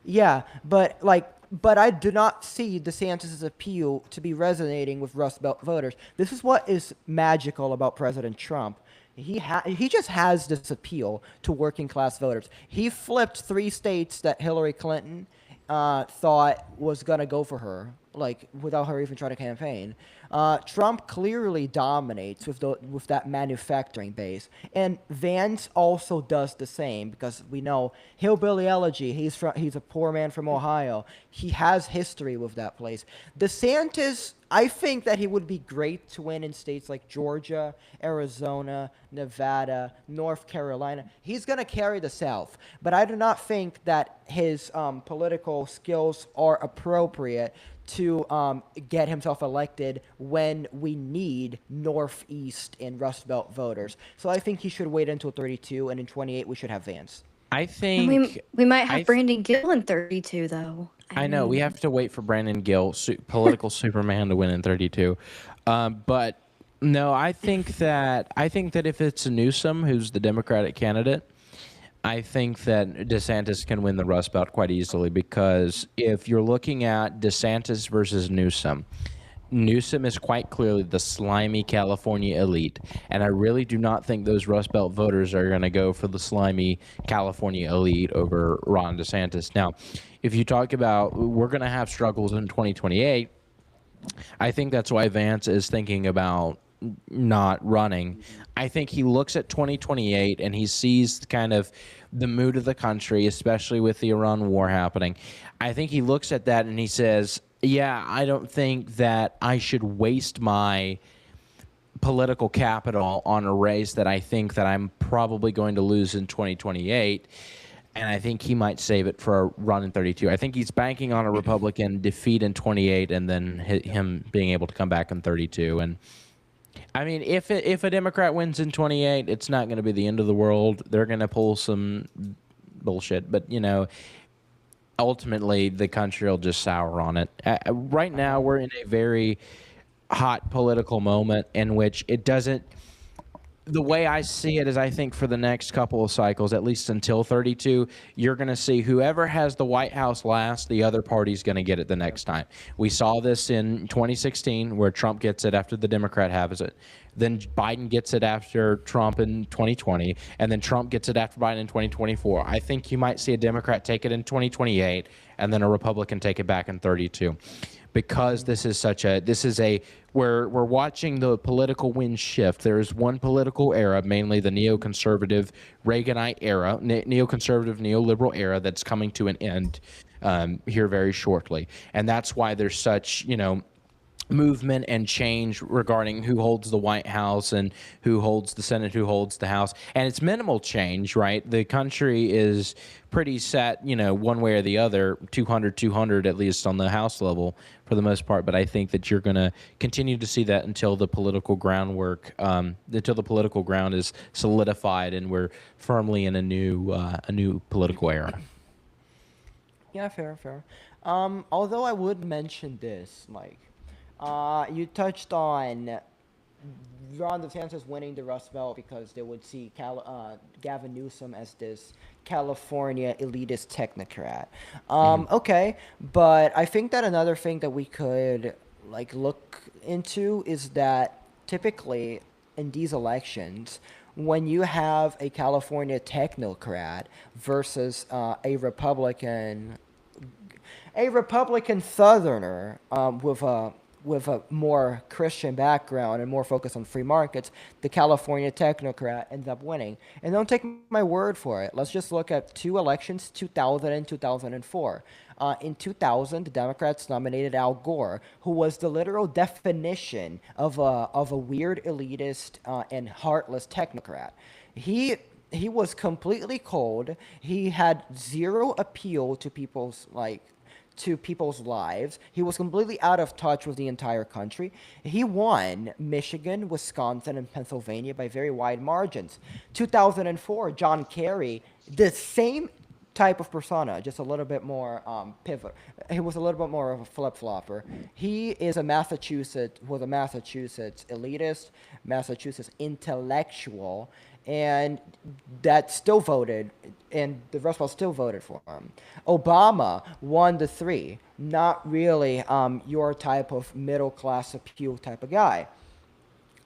Yeah, but I do not see DeSantis' appeal to be resonating with Rust Belt voters. This is what is magical about President Trump. He just has this appeal to working class voters. He flipped 3 states that Hillary Clinton thought was gonna go for her, like, without her even trying to campaign. Trump clearly dominates with that manufacturing base, and Vance also does the same because we know hillbilly elegy. He's a poor man from Ohio. He has history with that place. DeSantis, I think that he would be great to win in states like Georgia, Arizona, Nevada, North Carolina. He's going to carry the South, but I do not think that his political skills are appropriate to get himself elected when we need Northeast and Rust Belt voters. So I think he should wait until 32, and in 28 we should have Vance. I think We might have Brandon Gill in 32 though. I know we have to wait for Brandon Gill, political Superman, to win in 32. But no, I think that if it's Newsom who's the Democratic candidate, I think that DeSantis can win the Rust Belt quite easily, because if you're looking at DeSantis versus Newsom, Newsom is quite clearly the slimy California elite, and I really do not think those Rust Belt voters are going to go for the slimy California elite over Ron DeSantis. Now, if you talk about we're going to have struggles in 2028, I think that's why Vance is thinking about not running. I think he looks at 2028 and he sees kind of the mood of the country, especially with the Iran war happening. I think he looks at that and he says, yeah, I don't think that I should waste my political capital on a race that I think that I'm probably going to lose in 2028. And I think he might save it for a run in 32. I think he's banking on a Republican defeat in 28 and then him being able to come back in 32. And I mean, if a Democrat wins in 28, it's not going to be the end of the world. They're going to pull some bullshit, but ultimately the country will just sour on it. Right now, we're in a very hot political moment in which it doesn't. The way I see it is, I think for the next couple of cycles, at least until 32, you're going to see whoever has the White House last, the other party's going to get it the next time. We saw this in 2016 where Trump gets it after the Democrat has it. Then Biden gets it after Trump in 2020, and then Trump gets it after Biden in 2024. I think you might see a Democrat take it in 2028, and then a Republican take it back in 32. Because this is we're watching the political wind shift. There is one political era, mainly the neoconservative Reaganite era, neoconservative neoliberal era, that's coming to an end here very shortly, and that's why there's such movement and change regarding who holds the White House and who holds the Senate, who holds the House. And it's minimal change, right? The country is pretty set, one way or the other, 200, at least on the House level for the most part. But I think that you're going to continue to see that until the political groundwork, until the political ground is solidified and we're firmly in a new political era. Yeah, fair. Although I would mention this, Mike. You touched on Ron DeSantis winning the Rust Belt because they would see Gavin Newsom as this California elitist technocrat. Okay, but I think that another thing that we could look into is that typically in these elections, when you have a California technocrat versus a Republican Southerner with a more Christian background and more focus on free markets, the California technocrat ends up winning. And don't take my word for it. Let's just look at two elections, 2000 and 2004. In 2000, the Democrats nominated Al Gore, who was the literal definition of a weird elitist and heartless technocrat. He was completely cold. He had zero appeal to people's lives. He was completely out of touch with the entire country. He won Michigan, Wisconsin, and Pennsylvania by very wide margins. 2004, John Kerry, the same type of persona, just a little bit more pivot. He was a little bit more of a flip-flopper. He is a Massachusetts elitist, Massachusetts intellectual, and that still voted, and the Rust Belt still voted for him. Obama won the three, not really your type of middle-class appeal type of guy.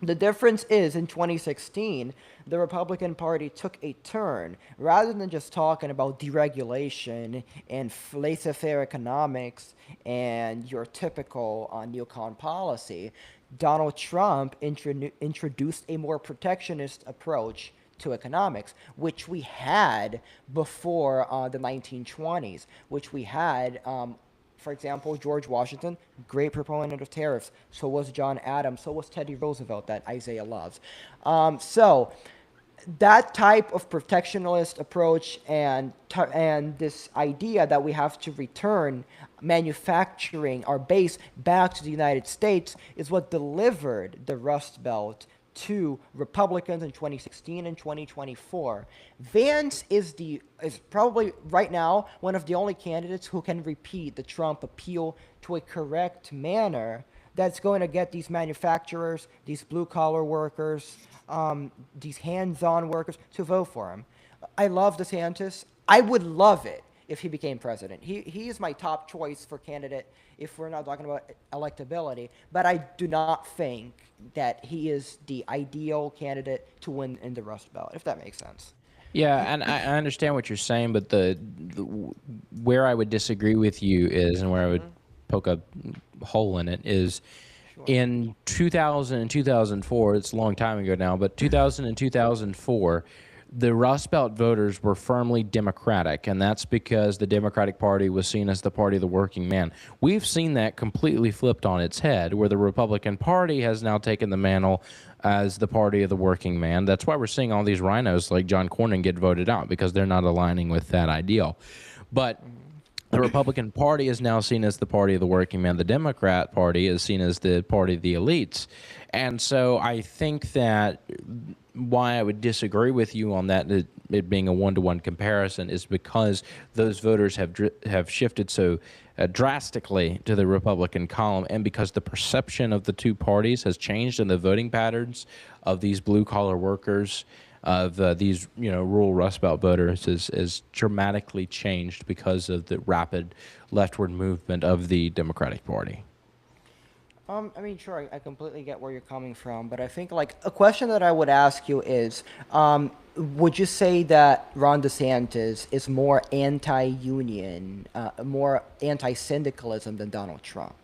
The difference is, in 2016, the Republican Party took a turn. Rather than just talking about deregulation and laissez-faire economics and your typical neocon policy, Donald Trump introduced a more protectionist approach to economics, which we had before the 1920s, which we had, for example, George Washington, great proponent of tariffs. So was John Adams. So was Teddy Roosevelt, that Isaiah loves. So that type of protectionist approach and this idea that we have to return manufacturing, our base, back to the United States is what delivered the Rust Belt to Republicans in 2016 and 2024. Vance is probably right now one of the only candidates who can repeat the Trump appeal to a correct manner that's going to get these manufacturers, these blue-collar workers, these hands-on workers to vote for him. I love DeSantis. I would love it if he became president. He is my top choice for candidate if we're not talking about electability, but I do not think that he is the ideal candidate to win in the Rust Belt, if that makes sense. Yeah, and I understand what you're saying, but the where I would disagree with you is, and where I would poke a hole in it is, in 2000 and 2004, it's a long time ago now, but 2000 and 2004, the Rust Belt voters were firmly Democratic, and that's because the Democratic Party was seen as the party of the working man. We've seen that completely flipped on its head, where the Republican Party has now taken the mantle as the party of the working man. That's why we're seeing all these rhinos like John Cornyn get voted out, because they're not aligning with that ideal. But the Republican Party is now seen as the party of the working man. The Democrat Party is seen as the party of the elites. And so I think that why I would disagree with you on that, it being a one-to-one comparison, is because those voters have shifted so drastically to the Republican column, and because the perception of the two parties has changed, and the voting patterns of these blue-collar workers, of these rural Rust Belt voters, is dramatically changed because of the rapid leftward movement of the Democratic Party. I mean, sure, I completely get where you're coming from, but I think like a question that I would ask you is, would you say that Ron DeSantis is more anti-union, more anti-syndicalism than Donald Trump?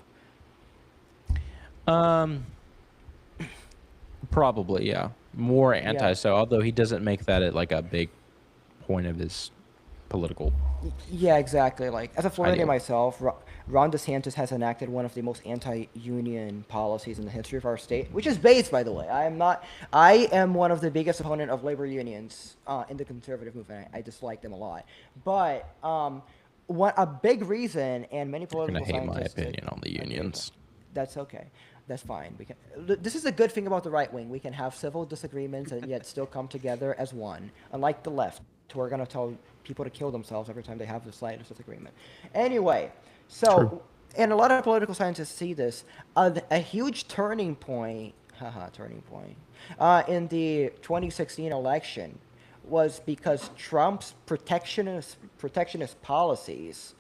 Probably, yeah. More anti, Yeah. so although he doesn't make that like a big point of his political. Yeah, exactly. Like, as a Floridian Idea. myself, Ron DeSantis has enacted one of the most anti-union policies in the history of our state, which is based, by the way. I am one of the biggest opponent of labor unions in the conservative movement. I dislike them a lot. But a big reason, and many I'm political gonna hate my scientists... opinion on the unions. That's okay. That's fine. This is a good thing about the right wing. We can have civil disagreements and yet still come together as one. Unlike the left, who are going to tell people to kill themselves every time they have the slightest disagreement. Anyway, so, True. and a lot of political scientists see this, a huge turning point, in the 2016 election was because Trump's protectionist policies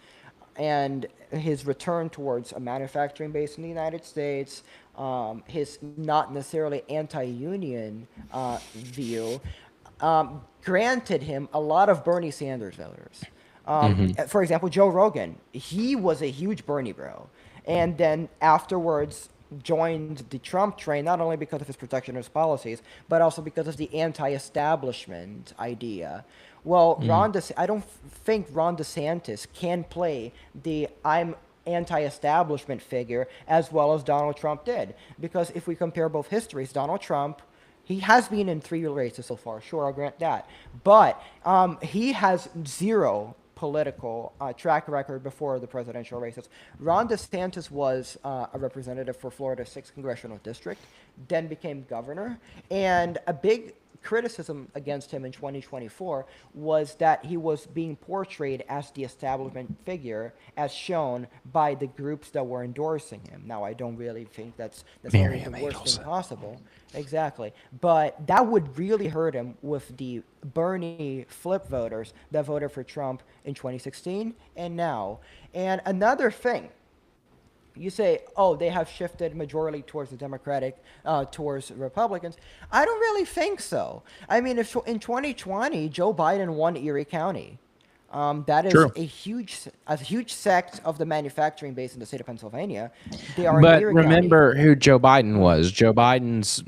and his return towards a manufacturing base in the United States, his not necessarily anti-union view, granted him a lot of Bernie Sanders voters. For example, Joe Rogan, he was a huge Bernie bro, and then afterwards joined the Trump train, not only because of his protectionist policies, but also because of the anti-establishment idea. Well, I don't think Ron DeSantis can play the I'm anti-establishment figure as well as Donald Trump did. Because if we compare both histories, Donald Trump, he has been in 3 races so far, sure, I'll grant that. But he has zero political track record before the presidential races. Ron DeSantis was a representative for Florida's 6th congressional district, then became governor, and a big criticism against him in 2024 was that he was being portrayed as the establishment figure as shown by the groups that were endorsing him. Now, I don't really think that's necessarily the worst thing possible. Exactly. But that would really hurt him with the Bernie flip voters that voted for Trump in 2016 and now. And another thing, you say, oh, they have shifted majority towards the Democratic, towards Republicans. I don't really think so. I mean, if in 2020, Joe Biden won Erie County. That is True. a huge sect of the manufacturing base in the state of Pennsylvania. They are But in Erie remember County. who Joe Biden was. Joe Biden's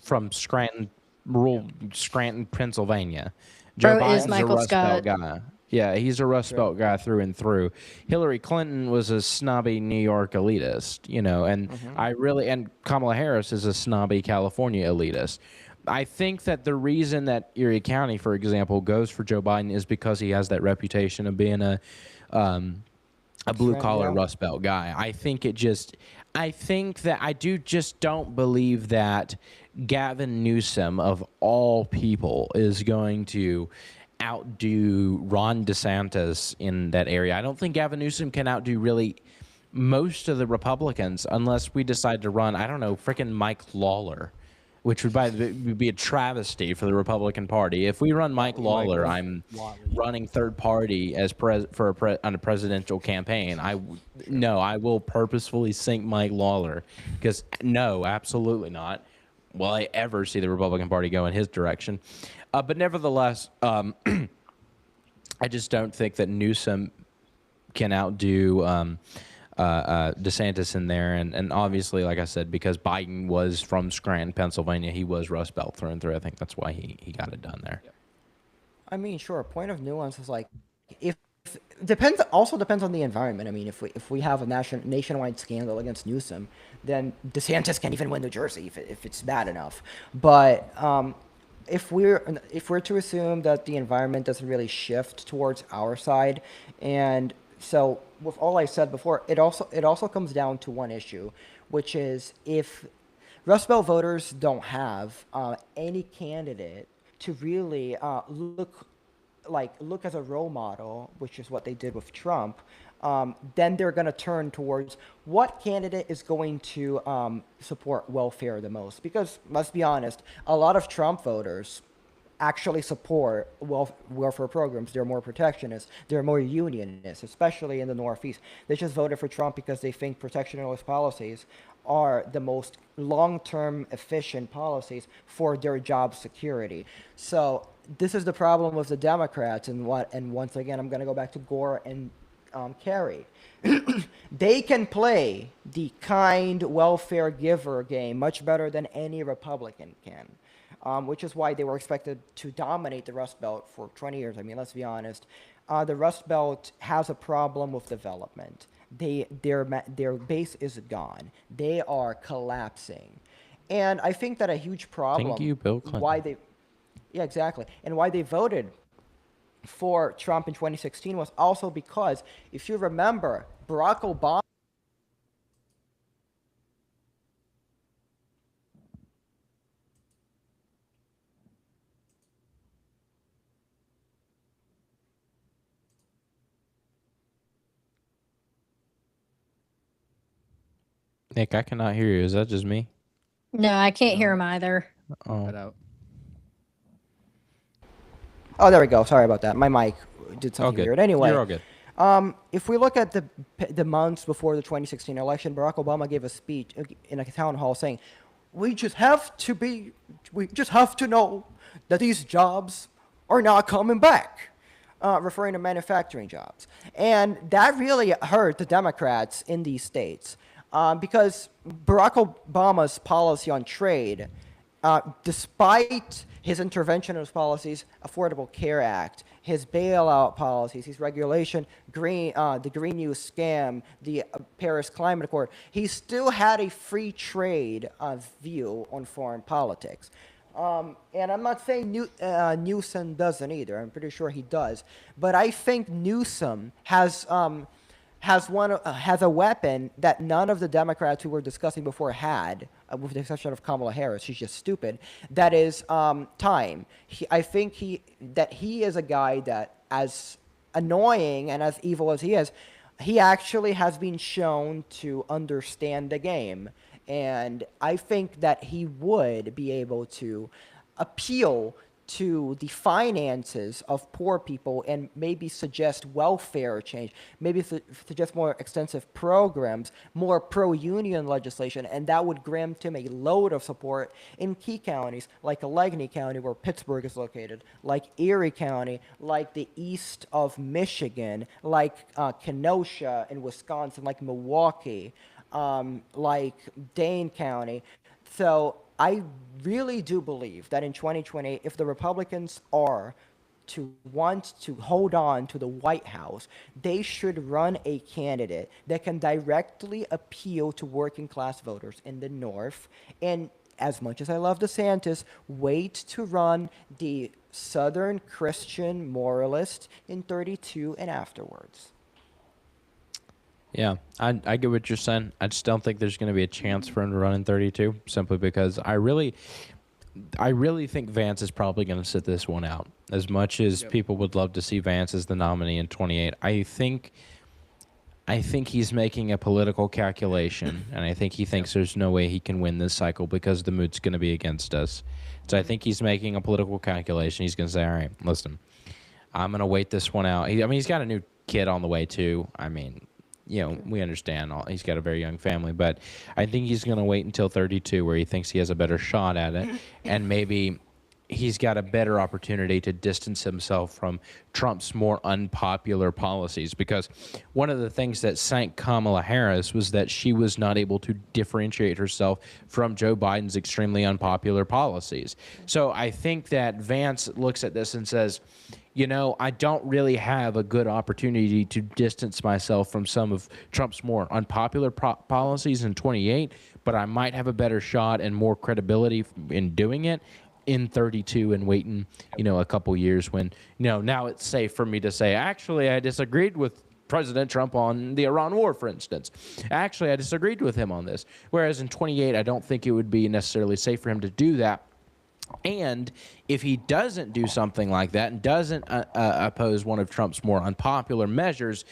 from Scranton, rural Scranton, Pennsylvania. Joe Bro is Biden's Michael a Rust Belt Scott. guy. Yeah, he's a Rust Belt guy through and through. Hillary Clinton was a snobby New York elitist, and Kamala Harris is a snobby California elitist. I think that the reason that Erie County, for example, goes for Joe Biden is because he has that reputation of being a blue collar Yeah. Rust Belt guy. I think that I just don't believe that Gavin Newsom of all people is going to outdo Ron DeSantis in that area. I don't think Gavin Newsom can outdo really most of the Republicans unless we decide to run, I don't know, frickin' Mike Lawler, which would be a travesty for the Republican Party. If we run Mike Lawler, I'm running third party as on a presidential campaign. I will purposefully sink Mike Lawler because no, absolutely not will I ever see the Republican Party go in his direction. But nevertheless, I just don't think that Newsom can outdo DeSantis in there. And obviously, like I said, because Biden was from Scranton, Pennsylvania, he was Rust Belt through and through. I think that's why he got it done there. I mean, sure. Point of nuance is like if depends also depends on the environment. I mean, if we have a nationwide scandal against Newsom, then DeSantis can't even win New Jersey if it's bad enough. But if we're to assume that the environment doesn't really shift towards our side, and so with all I said before, it also comes down to one issue, which is if Rust Belt voters don't have any candidate to really look as a role model, which is what they did with Trump, then they're going to turn towards what candidate is going to support welfare the most. Because let's be honest, a lot of Trump voters actually support welfare programs. They're more protectionist. They're more unionist, especially in the Northeast. They just voted for Trump because they think protectionist policies are the most long-term efficient policies for their job security. So this is the problem with the Democrats, and once again, I'm going to go back to Gore and Kerry. They can play the kind welfare giver game much better than any Republican can, which is why they were expected to dominate the Rust Belt for 20 years. I mean, let's be honest. The Rust Belt has a problem with development. Their base is gone. They are collapsing, and I think that a huge problem. Thank you, Bill Clinton. Why they, yeah, exactly, and why they voted for Trump in 2016 was also because, if you remember, Barack Obama. Nick, I cannot hear you. Is that just me? No, I can't hear No. him either. Oh, Cut out. Oh, there we go. Sorry about that. My mic did all something good. weird. Anyway, You're all good. if we look at the months before the 2016 election, Barack Obama gave a speech in a town hall saying, we just have to know that these jobs are not coming back," referring to manufacturing jobs. And that really hurt the Democrats in these states, because Barack Obama's policy on trade, despite his interventionist policies, Affordable Care Act, his bailout policies, his regulation, the Green New scam, the Paris Climate Accord, he still had a free trade view on foreign politics. And I'm not saying Newsom doesn't either. I'm pretty sure he does. But I think Newsom has a weapon that none of the Democrats who were discussing before had, with the exception of Kamala Harris. She's just stupid. That is time. I think he is a guy that, as annoying and as evil as he is, he actually has been shown to understand the game. And I think that he would be able to appeal to the finances of poor people and maybe suggest welfare change, maybe suggest more extensive programs, more pro-union legislation, and that would grant him a load of support in key counties like Allegheny County, where Pittsburgh is located, like Erie County, like the east of Michigan, like Kenosha in Wisconsin, like Milwaukee, like Dane County. So I really do believe that in 2020, if the Republicans are to want to hold on to the White House, they should run a candidate that can directly appeal to working class voters in the North. And as much as I love DeSantis, wait to run the Southern Christian moralist in 32 and afterwards. Yeah, I get what you're saying. I just don't think there's going to be a chance for him to run in 32, simply because I really think Vance is probably going to sit this one out. As much as people would love to see Vance as the nominee in 28, I think he's making a political calculation, and I think he thinks there's no way he can win this cycle because the mood's going to be against us. So I think he's making a political calculation. He's going to say, all right, listen, I'm going to wait this one out. He's got a new kid on the way, too. I mean, we understand he's got a very young family, but I think he's going to wait until 32 where he thinks he has a better shot at it, and maybe he's got a better opportunity to distance himself from Trump's more unpopular policies, because one of the things that sank Kamala Harris was that she was not able to differentiate herself from Joe Biden's extremely unpopular policies. So I think that Vance looks at this and says, you know, I don't really have a good opportunity to distance myself from some of Trump's more unpopular policies in 28, but I might have a better shot and more credibility in doing it in 32 and waiting, you know, a couple years when, you know, now it's safe for me to say, actually, I disagreed with President Trump on the Iran war, for instance. Actually, I disagreed with him on this. Whereas in 28, I don't think it would be necessarily safe for him to do that. And if he doesn't do something like that and doesn't oppose one of Trump's more unpopular measures,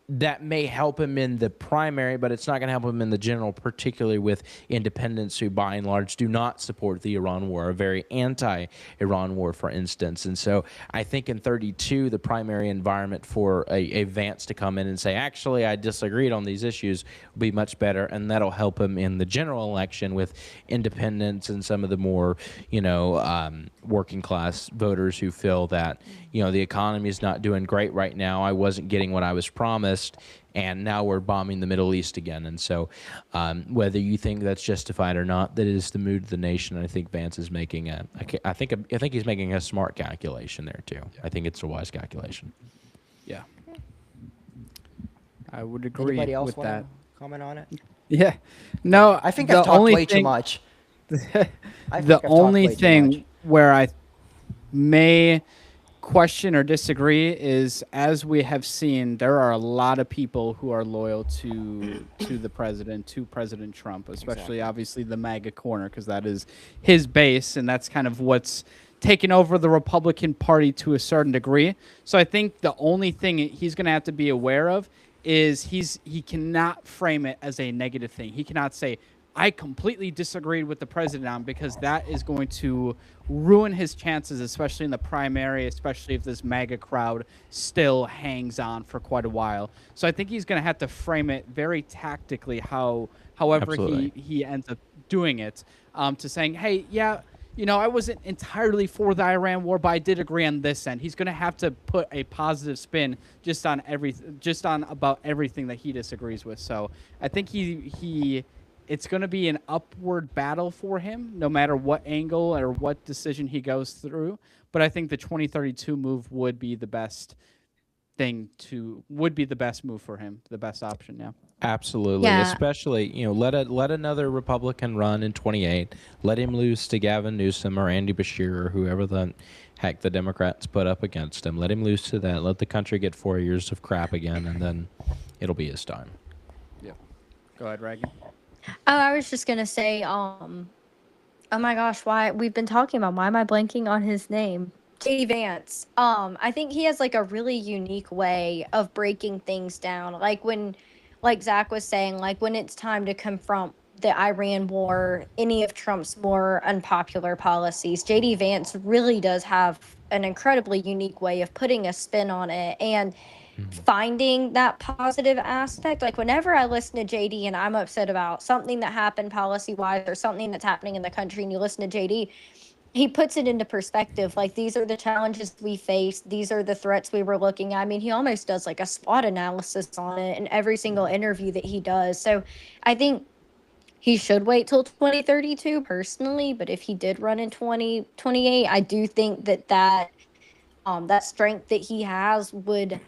that may help him in the primary, but it's not going to help him in the general, particularly with independents who, by and large, do not support the Iran war, are very anti-Iran war, for instance. And so I think in 32, the primary environment for a Vance to come in and say, actually, I disagreed on these issues, will be much better, and that'll help him in the general election with independents and some of the more, you know, working class voters who feel that, you know, the economy is not doing great right now. I wasn't getting what I was promised, and now we're bombing the Middle East again. And so whether you think that's justified or not, that is the mood of the nation. I think Vance is making I think he's making a smart calculation there too. I think it's a wise calculation. Yeah. I would agree Anybody else with want that. to comment on it? Yeah. No, I think the I've talked only way too thing- much. I think The I've talked only way too much. thing where I may question or disagree is, as we have seen, there are a lot of people who are loyal to the president, to President Trump, especially obviously the MAGA corner, because that is his base, and that's kind of what's taken over the Republican Party to a certain degree. So I think the only thing he's going to have to be aware of is he cannot frame it as a negative thing. He cannot say, I completely disagreed with the president on, because that is going to ruin his chances, especially in the primary, especially if this MAGA crowd still hangs on for quite a while. So I think he's going to have to frame it very tactically, however Absolutely. he ends up doing it, to saying, hey, yeah, you know, I wasn't entirely for the Iran war, but I did agree on this end. He's going to have to put a positive spin just on about everything that he disagrees with. So I think it's going to be an upward battle for him, no matter what angle or what decision he goes through. But I think the 2032 move would be the best move for him, the best option. Yeah. Absolutely, Yeah. especially, you know, let another Republican run in 28. Let him lose to Gavin Newsom or Andy Beshear or whoever the heck the Democrats put up against him. Let him lose to that. Let the country get 4 years of crap again, and then it'll be his time. Yeah. Go ahead, Reagan. Oh, I was just gonna say, oh my gosh, why we've been talking about, why am I blanking on his name? JD Vance. I think he has like a really unique way of breaking things down. Like Zach was saying, like when it's time to confront the Iran war, any of Trump's more unpopular policies, JD Vance really does have an incredibly unique way of putting a spin on it and finding that positive aspect. Like whenever I listen to JD and I'm upset about something that happened policy wise or something that's happening in the country, and you listen to JD, he puts it into perspective. Like, these are the challenges we face. These are the threats we were looking at. I mean, he almost does like a SWOT analysis on it in every single interview that he does. So I think he should wait till 2032 personally. But if he did run in 2028, I do think that strength that he has would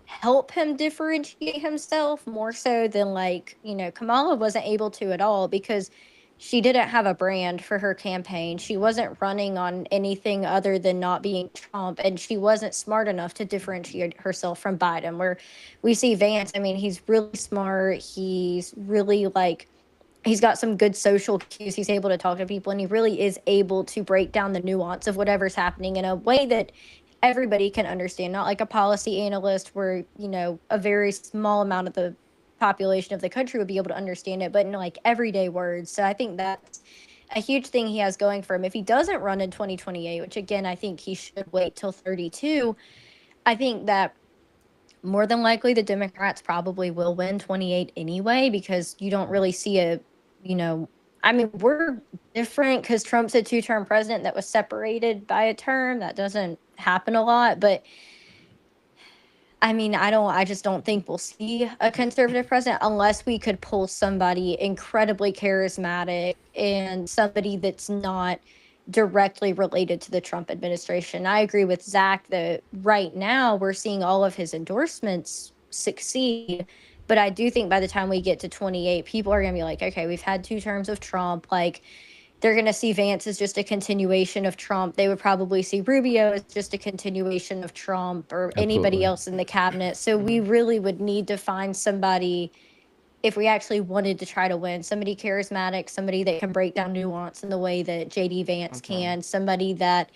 help him differentiate himself more so than, like, Kamala wasn't able to at all, because she didn't have a brand for her campaign. She wasn't running on anything other than not being Trump, and she wasn't smart enough to differentiate herself from Biden. Where we see Vance, I mean, he's really smart. He's really, like, he's got some good social cues. He's able to talk to people, and he really is able to break down the nuance of whatever's happening in a way that everybody can understand, not like a policy analyst where, a very small amount of the population of the country would be able to understand it, but in like everyday words. So I think that's a huge thing he has going for him. If he doesn't run in 2028, which again, I think he should wait till 32, I think that more than likely the Democrats probably will win 28 anyway, because you don't really see I mean, we're different because Trump's a two-term president that was separated by a term. That doesn't happen a lot, but I mean, I just don't think we'll see a conservative president unless we could pull somebody incredibly charismatic and somebody that's not directly related to the Trump administration. I agree with Zach that right now we're seeing all of his endorsements succeed. But I do think by the time we get to 28, people are going to be like, okay, we've had 2 terms of Trump. Like, they're going to see Vance as just a continuation of Trump. They would probably see Rubio as just a continuation of Trump or anybody Absolutely. else in the cabinet. So we really would need to find somebody, if we actually wanted to try to win, somebody charismatic, somebody that can break down nuance in the way that JD Vance can, somebody that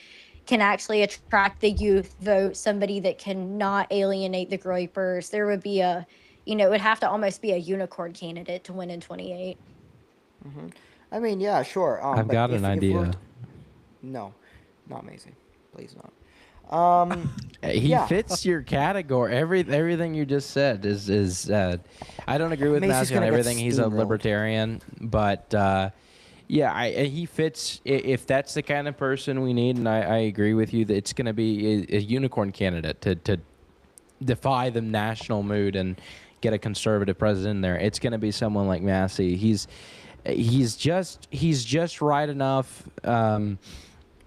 can actually attract the youth vote, somebody that can not alienate the groypers. There would be it would have to almost be a unicorn candidate to win in 28. I mean, yeah, sure. I've But got an if we're idea. no, not amazing. Please not. He Yeah. fits your category. Everything you just said is. I don't agree with Macy's Matthew on gonna get everything. He's a steamrolled. libertarian, but yeah, he fits. If that's the kind of person we need, and I agree with you that it's going to be a unicorn candidate to defy the national mood and get a conservative president in there. It's going to be someone like Massey. He's just right enough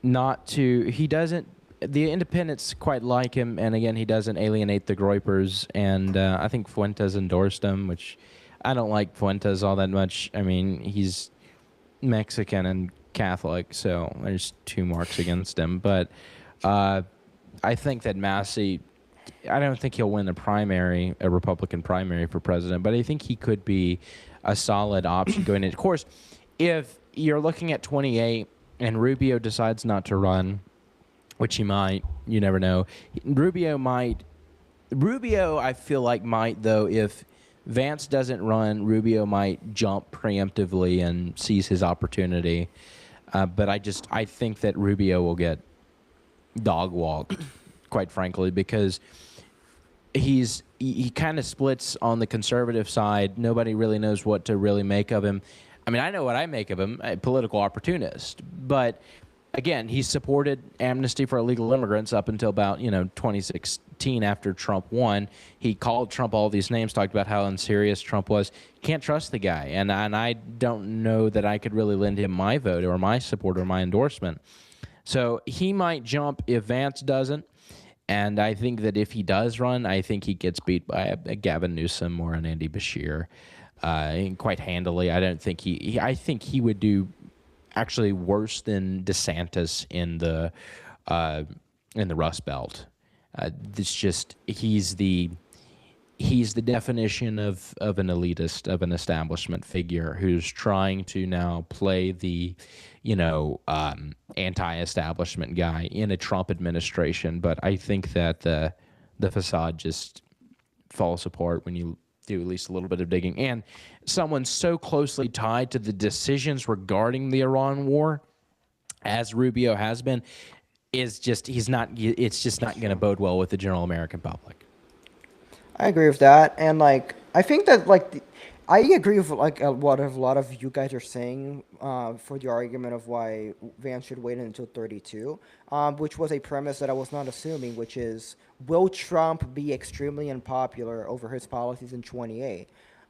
not to. He doesn't. The independents quite like him, and again, he doesn't alienate the groypers. And I think Fuentes endorsed him, which I don't like Fuentes all that much. I mean, he's Mexican and Catholic, so there's 2 marks against him. But I think that Massey, I don't think he'll win a Republican primary for president, but I think he could be a solid option going in. Of course, if you're looking at 28 and Rubio decides not to run, which he might, you never know. Rubio, I feel like might, though, if Vance doesn't run, Rubio might jump preemptively and seize his opportunity. But I think that Rubio will get dog walked, quite frankly, because he kind of splits on the conservative side. Nobody really knows what to really make of him. I mean, I know what I make of him, a political opportunist. But again, he supported amnesty for illegal immigrants up until about 2016 after Trump won. He called Trump all these names, talked about how unserious Trump was. Can't trust the guy, and I don't know that I could really lend him my vote or my support or my endorsement. So he might jump if Vance doesn't. And I think that if he does run, I think he gets beat by a Gavin Newsom or an Andy Bashir quite handily. I don't think I think he would do actually worse than DeSantis in the Rust Belt. It's just he's the definition of an elitist, of an establishment figure who's trying to now play the anti-establishment guy in a Trump administration. But I think that the facade just falls apart when you do at least a little bit of digging. And someone so closely tied to the decisions regarding the Iran war, as Rubio has been, it's just not going to bode well with the general American public. I agree with that, and I think that I agree with what a lot of you guys are saying for the argument of why Vance should wait until 32, which was a premise that I was not assuming, which is, will Trump be extremely unpopular over his policies in 28?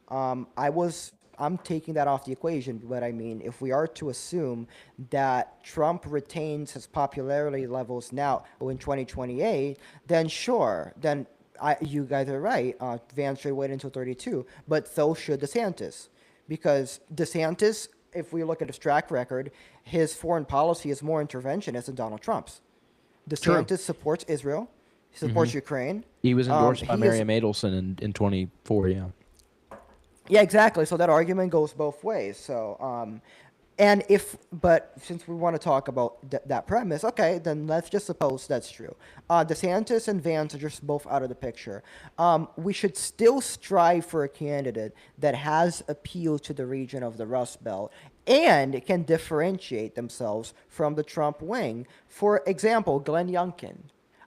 I'm taking that off the equation, but I mean, if we are to assume that Trump retains his popularity levels now in 2028, then sure, then you guys are right. Vance should wait until 32, but so should DeSantis, because DeSantis, if we look at his track record, his foreign policy is more interventionist than Donald Trump's. DeSantis supports Israel, he supports Ukraine. He was endorsed by Miriam Adelson in 24. Yeah. Yeah, exactly. So that argument goes both ways. So, but since we want to talk about that premise, okay, then let's just suppose that's true. DeSantis and Vance are just both out of the picture. We should still strive for a candidate that has appeal to the region of the Rust Belt and can differentiate themselves from the Trump wing. For example, Glenn Youngkin.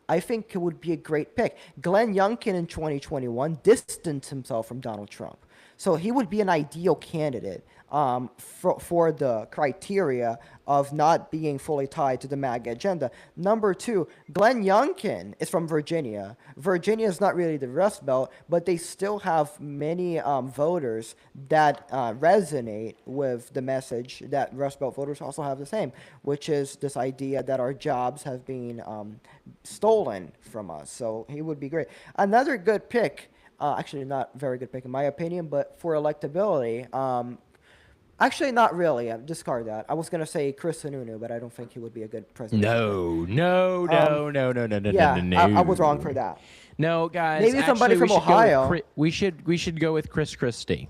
I think it would be a great pick. Glenn Youngkin in 2021 distanced himself from Donald Trump. So he would be an ideal candidate for the criteria of not being fully tied to the MAGA agenda. Number two, Glenn Youngkin is from Virginia. Virginia is not really the Rust Belt, but they still have many voters that resonate with the message that Rust Belt voters also have the same, which is this idea that our jobs have been stolen from us. So he would be great. Another good pick, actually not very good pick in my opinion, but for electability, actually, not really. Discard that. I was gonna say Chris Sununu, but I don't think he would be a good president. No, no, no, no, no, no, no, Yeah, no, I was wrong no. for that. No, guys. Maybe somebody actually, from Ohio. we should go with Chris Christie.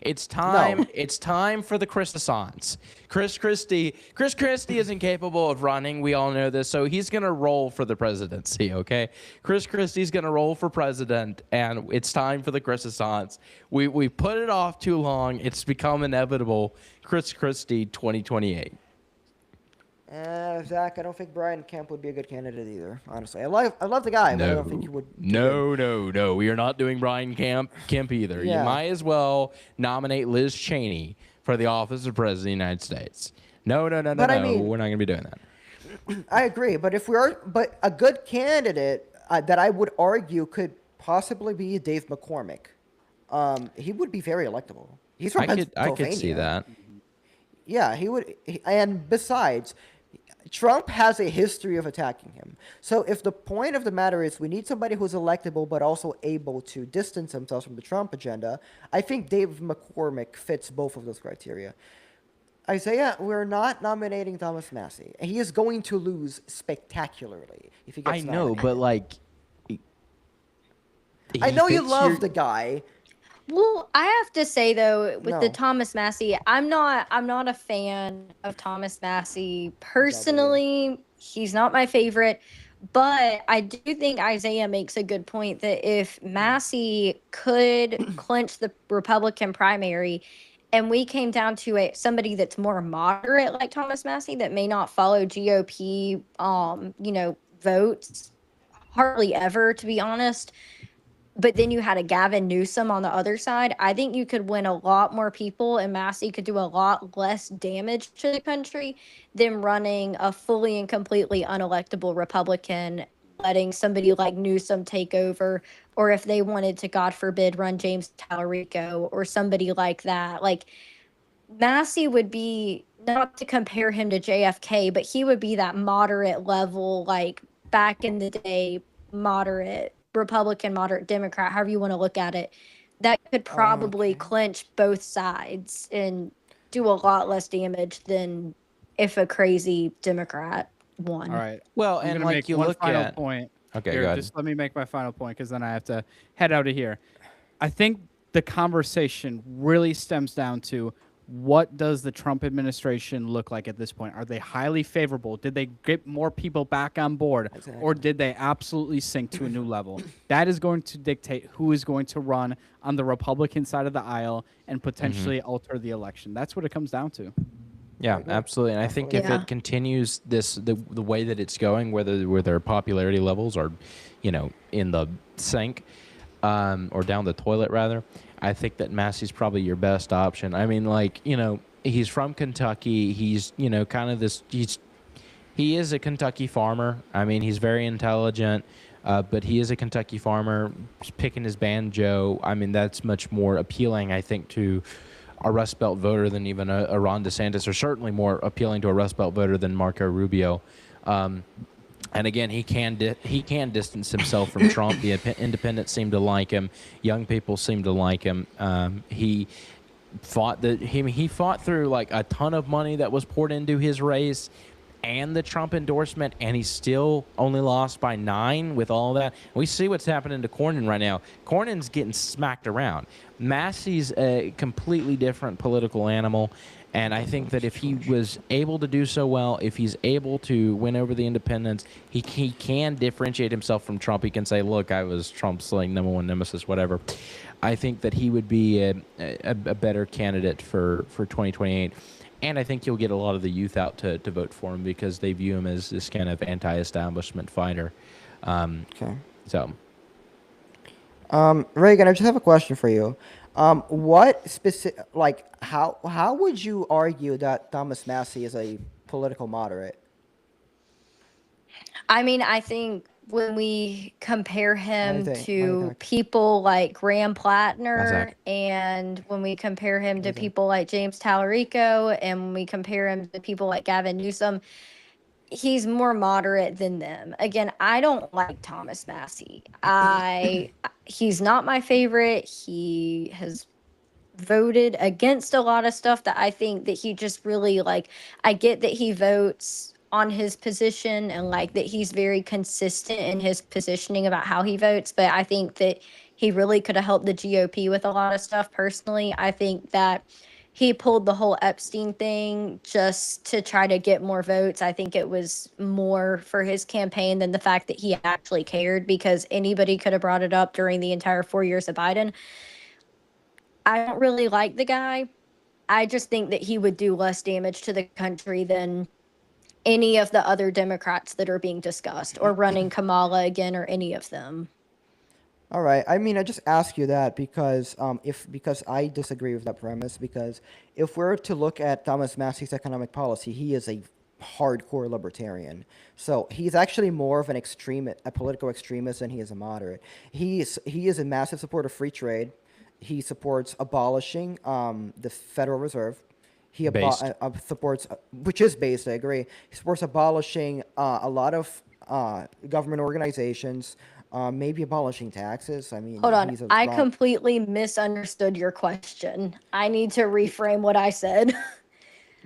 It's time. No. It's time for the Christissance. Chris Christie isn't capable of running. We all know this. So he's gonna roll for the presidency. Okay, Chris Christie's gonna roll for president, and it's time for the Christissance. We put it off too long. It's become inevitable. Chris Christie, 2028. Zach, I don't think Brian Kemp would be a good candidate either. Honestly, I love the guy, but I don't think he would. No. We are not doing Brian Kemp either. Yeah. You might as well nominate Liz Cheney for the office of President of the United States. No. But I mean- We're not going to be doing that. I agree, but but a good candidate that I would argue could possibly be Dave McCormick. He would be very electable. He's from I could Pennsylvania. see that. Yeah, he would. And besides, Trump has a history of attacking him. So if the point of the matter is we need somebody who's electable but also able to distance themselves from the Trump agenda, I think Dave McCormick fits both of those criteria. Isaiah, we're not nominating Thomas Massey. He is going to lose spectacularly if he gets I know, nominated. but like, I know you fits love your- the guy. Well, I have to say though, with the No. Thomas Massey, I'm not a fan of Thomas Massey personally. He's not my favorite, but I do think Isaiah makes a good point that if Massey could clinch the Republican primary, and we came down to somebody that's more moderate like Thomas Massey that may not follow GOP, votes hardly ever, to be honest. But then you had a Gavin Newsom on the other side. I think you could win a lot more people, and Massey could do a lot less damage to the country than running a fully and completely unelectable Republican, letting somebody like Newsom take over, or if they wanted to, God forbid, run James Tallarico or somebody like that. Like, Massey would be, not to compare him to JFK, but he would be that moderate level, like back in the day, moderate Republican, moderate Democrat, however you want to look at it, that could probably clinch both sides and do a lot less damage than if a crazy Democrat won. All right. Well, I'm and gonna like make you one look final at. point. Okay, Here, go ahead. just let me make my final point because then I have to head out of here. I think the conversation really stems down to what does the Trump administration look like at this point? Are they highly favorable? Did they get more people back on board? Or did they absolutely sink to a new level? That is going to dictate who is going to run on the Republican side of the aisle and potentially alter the election. That's what it comes down to. Yeah, absolutely. And I think if Yeah. it continues the way that it's going, where their popularity levels are, in the sink, or down the toilet rather, I think that Massey's probably your best option. I mean, he's from Kentucky. He's, kind of this. He is a Kentucky farmer. I mean, he's very intelligent, but he is a Kentucky farmer picking his banjo. I mean, that's much more appealing, I think, to a Rust Belt voter than even a Ron DeSantis, or certainly more appealing to a Rust Belt voter than Marco Rubio. And again, he can distance himself from Trump. The independents seem to like him. Young people seem to like him. He fought through like a ton of money that was poured into his race and the Trump endorsement, and he still only lost by 9 with all that. We see what's happening to Cornyn right now. Cornyn's getting smacked around. Massey's a completely different political animal, and I think that if he was able to do so well, if he's able to win over the independents, he can differentiate himself from Trump. He can say, look, I was Trump's number one nemesis, whatever. I think that he would be a better candidate for 2028. And I think you'll get a lot of the youth out to vote for him because they view him as this kind of anti-establishment fighter. Okay. So, Reagan, I just have a question for you. What specific, like, how would you argue that Thomas Massey is a political moderate? I mean, I think when we compare What do you him think? What do you to think? people like Graham Isaac. Plattner, and when we compare him What do to you think? people like James Tallarico, and when we compare him to people like Gavin Newsom, he's more moderate than them. Again, I don't like Thomas Massey. He's not my favorite. He has voted against a lot of stuff that I think that he just really like. I get that he votes on his position and like that he's very consistent in his positioning about how he votes, but I think that he really could have helped the GOP with a lot of stuff personally. I think that he pulled the whole Epstein thing just to try to get more votes. I think it was more for his campaign than the fact that he actually cared, because anybody could have brought it up during the entire 4 years of Biden. I don't really like the guy. I just think that he would do less damage to the country than any of the other Democrats that are being discussed, or running Kamala again, or any of them. All right. I mean, I just ask you that because if because I disagree with that premise. Because if we're to look at Thomas Massey's economic policy, he is a hardcore libertarian. So he's actually more of an extreme, a political extremist, than he is a moderate. He is a massive supporter of free trade. He supports abolishing the Federal Reserve. Based. Supports, which is based. I agree. He supports abolishing a lot of government organizations. Maybe abolishing taxes. I mean, Hold on. he's a I strong. completely misunderstood your question. I need to reframe what I said.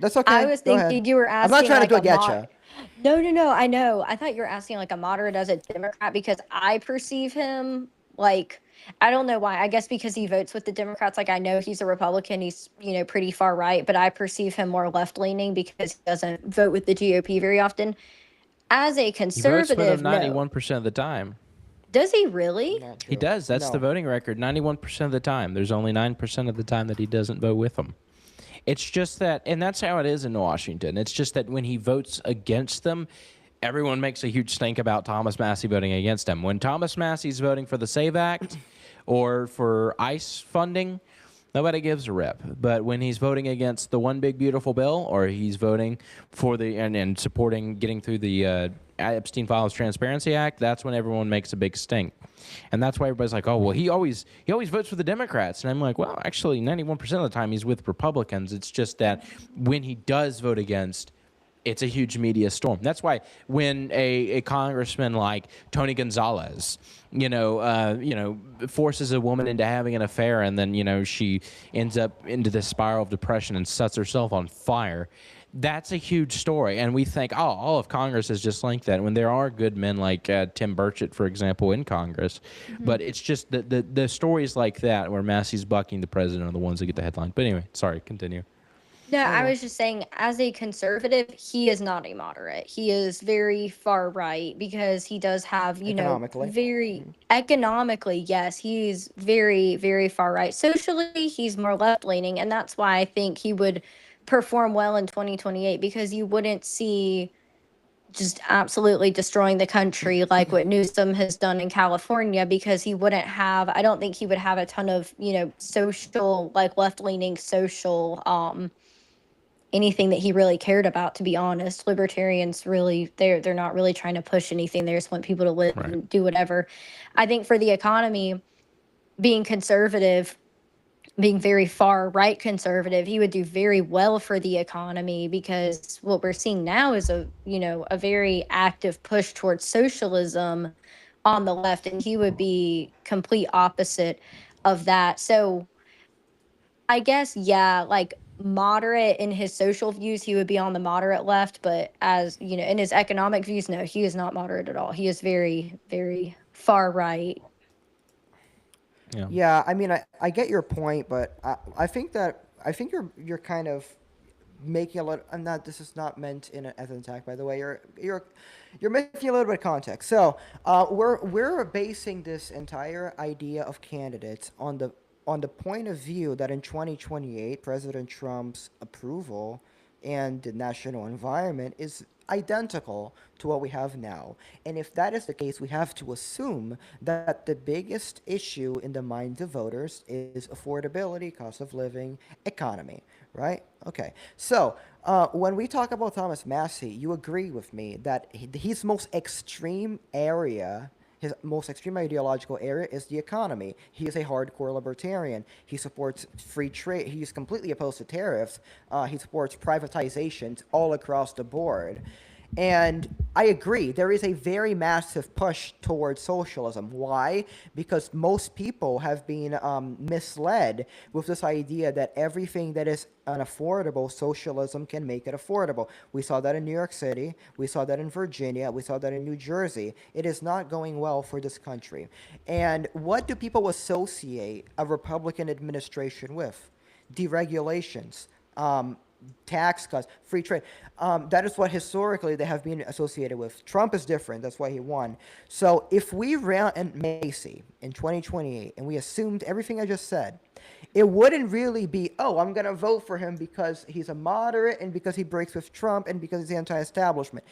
That's I okay. was Go ahead. thinking you were I'm not asking trying to like go a get mod. you. No, no, no. I know. I thought you were asking like a moderate as a Democrat, because I perceive him like, I don't know why. I guess because he votes with the Democrats. Like, I know he's a Republican. He's, pretty far right, but I perceive him more left leaning because he doesn't vote with the GOP very often. As a He votes with them conservative, no. 91% of the time. Does he really? Not He true. does. That's the No. voting record. 91% of the time. There's only 9% of the time that he doesn't vote with them. It's just that, and that's how it is in Washington. It's just that when he votes against them, everyone makes a huge stink about Thomas Massey voting against him. When Thomas Massey's voting for the SAVE Act or for ICE funding, nobody gives a rip. But when he's voting against the one big beautiful bill, or he's voting for the and supporting getting through the Epstein Files Transparency Act, that's when everyone makes a big stink. And that's why everybody's like, oh, well, he always votes for the Democrats. And I'm like, well, actually, 91% of the time he's with Republicans. It's just that when he does vote against, it's a huge media storm. That's why when a congressman like Tony Gonzalez, forces a woman into having an affair, and then she ends up into this spiral of depression and sets herself on fire. That's a huge story, and we think, oh, all of Congress is just like that. When there are good men like Tim Burchett, for example, in Congress, but it's just the stories like that where Massey's bucking the president are the ones that get the headline. But anyway, sorry, continue. No, Oh I no. was just saying, as a conservative, he is not a moderate. He is very far right because he does have, Economically. very economically, yes, he's very, very far right. Socially, he's more left leaning. And that's why I think he would perform well in 2028, because you wouldn't see just absolutely destroying the country like what Newsom has done in California, because he wouldn't have, I don't think he would have a ton of, social, like left leaning social, anything that he really cared about, to be honest. Libertarians really, they're not really trying to push anything. They just want people to live Right. and do whatever. I think for the economy, being conservative, being very far right conservative, he would do very well for the economy, because what we're seeing now is a very active push towards socialism on the left, and he would be complete opposite of that. So I guess, yeah, like moderate in his social views, he would be on the moderate left, but as in his economic views, no, he is not moderate at all. He is very, very far right. Yeah. Yeah. I mean, I get your point, but I think you're kind of making a little. I'm not. This is not meant as an attack, by the way. You're missing a little bit of context. So we're basing this entire idea of candidates on the point of view that in 2028, President Trump's approval and the national environment is identical to what we have now. And if that is the case, we have to assume that the biggest issue in the minds of voters is affordability, cost of living, economy, right? Okay. So when we talk about Thomas Massey, you agree with me that his most extreme area, his most extreme ideological area is the economy. He is a hardcore libertarian. He supports free trade. He's completely opposed to tariffs. He supports privatizations all across the board. And I agree, there is a very massive push towards socialism. Why? Because most people have been misled with this idea that everything that is unaffordable, socialism can make it affordable. We saw that in New York City. We saw that in Virginia. We saw that in New Jersey. It is not going well for this country. And what do people associate a Republican administration with? Deregulations. Tax cuts, free trade. That is what historically they have been associated with. Trump is different. That's why he won. So if we ran Macy in 2028 and we assumed everything I just said, it wouldn't really be, oh, I'm going to vote for him because he's a moderate and because he breaks with Trump and because he's anti-establishment.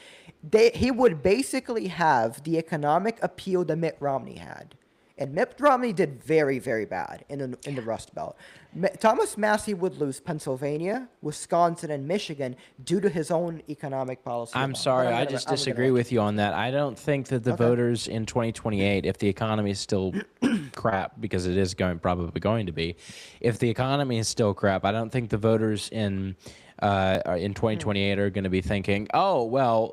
He would basically have the economic appeal that Mitt Romney had. And Mitt Romney did very, very bad in the Rust Belt. Thomas Massey would lose Pennsylvania, Wisconsin, and Michigan due to his own economic policy. I'm sorry, I just disagree with you on that. I don't think that the voters in 2028, if the economy is still crap, because it is probably going to be, if the economy is still crap, I don't think the voters in 2028 are going to be thinking, oh, well,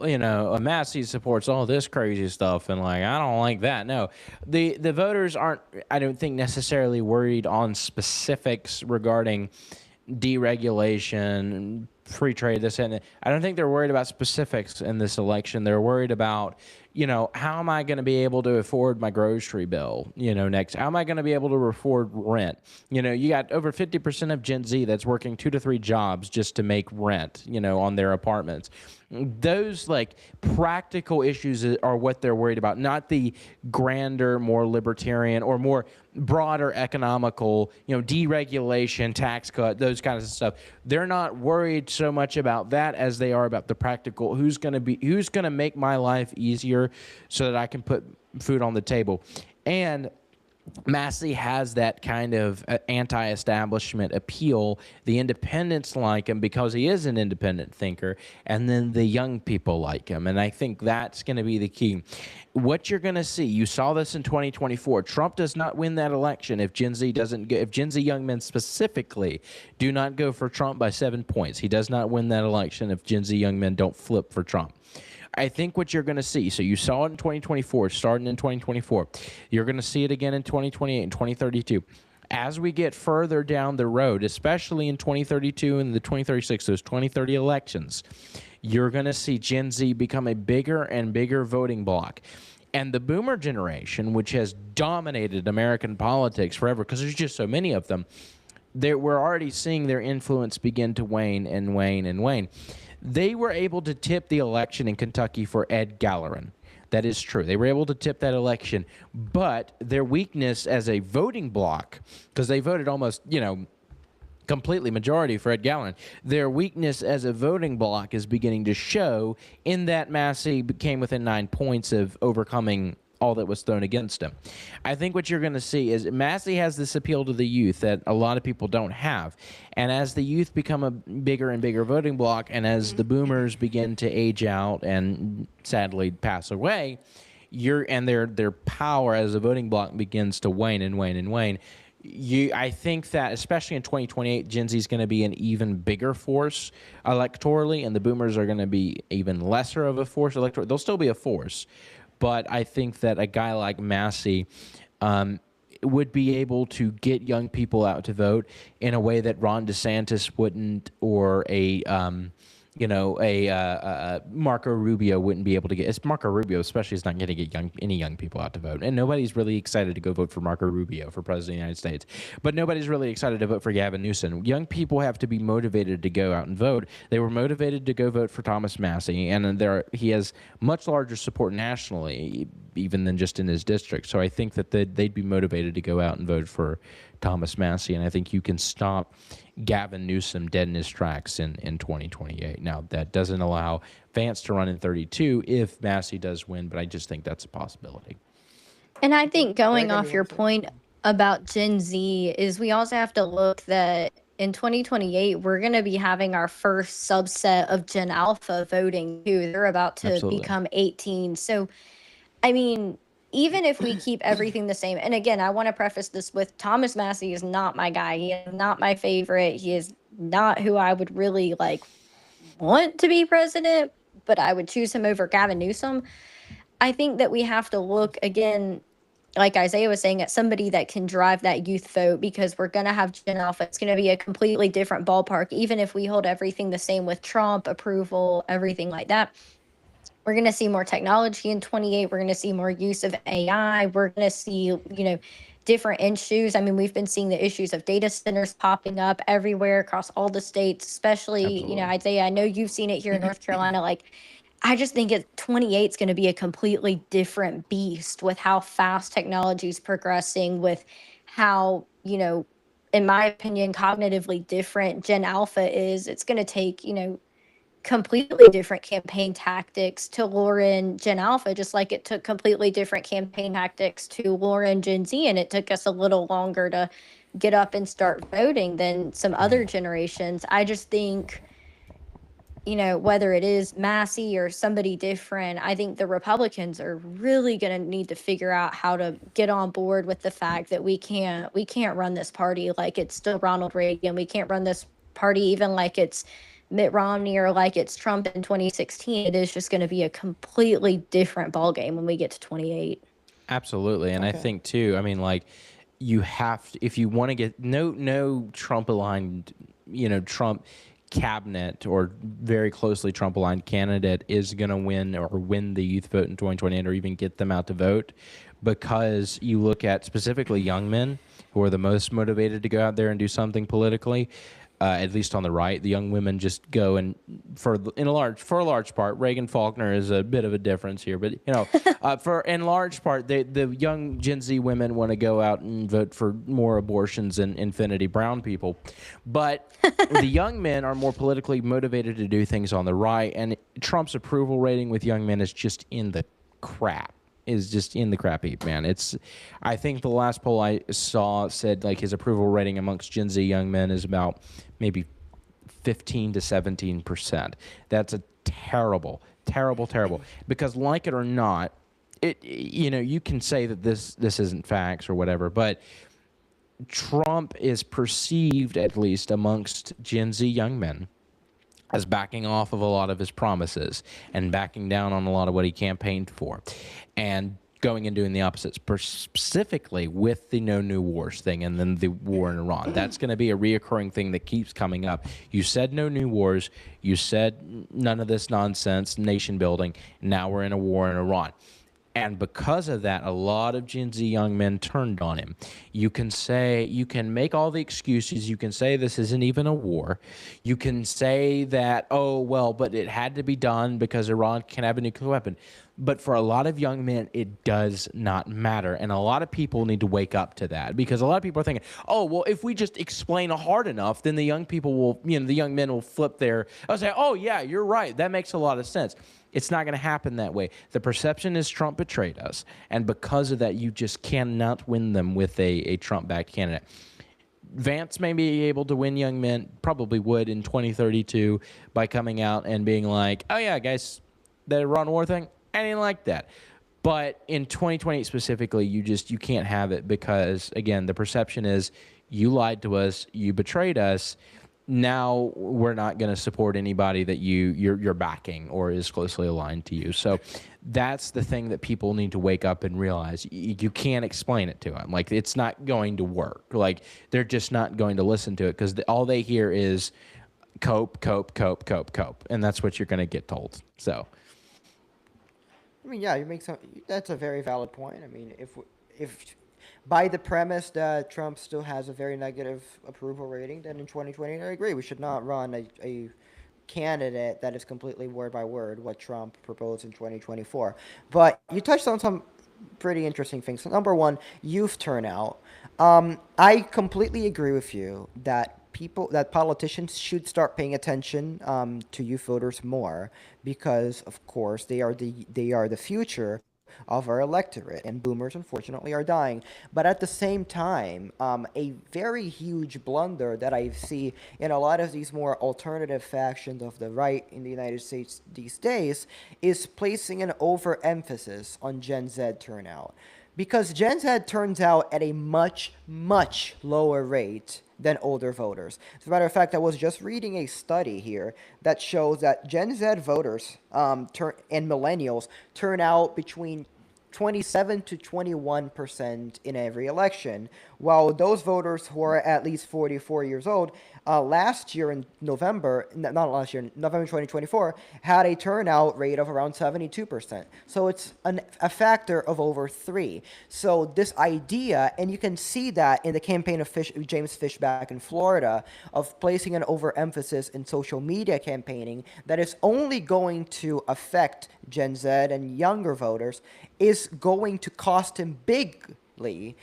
Massey supports all this crazy stuff, and like, I don't like that. No, the voters aren't, I don't think, necessarily worried on specifics regarding deregulation, free trade, this and that. I don't think they're worried about specifics in this election. They're worried about, how am I going to be able to afford my grocery bill, next? How am I going to be able to afford rent? You got over 50% of Gen Z that's working 2 to 3 jobs just to make rent, on their apartments. Those like practical issues are what they're worried about, not the grander, more libertarian or more broader economical, deregulation, tax cut, those kinds of stuff. They're not worried so much about that as they are about the practical, who's going to make my life easier so that I can put food on the table. And Massey has that kind of anti-establishment appeal. The independents like him because he is an independent thinker, and then the young people like him. And I think that's going to be the key. What you're going to see, you saw this in 2024. Trump does not win that election if Gen Z young men specifically do not go for Trump by 7 points. He does not win that election if Gen Z young men don't flip for Trump. I think what you're going to see, so you saw it in 2024, starting in 2024. You're going to see it again in 2028 and 2032. As we get further down the road, especially in 2032 and the 2036, those 2030 elections, you're going to see Gen Z become a bigger and bigger voting bloc. And the boomer generation, which has dominated American politics forever, because there's just so many of them, we're already seeing their influence begin to wane and wane and wane. They were able to tip the election in Kentucky for Ed Gallerin. That is true. They were able to tip that election. But their weakness as a voting bloc, because they voted almost, completely majority for Ed Gallerin, their weakness as a voting bloc is beginning to show in that Massey came within 9 points of overcoming all that was thrown against him. I think what you're going to see is Massey has this appeal to the youth that a lot of people don't have. And as the youth become a bigger and bigger voting bloc, and as the boomers begin to age out and sadly pass away, their power as a voting bloc begins to wane and wane and wane. I think that, especially in 2028, Gen Z is going to be an even bigger force electorally, and the boomers are going to be even lesser of a force electorally. They'll still be a force. But I think that a guy like Massey would be able to get young people out to vote in a way that Ron DeSantis wouldn't, or Marco Rubio wouldn't be able to get. It's Marco Rubio especially is not going to get any young people out to vote. And nobody's really excited to go vote for Marco Rubio for president of the United States. But nobody's really excited to vote for Gavin Newsom. Young people have to be motivated to go out and vote. They were motivated to go vote for Thomas Massey, and he has much larger support nationally, even than just in his district. So I think that they'd be motivated to go out and vote for Thomas Massey, and I think you can stop Gavin Newsom dead in his tracks in 2028. Now, that doesn't allow Vance to run in 32 if Massey does win, but I just think that's a possibility. And I think going Reagan, you off your want to say? point about Gen Z is we also have to look that in 2028 we're going to be having our first subset of Gen Alpha voting too. They're about to Absolutely. become 18. So I mean, even if we keep everything the same, and again, I want to preface this with Thomas Massey is not my guy. He is not my favorite. He is not who I would really like want to be president, but I would choose him over Gavin Newsom. I think that we have to look again, like Isaiah was saying, at somebody that can drive that youth vote because we're going to have Gen Alpha. It's going to be a completely different ballpark, even if we hold everything the same with Trump approval, everything like that. We're going to see more technology in 28. We're going to see more use of AI. We're going to see, different issues. I mean, we've been seeing the issues of data centers popping up everywhere across all the states, especially, Absolutely. Isaiah, I know you've seen it here in North Carolina. Like, I just think 28 is going to be a completely different beast with how fast technology is progressing, with how, in my opinion, cognitively different Gen Alpha is. It's going to take, completely different campaign tactics to lure in Gen Alpha, just like it took completely different campaign tactics to lure in Gen Z. And it took us a little longer to get up and start voting than some other generations. I just think, whether it is Massey or somebody different, I think the Republicans are really going to need to figure out how to get on board with the fact that we can't run this party like it's still Ronald Reagan. We can't run this party even like it's Mitt Romney or like it's Trump in 2016. It is just going to be a completely different ballgame when we get to 28. Absolutely. And I Okay. think too, I mean, like, you have to, if you want to get no Trump aligned, Trump cabinet or very closely Trump aligned candidate is going to win the youth vote in 2028 or even get them out to vote, because you look at specifically young men who are the most motivated to go out there and do something politically. At least on the right, the young women just go and for a large part, Reagan Faulkner is a bit of a difference here, but for in large part, the young Gen Z women want to go out and vote for more abortions and Infinity Brown people, but the young men are more politically motivated to do things on the right, and Trump's approval rating with young men is just in the crap. Is just in the crap heap, man. I think the last poll I saw said like his approval rating amongst Gen Z young men is about maybe 15 to 17%. That's a terrible, terrible, terrible. Because like it or not, you can say that this isn't facts or whatever, but Trump is perceived, at least amongst Gen Z young men, as backing off of a lot of his promises and backing down on a lot of what he campaigned for, and going and doing the opposite, specifically with the no new wars thing and then the war in Iran. That's going to be a reoccurring thing that keeps coming up. You said no new wars. You said none of this nonsense, nation building. Now we're in a war in Iran. And because of that, a lot of Gen Z young men turned on him. You can make all the excuses. You can say this isn't even a war. You can say that, oh, well, but it had to be done because Iran can have a nuclear weapon. But for a lot of young men, it does not matter. And a lot of people need to wake up to that, because a lot of people are thinking, oh, well, if we just explain hard enough, then the young people will, the young men will flip their, I'll say, oh, yeah, you're right. That makes a lot of sense. It's not going to happen that way. The perception is Trump betrayed us. And because of that, you just cannot win them with a Trump-backed candidate. Vance may be able to win young men, probably would in 2032 by coming out and being like, oh, yeah, guys, the Iran war thing, I didn't like that. But in 2028 specifically, you can't have it because, again, the perception is you lied to us, you betrayed us. Now we're not going to support anybody that you're backing or is closely aligned to you. So that's the thing that people need to wake up and realize. You can't explain it to them. Like, it's not going to work. Like, they're just not going to listen to it because all they hear is cope, cope, cope, cope, cope. And that's what you're going to get told. So. I mean, yeah, that's a very valid point. I mean, if by the premise that Trump still has a very negative approval rating, then in 2020, I agree, we should not run a candidate that is completely word by word what Trump proposed in 2024. But you touched on some pretty interesting things. So number one, youth turnout. I completely agree with you that politicians should start paying attention to youth voters more, because of course they are the future of our electorate, and boomers unfortunately are dying. But at the same time, a very huge blunder that I see in a lot of these more alternative factions of the right in the United States these days is placing an overemphasis on Gen Z turnout, because Gen Z turns out at a much, much lower rate than older voters. As a matter of fact, I was just reading a study here that shows that Gen Z voters and millennials turn out between 27 to 21% in every election, while those voters who are at least 44 years old last year in November, not last year, November 2024, had a turnout rate of around 72%. So it's a factor of over 3. So this idea, and you can see that in the campaign of James Fishback in Florida, of placing an overemphasis in social media campaigning that is only going to affect Gen Z and younger voters, is going to cost him bigly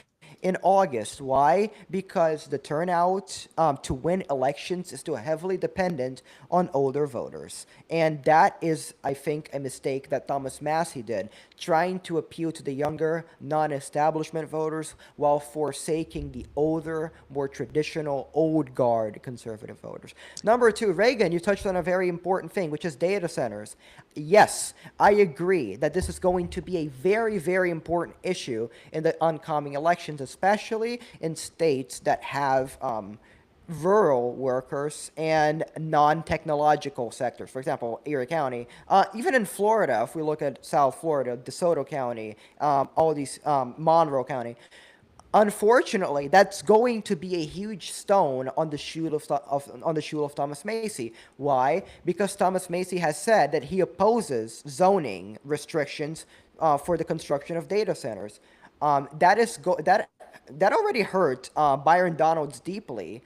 in August. Why? Because the turnout to win elections is still heavily dependent on older voters. And that is, I think, a mistake that Thomas Massie did, trying to appeal to the younger, non-establishment voters while forsaking the older, more traditional, old guard conservative voters. Number 2, Reagan, you touched on a very important thing, which is data centers. Yes, I agree that this is going to be a very, very important issue in the oncoming elections, especially in states that have rural workers and non-technological sectors. For example, Erie County. Even in Florida, if we look at South Florida, DeSoto County, all these, Monroe County. Unfortunately, that's going to be a huge stone on the shoe of Thomas Massie. Why? Because Thomas Massie has said that he opposes zoning restrictions for the construction of data centers. That already hurt Byron Donalds deeply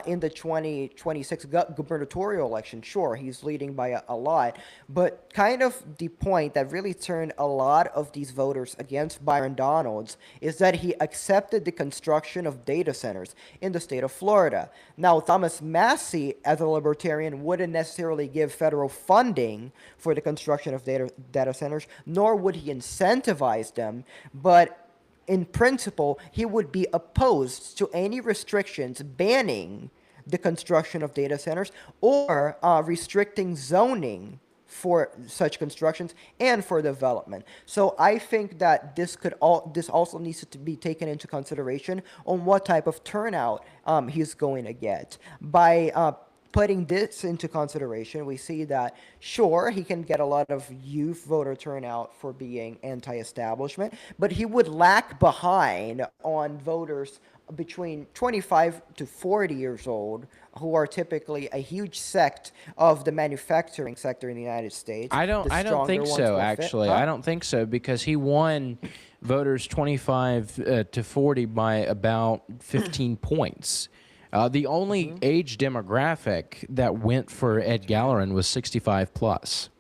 in the 2026 gubernatorial election. Sure, he's leading by a lot, but kind of the point that really turned a lot of these voters against Byron Donalds is that he accepted the construction of data centers in the state of Florida. Now, Thomas Massie, as a libertarian, wouldn't necessarily give federal funding for the construction of data centers, nor would he incentivize them, but in principle, he would be opposed to any restrictions banning the construction of data centers or restricting zoning for such constructions and for development. So I think that this also needs to be taken into consideration on what type of turnout he's going to get. By putting this into consideration, we see that, sure, he can get a lot of youth voter turnout for being anti-establishment, but he would lag behind on voters between 25 to 40 years old, who are typically a huge sect of the manufacturing sector in the United States. I don't think so, actually. I don't think so, because he won voters 25 to 40 by about 15 points. The only age demographic that went for Ed Gallerin was 65 plus.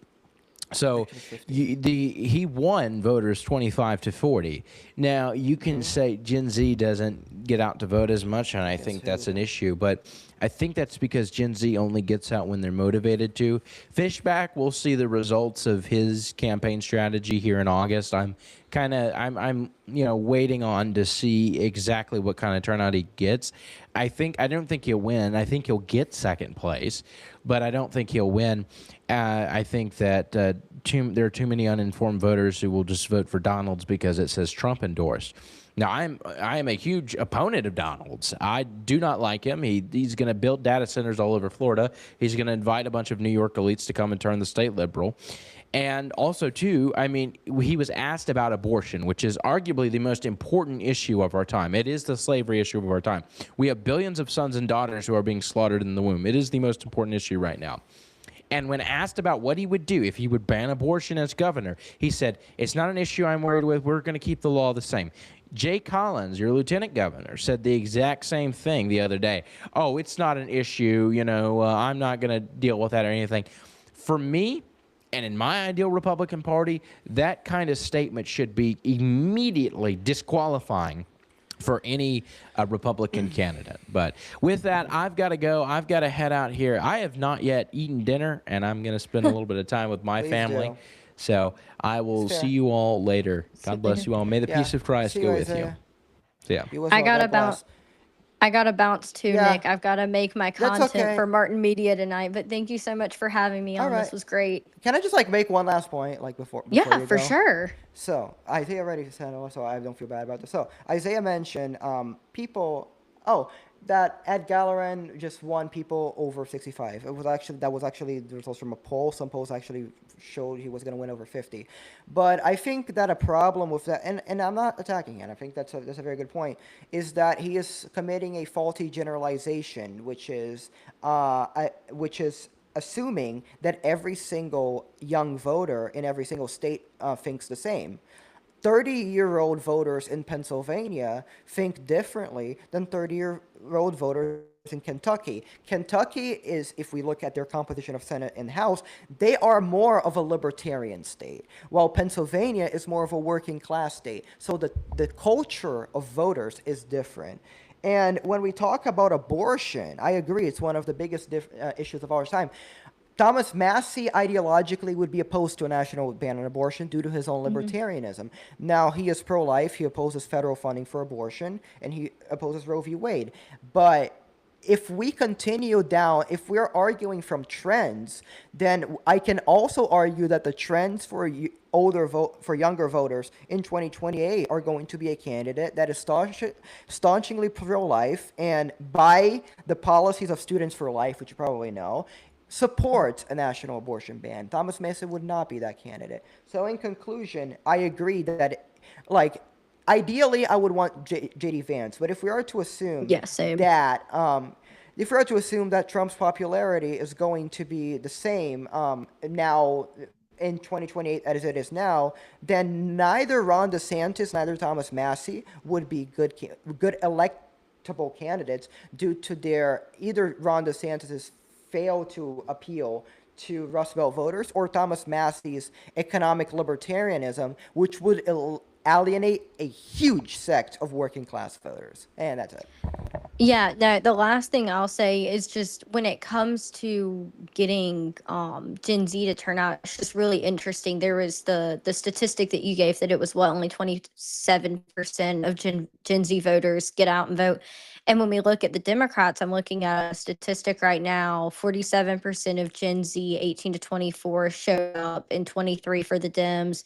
So he won voters 25 to 40. Now, you can say Gen Z doesn't get out to vote as much, and I think that's an issue. But I think that's because Gen Z only gets out when they're motivated to. Fishback, we'll see the results of his campaign strategy here in August. I'm waiting on to see exactly what kind of turnout he gets. I don't think he'll win. I think he'll get second place, but I don't think he'll win. I think that there are too many uninformed voters who will just vote for Donalds because it says Trump endorsed. Now, I am a huge opponent of Donalds. I do not like him. He's going to build data centers all over Florida. He's going to invite a bunch of New York elites to come and turn the state liberal. And also, too, I mean, he was asked about abortion, which is arguably the most important issue of our time. It is the slavery issue of our time. We have billions of sons and daughters who are being slaughtered in the womb. It is the most important issue right now. And when asked about what he would do if he would ban abortion as governor, he said, "It's not an issue I'm worried with. We're going to keep the law the same." Jay Collins, your lieutenant governor, said the exact same thing the other day. "Oh, it's not an issue. I'm not going to deal with that or anything." For me, and in my ideal Republican Party, that kind of statement should be immediately disqualifying for any Republican candidate. But with that, I've got to go. I've got to head out here. I have not yet eaten dinner, and I'm going to spend a little bit of time with my Please family. do. So I will It's see fair. you all later. God bless you all. May the Yeah. peace of Christ See go you, with you. Isaiah. So, yeah. You as I well. gotta God bless. bounce. I gotta bounce too, Yeah. Nick. I've got to make my That's content okay. for Martin Media tonight. But thank you so much for having me All on. This right. was great. Can I just like make one last point, like before Yeah, you for go? sure. So Isaiah already said, so I don't feel bad about this. So Isaiah mentioned people. Oh, that Ed Galleran just won people over 65. That was actually the results from a poll. Some polls actually showed he was going to win over 50. But I think that a problem with that, and I'm not attacking it. I think that's a very good point. Is that he is committing a faulty generalization, which is assuming that every single young voter in every single state thinks the same. 30-year-old voters in Pennsylvania think differently than 30-year-old voters in Kentucky. Kentucky is, if we look at their composition of Senate and House, they are more of a libertarian state, while Pennsylvania is more of a working class state. So the culture of voters is different. And when we talk about abortion, I agree, it's one of the biggest issues of our time. Thomas Massey ideologically would be opposed to a national ban on abortion due to his own libertarianism. Now, he is pro-life, he opposes federal funding for abortion, and he opposes Roe v. Wade. But if we continue down, if we're arguing from trends, then I can also argue that the trends for younger voters in 2028 are going to be a candidate that is staunchly pro-life, and by the policies of Students for Life, which you probably know, supports a national abortion ban. Thomas Mason would not be that candidate. So in conclusion, I agree that, like, ideally I would want J.D. Vance, but if we are to assume Yeah, same. that Trump's popularity is going to be the same now in 2028 as it is now, then neither Ron DeSantis, neither Thomas Massey would be good electable candidates due to their either Ron DeSantis's fail to appeal to Rust Belt voters, or Thomas Massey's economic libertarianism, which would alienate a huge sect of working class voters. And that's it. Yeah, no, the last thing I'll say is just when it comes to getting Gen Z to turn out, it's just really interesting. There was the statistic that you gave that it was only 27% of Gen Z voters get out and vote. And when we look at the Democrats, I'm looking at a statistic right now, 47% of Gen Z 18 to 24 showed up in 23 for the Dems,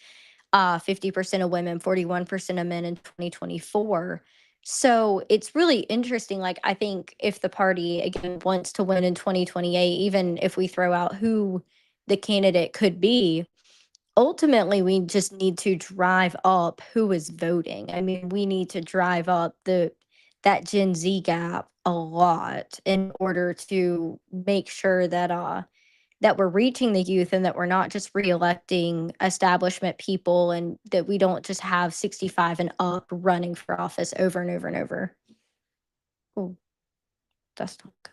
50% of women, 41% of men in 2024. So it's really interesting. Like, I think if the party, again, wants to win in 2028, even if we throw out who the candidate could be, ultimately we just need to drive up who is voting. I mean, we need to drive up that Gen Z gap a lot in order to make sure that we're reaching the youth and that we're not just reelecting establishment people, and that we don't just have 65 and up running for office over and over and over. Oh, that's not good.